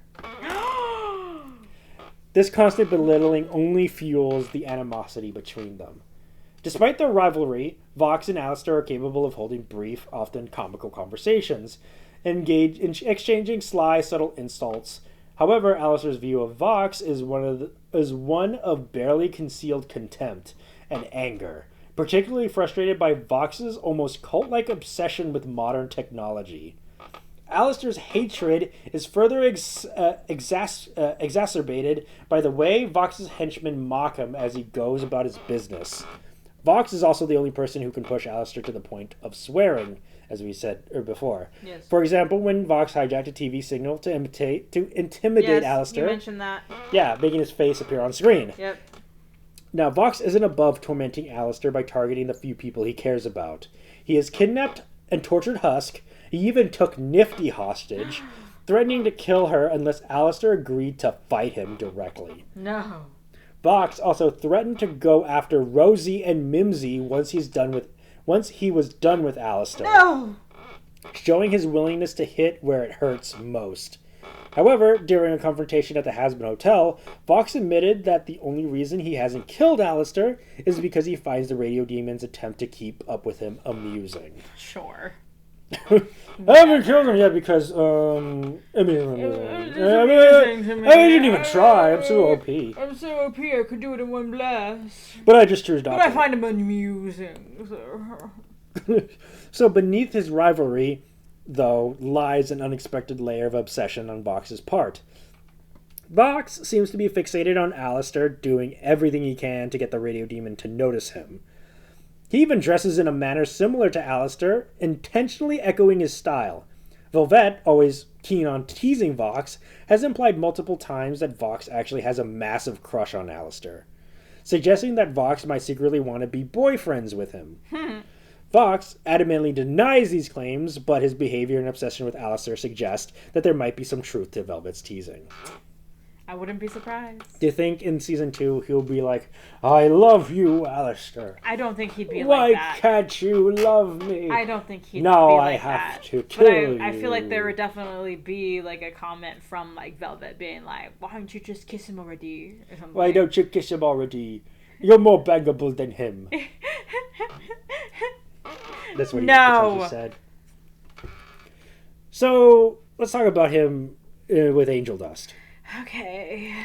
This constant belittling only fuels the animosity between them. Despite their rivalry, Vox and Alistair are capable of holding brief, often comical conversations, engage in exchanging sly, subtle insults. However, Alistair's view of Vox is one of barely concealed contempt and anger, particularly frustrated by Vox's almost cult-like obsession with modern technology. Alistair's hatred is further exacerbated by the way Vox's henchmen mock him as he goes about his business. Vox is also the only person who can push Alistair to the point of swearing, as we said before. Yes. For example, when Vox hijacked a TV signal to intimidate Alistair. You mentioned that. Yeah, making his face appear on screen. Yep. Now, Vox isn't above tormenting Alistair by targeting the few people he cares about. He has kidnapped and tortured Husk. He even took Nifty hostage, threatening to kill her unless Alistair agreed to fight him directly. No. Vox also threatened to go after Rosie and Mimsy once he was done with Alistair. No! Showing his willingness to hit where it hurts most. However, during a confrontation at the Hazbin Hotel, Vox admitted that the only reason he hasn't killed Alistair is because he finds the radio demon's attempt to keep up with him amusing. Sure. I haven't killed him yet because, I didn't even try. I'm so OP. I'm so OP, I could do it in one blast. But I just choose not to. But I find him amusing. So beneath his rivalry, though, lies an unexpected layer of obsession on Vox's part. Vox seems to be fixated on Alistair doing everything he can to get the radio demon to notice him. He even dresses in a manner similar to Alistair, intentionally echoing his style. Velvet, always keen on teasing Vox, has implied multiple times that Vox actually has a massive crush on Alistair, suggesting that Vox might secretly want to be boyfriends with him. Vox adamantly denies these claims, but his behavior and obsession with Alistair suggest that there might be some truth to Velvet's teasing. I wouldn't be surprised. Do you think in season 2 he'll be like, I love you, Alistair? I don't think he'd be Why like that. Why can't you love me? I don't think he'd now be I like have that. to kill you. I feel like there would definitely be like a comment from like Velvet being like, why don't you just kiss him already? Or something. Why don't you kiss him already? You're more bangable than him. That's what he said. So, let's talk about him with Angel Dust. Okay.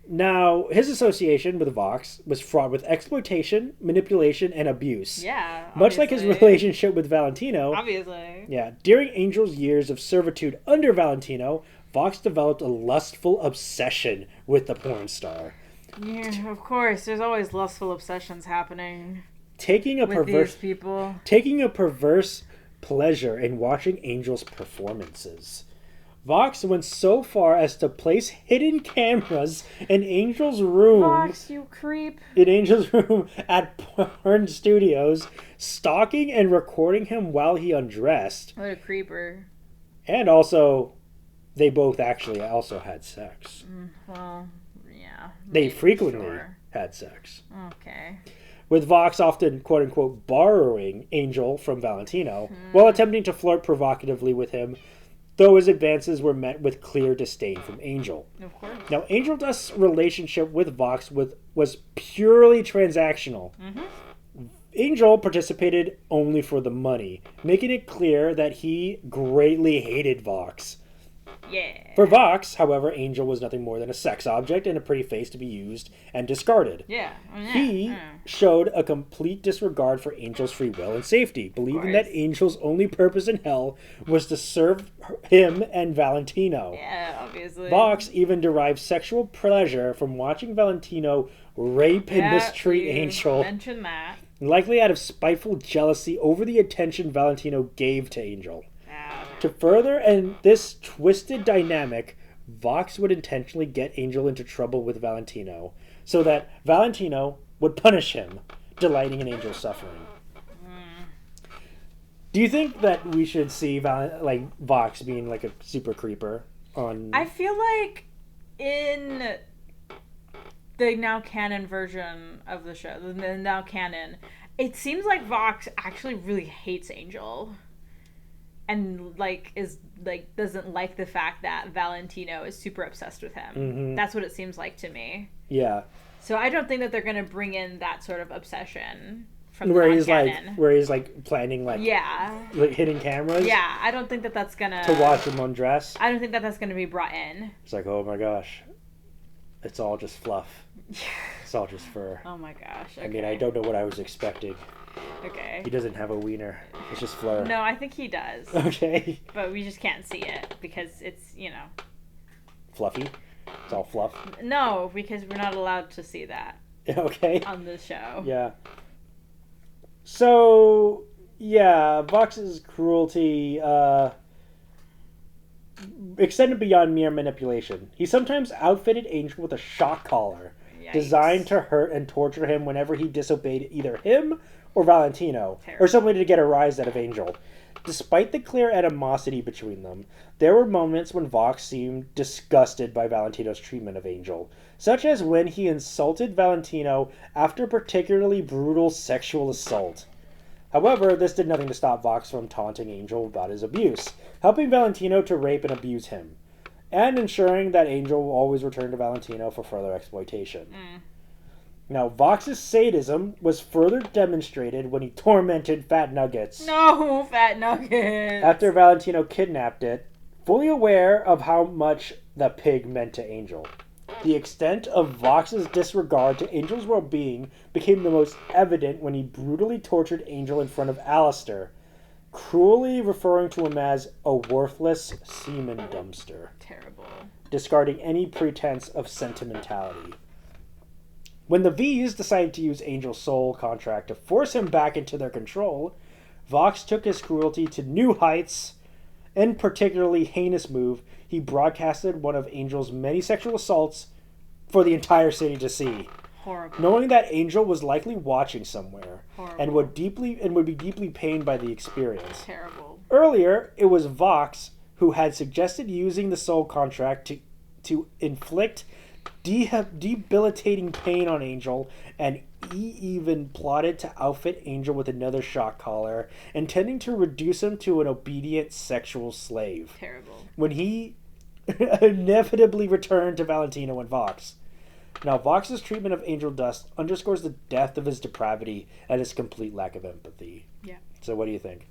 Now, his association with Vox was fraught with exploitation, manipulation, and abuse. Yeah, obviously. Much like his relationship with Valentino. Obviously. Yeah. During Angel's years of servitude under Valentino, Vox developed a lustful obsession with the porn star. Yeah, of course. There's always lustful obsessions happening. Taking a these people. Taking a perverse pleasure in watching Angel's performances. Vox went so far as to place hidden cameras in Angel's room. Vox, you creep. In Angel's room at porn studios, stalking and recording him while he undressed. What a creeper. And also, they both actually also had sex. Well, yeah. They frequently had sex. Okay. With Vox often, quote-unquote, borrowing Angel from Valentino, while attempting to flirt provocatively with him, though his advances were met with clear disdain from Angel. Of course. Now, Angel Dust's relationship with Vox was purely transactional. Angel participated only for the money, making it clear that he greatly hated Vox. Yeah. For Vox, however, Angel was nothing more than a sex object and a pretty face to be used and discarded. Yeah. He showed a complete disregard for Angel's free will and safety, believing that Angel's only purpose in hell was to serve him and Valentino. Yeah, obviously. Vox even derived sexual pleasure from watching Valentino rape and mistreat Angel. Mention that. Likely out of spiteful jealousy over the attention Valentino gave to Angel. To further and this twisted dynamic, Vox would intentionally get Angel into trouble with Valentino, so that Valentino would punish him, delighting in Angel's suffering. Do you think that we should see Vox being like a super creeper on? I feel like in the now canon version of the show, the now canon, it seems like Vox actually really hates Angel. And doesn't like the fact that Valentino is super obsessed with him. Mm-hmm. That's what it seems like to me. Yeah. So I don't think that they're gonna bring in that sort of obsession from where the he's canon. where he's planning hidden cameras. Yeah, I don't think that that's gonna to watch him undress. I don't think that that's gonna be brought in. It's like, oh my gosh, it's all just fluff. It's all just fur. Oh my gosh. Okay. I mean, I don't know what I was expecting. Okay. He doesn't have a wiener. It's just fleur. No, I think he does. Okay. But we just can't see it because it's, Fluffy? It's all fluff? No, because we're not allowed to see that. Okay. On the show. Yeah. So, yeah, Vox's cruelty extended beyond mere manipulation. He sometimes outfitted Angel with a shock collar, designed to hurt and torture him whenever he disobeyed either him or Valentino, or somebody to get a rise out of Angel. Despite the clear animosity between them, there were moments when Vox seemed disgusted by Valentino's treatment of Angel, such as when he insulted Valentino after a particularly brutal sexual assault. However, this did nothing to stop Vox from taunting Angel about his abuse, helping Valentino to rape and abuse him, and ensuring that Angel will always return to Valentino for further exploitation. Now, Vox's sadism was further demonstrated when he tormented Fat Nuggets. No, Fat Nuggets! After Valentino kidnapped it, fully aware of how much the pig meant to Angel. The extent of Vox's disregard to Angel's well-being became the most evident when he brutally tortured Angel in front of Alistair, cruelly referring to him as a worthless semen dumpster. Terrible. Discarding any pretense of sentimentality. When the V's decided to use Angel's soul contract to force him back into their control, Vox took his cruelty to new heights. In particularly heinous move, he broadcasted one of Angel's many sexual assaults for the entire city to see. Horrible. Knowing that Angel was likely watching somewhere Horrible. and would be deeply pained by the experience. Terrible. Earlier, it was Vox who had suggested using the soul contract to inflict debilitating pain on Angel, and he even plotted to outfit Angel with another shock collar, intending to reduce him to an obedient sexual slave. Terrible. When he inevitably returned to Valentino and Vox. Now, Vox's treatment of Angel Dust underscores the depth of his depravity and his complete lack of empathy. Yeah. So what do you think?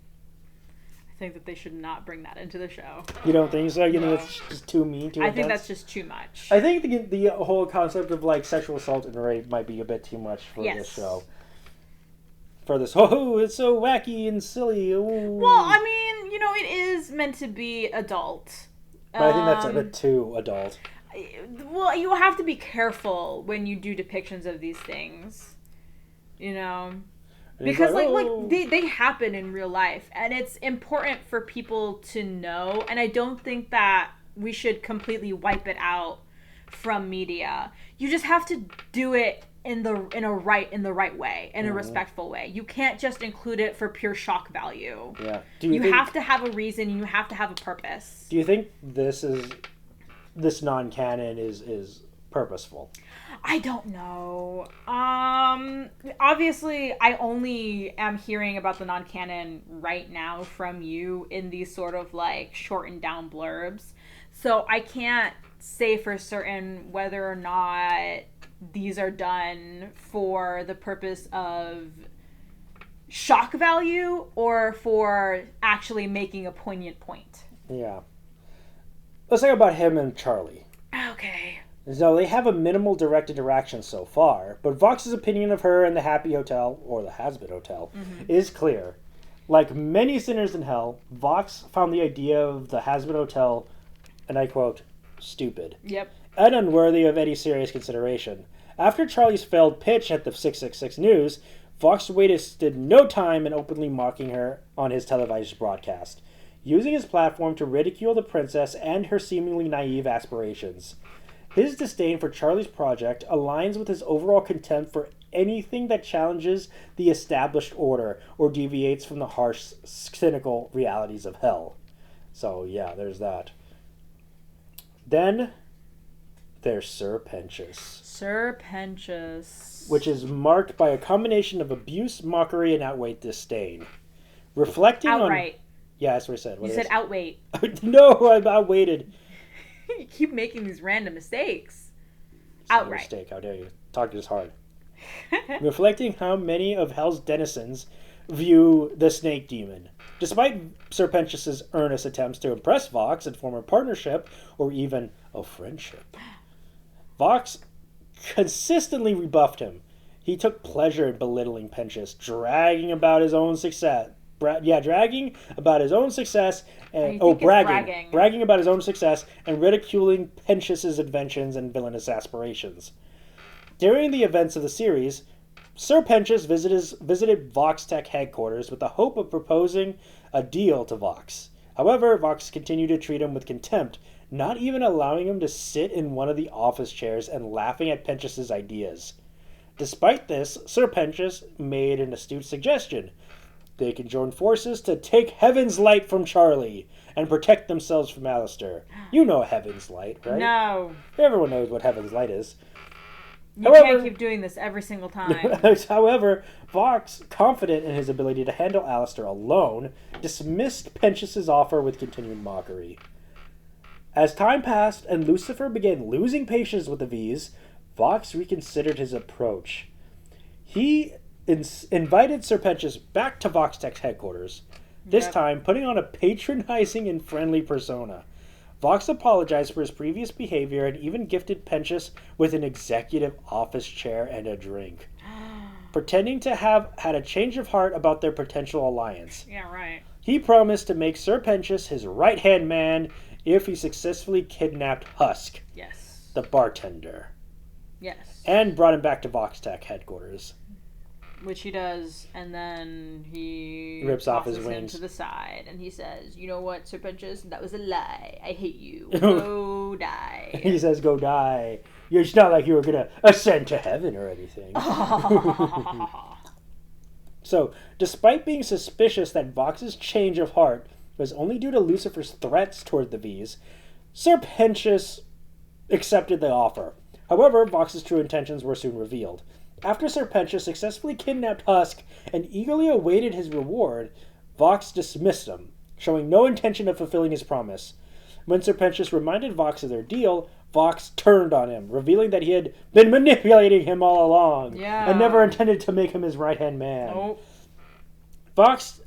I think that they should not bring that into the show. You don't think so? You think it's just too mean, too intense? I think that's just too much. I think the whole concept of sexual assault and rape might be a bit too much for this show. For this, it's so wacky and silly. Ooh. Well, I mean, it is meant to be adult. But I think that's a bit too adult. Well, you have to be careful when you do depictions of these things. Because they happen in real life, and it's important for people to know, and I don't think that we should completely wipe it out from media. You just have to do it in the right way, in a respectful way. You can't just include it for pure shock value. Yeah. You have to have a reason, you have to have a purpose. Do you think this non-canon is purposeful? I don't know. Obviously, I only am hearing about the non-canon right now from you in these sort of shortened down blurbs. So I can't say for certain whether or not these are done for the purpose of shock value or for actually making a poignant point. Yeah. let's talk about him and Charlie. Okay. So they have a minimal direct interaction so far, but Vox's opinion of her in the Happy Hotel, or the Hazbin Hotel, is clear. Like many sinners in hell, Vox found the idea of the Hazbin Hotel, and I quote, stupid. Yep. And unworthy of any serious consideration. After Charlie's failed pitch at the 666 News, Vox wasted no time in openly mocking her on his televised broadcast, using his platform to ridicule the princess and her seemingly naive aspirations. His disdain for Charlie's project aligns with his overall contempt for anything that challenges the established order or deviates from the harsh, cynical realities of hell. So, yeah, there's that. Then there's Sir Pentious. Sir Pentious. Which is marked by a combination of abuse, mockery, and outright disdain. Reflecting outright. Yeah, that's what I said. You said outweight. No, I outweighted. You keep making these random mistakes. It's outright. No mistake, how dare you. Talking this hard. Reflecting how many of Hell's denizens view the snake demon. Despite Sir Pentious's earnest attempts to impress Vox and form a partnership, or even a friendship, Vox consistently rebuffed him. He took pleasure in belittling Pentious, bragging about his own success and bragging about his own success and ridiculing Pentious's inventions and villainous aspirations. During the events of the series, Sir Pentious visited Vox Tech headquarters with the hope of proposing a deal to Vox. However, Vox continued to treat him with contempt, not even allowing him to sit in one of the office chairs and laughing at Pentious's ideas. Despite this, Sir Pentious made an astute suggestion. They can join forces to take Heaven's Light from Charlie and protect themselves from Alistair. You know Heaven's Light, right? No. Everyone knows what Heaven's Light is. You can't keep doing this every single time. However, Vox, confident in his ability to handle Alistair alone, dismissed Pentious's offer with continued mockery. As time passed and Lucifer began losing patience with the V's, Vox reconsidered his approach. He invited Sir Pentious back to Vox Tech's headquarters, this time putting on a patronizing and friendly persona. Vox apologized for his previous behavior and even gifted Pentious with an executive office chair and a drink, pretending to have had a change of heart about their potential alliance. Yeah, right. He promised to make Sir Pentious his right-hand man if he successfully kidnapped Husk, yes, the bartender. Yes. And brought him back to Vox Tech headquarters. Which he does, and then he rips off his him wings to the side, and he says, "You know what, Sir Pentious? That was a lie. I hate you. Go die." He says, "Go die. It's not like you were gonna ascend to heaven or anything." So, despite being suspicious that Vox's change of heart was only due to Lucifer's threats toward the V's, Sir Pentious accepted the offer. However, Vox's true intentions were soon revealed. After Sir Pentious successfully kidnapped Husk and eagerly awaited his reward, Vox dismissed him, showing no intention of fulfilling his promise. When Sir Pentious reminded Vox of their deal, Vox turned on him, revealing that he had been manipulating him all along and never intended to make him his right-hand man. Nope. Vox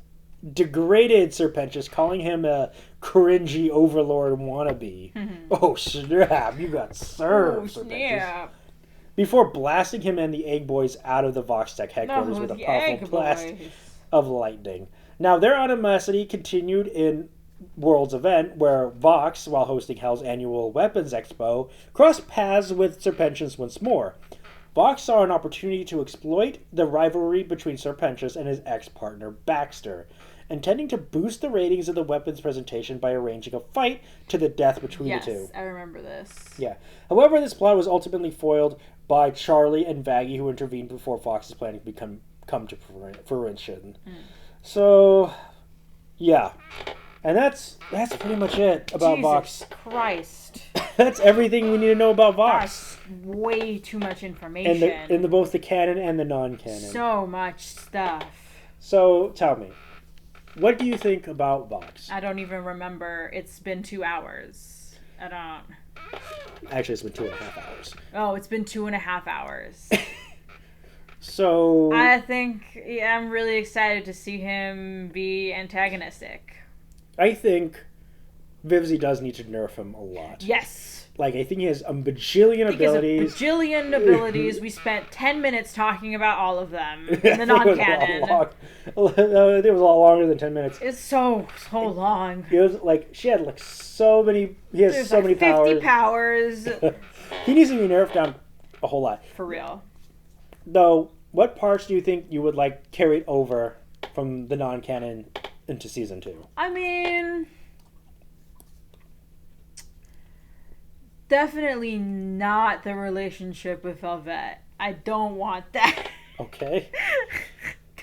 degraded Sir Pentious, calling him a cringy overlord wannabe. Oh, snap. You got served, Sir Pentious. Before blasting him and the Egg Boys out of the Vox Tech headquarters with a powerful blast of lightning. Now, their animosity continued in World's event, where Vox, while hosting Hell's annual Weapons Expo, crossed paths with Sir Pentious once more. Vox saw an opportunity to exploit the rivalry between Sir Pentious and his ex-partner Baxter, intending to boost the ratings of the weapons presentation by arranging a fight to the death between the two. Yes, I remember this. Yeah. However, this plot was ultimately foiled by Charlie and Vaggie, who intervened before Vox's plan come to fruition. So, yeah. And that's pretty much it about Vox. Jesus Christ. That's everything we need to know about Vox. That's way too much information. In both the canon and the non-canon. So much stuff. So, tell me, what do you think about Vox? I don't even remember. It's been 2 hours. I don't... Actually, it's been 2.5 hours. Oh, it's been 2.5 hours. So... I think I'm really excited to see him be antagonistic. I think Vivzy does need to nerf him a lot. Yes. Like, I think he has a bajillion abilities. He has a bajillion abilities. We spent 10 minutes talking about all of them in the non-canon. It was a lot longer than 10 minutes. It's so long. It was like, she had like so many, he has There's so many 50 powers. powers. He needs to be nerfed down a whole lot. For real. Though, what parts do you think you would like carried over from the non-canon into season 2? I mean, definitely not the relationship with Velvet. I don't want that. Okay.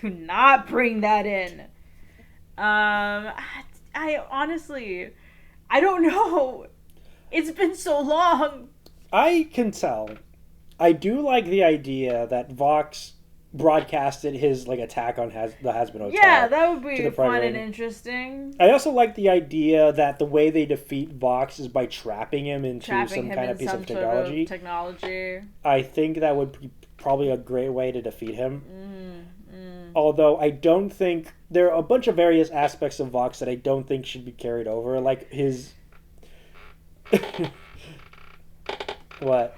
Do not bring that in. I honestly, I don't know. It's been so long. I can tell. I do like the idea that Vox broadcasted his like attack on the Hazbin Hotel. Yeah, that would be fun and interesting. I also like the idea that the way they defeat Vox is by trapping him into some kind of piece of technology. I think that would be probably a great way to defeat him. Although I don't think there are a bunch of various aspects of Vox that I don't think should be carried over, like his what?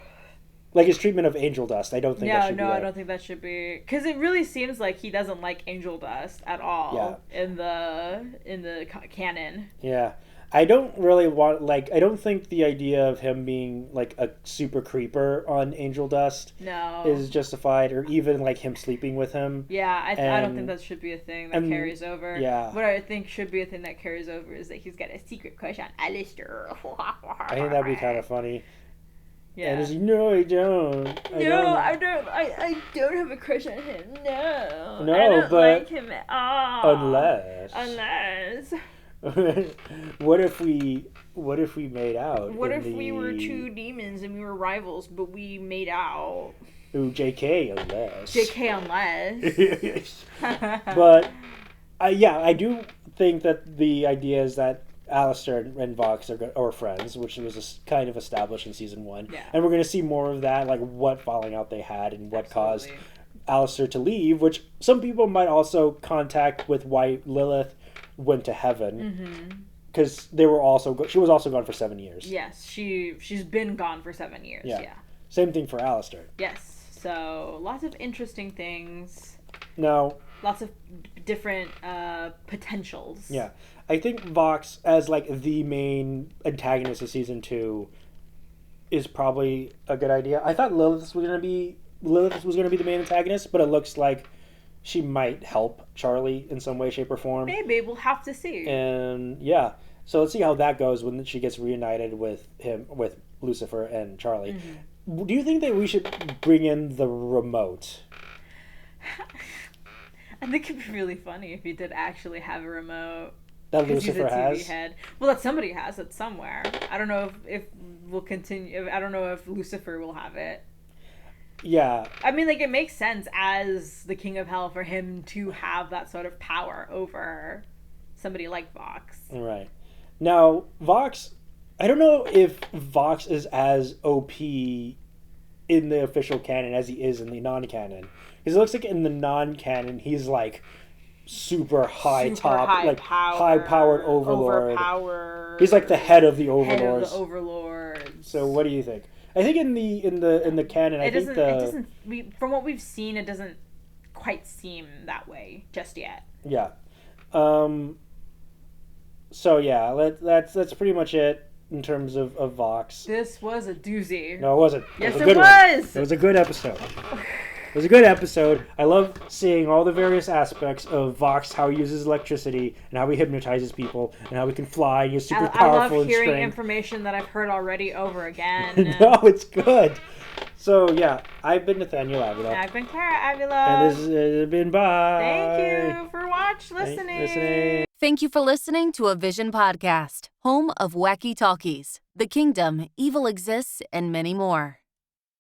Like his treatment of angel dust. I don't think that should be. I don't think that should be, because it really seems like he doesn't like angel dust at all in the canon. Yeah. I don't really want, like, I don't think the idea of him being like a super creeper on angel dust is justified, or even like him sleeping with him. Yeah, I don't think that should be a thing that carries over. Yeah. What I think should be a thing that carries over is that he's got a secret crush on Alistair. I think that'd be kind of funny. Yeah. And he's like, no, I don't. I don't have a crush on him. No. No, I don't but like him at all. Unless. What if we made out? What if we were two demons and we were rivals, but we made out? Ooh, JK, unless. But, I do think that the idea is that Alistair and Vox are friends, which was kind of established in season 1. Yeah. And we're going to see more of that, like what falling out they had and what caused Alistair to leave, which some people might also contact with why Lilith went to heaven. Because they were she was also gone for 7 years. Yes, she's been gone for 7 years. Yeah. Same thing for Alistair. Yes. So lots of interesting things. No. Lots of different potentials. Yeah. I think Vox, as like the main antagonist of season 2, is probably a good idea. I thought Lilith was gonna be the main antagonist, but it looks like she might help Charlie in some way, shape, or form. Maybe we'll have to see. And yeah, so let's see how that goes when she gets reunited with Lucifer and Charlie. Do you think that we should bring in the remote? I think it'd be really funny if you did actually have a remote. That Lucifer has? Head. Well, that somebody has it somewhere. I don't know if we'll continue. I don't know if Lucifer will have it. Yeah. I mean, like, it makes sense as the King of Hell for him to have that sort of power over somebody like Vox. Right. Now, Vox, I don't know if Vox is as OP in the official canon as he is in the non-canon. Because it looks like in the non-canon, he's like super high-powered overlord. He's like the head of the overlords. So what do you think? I think in the canon, from what we've seen, it doesn't quite seem that way just yet. Yeah. So yeah, that's pretty much it in terms of Vox. This was a doozy. No, it wasn't. Yes, it was. It was a good episode. It was a good episode. I love seeing all the various aspects of Vox, how he uses electricity, and how he hypnotizes people, and how he can fly. He's super powerful and strength. I love hearing information that I've heard already over again. No, it's good. So, yeah, I've been Nathaniel Avila. And I've been Clara Avila. And this has been bye. Thank you for listening. Thank you for listening to a Vision podcast, home of wacky talkies, The Kingdom, Evil Exists, and many more.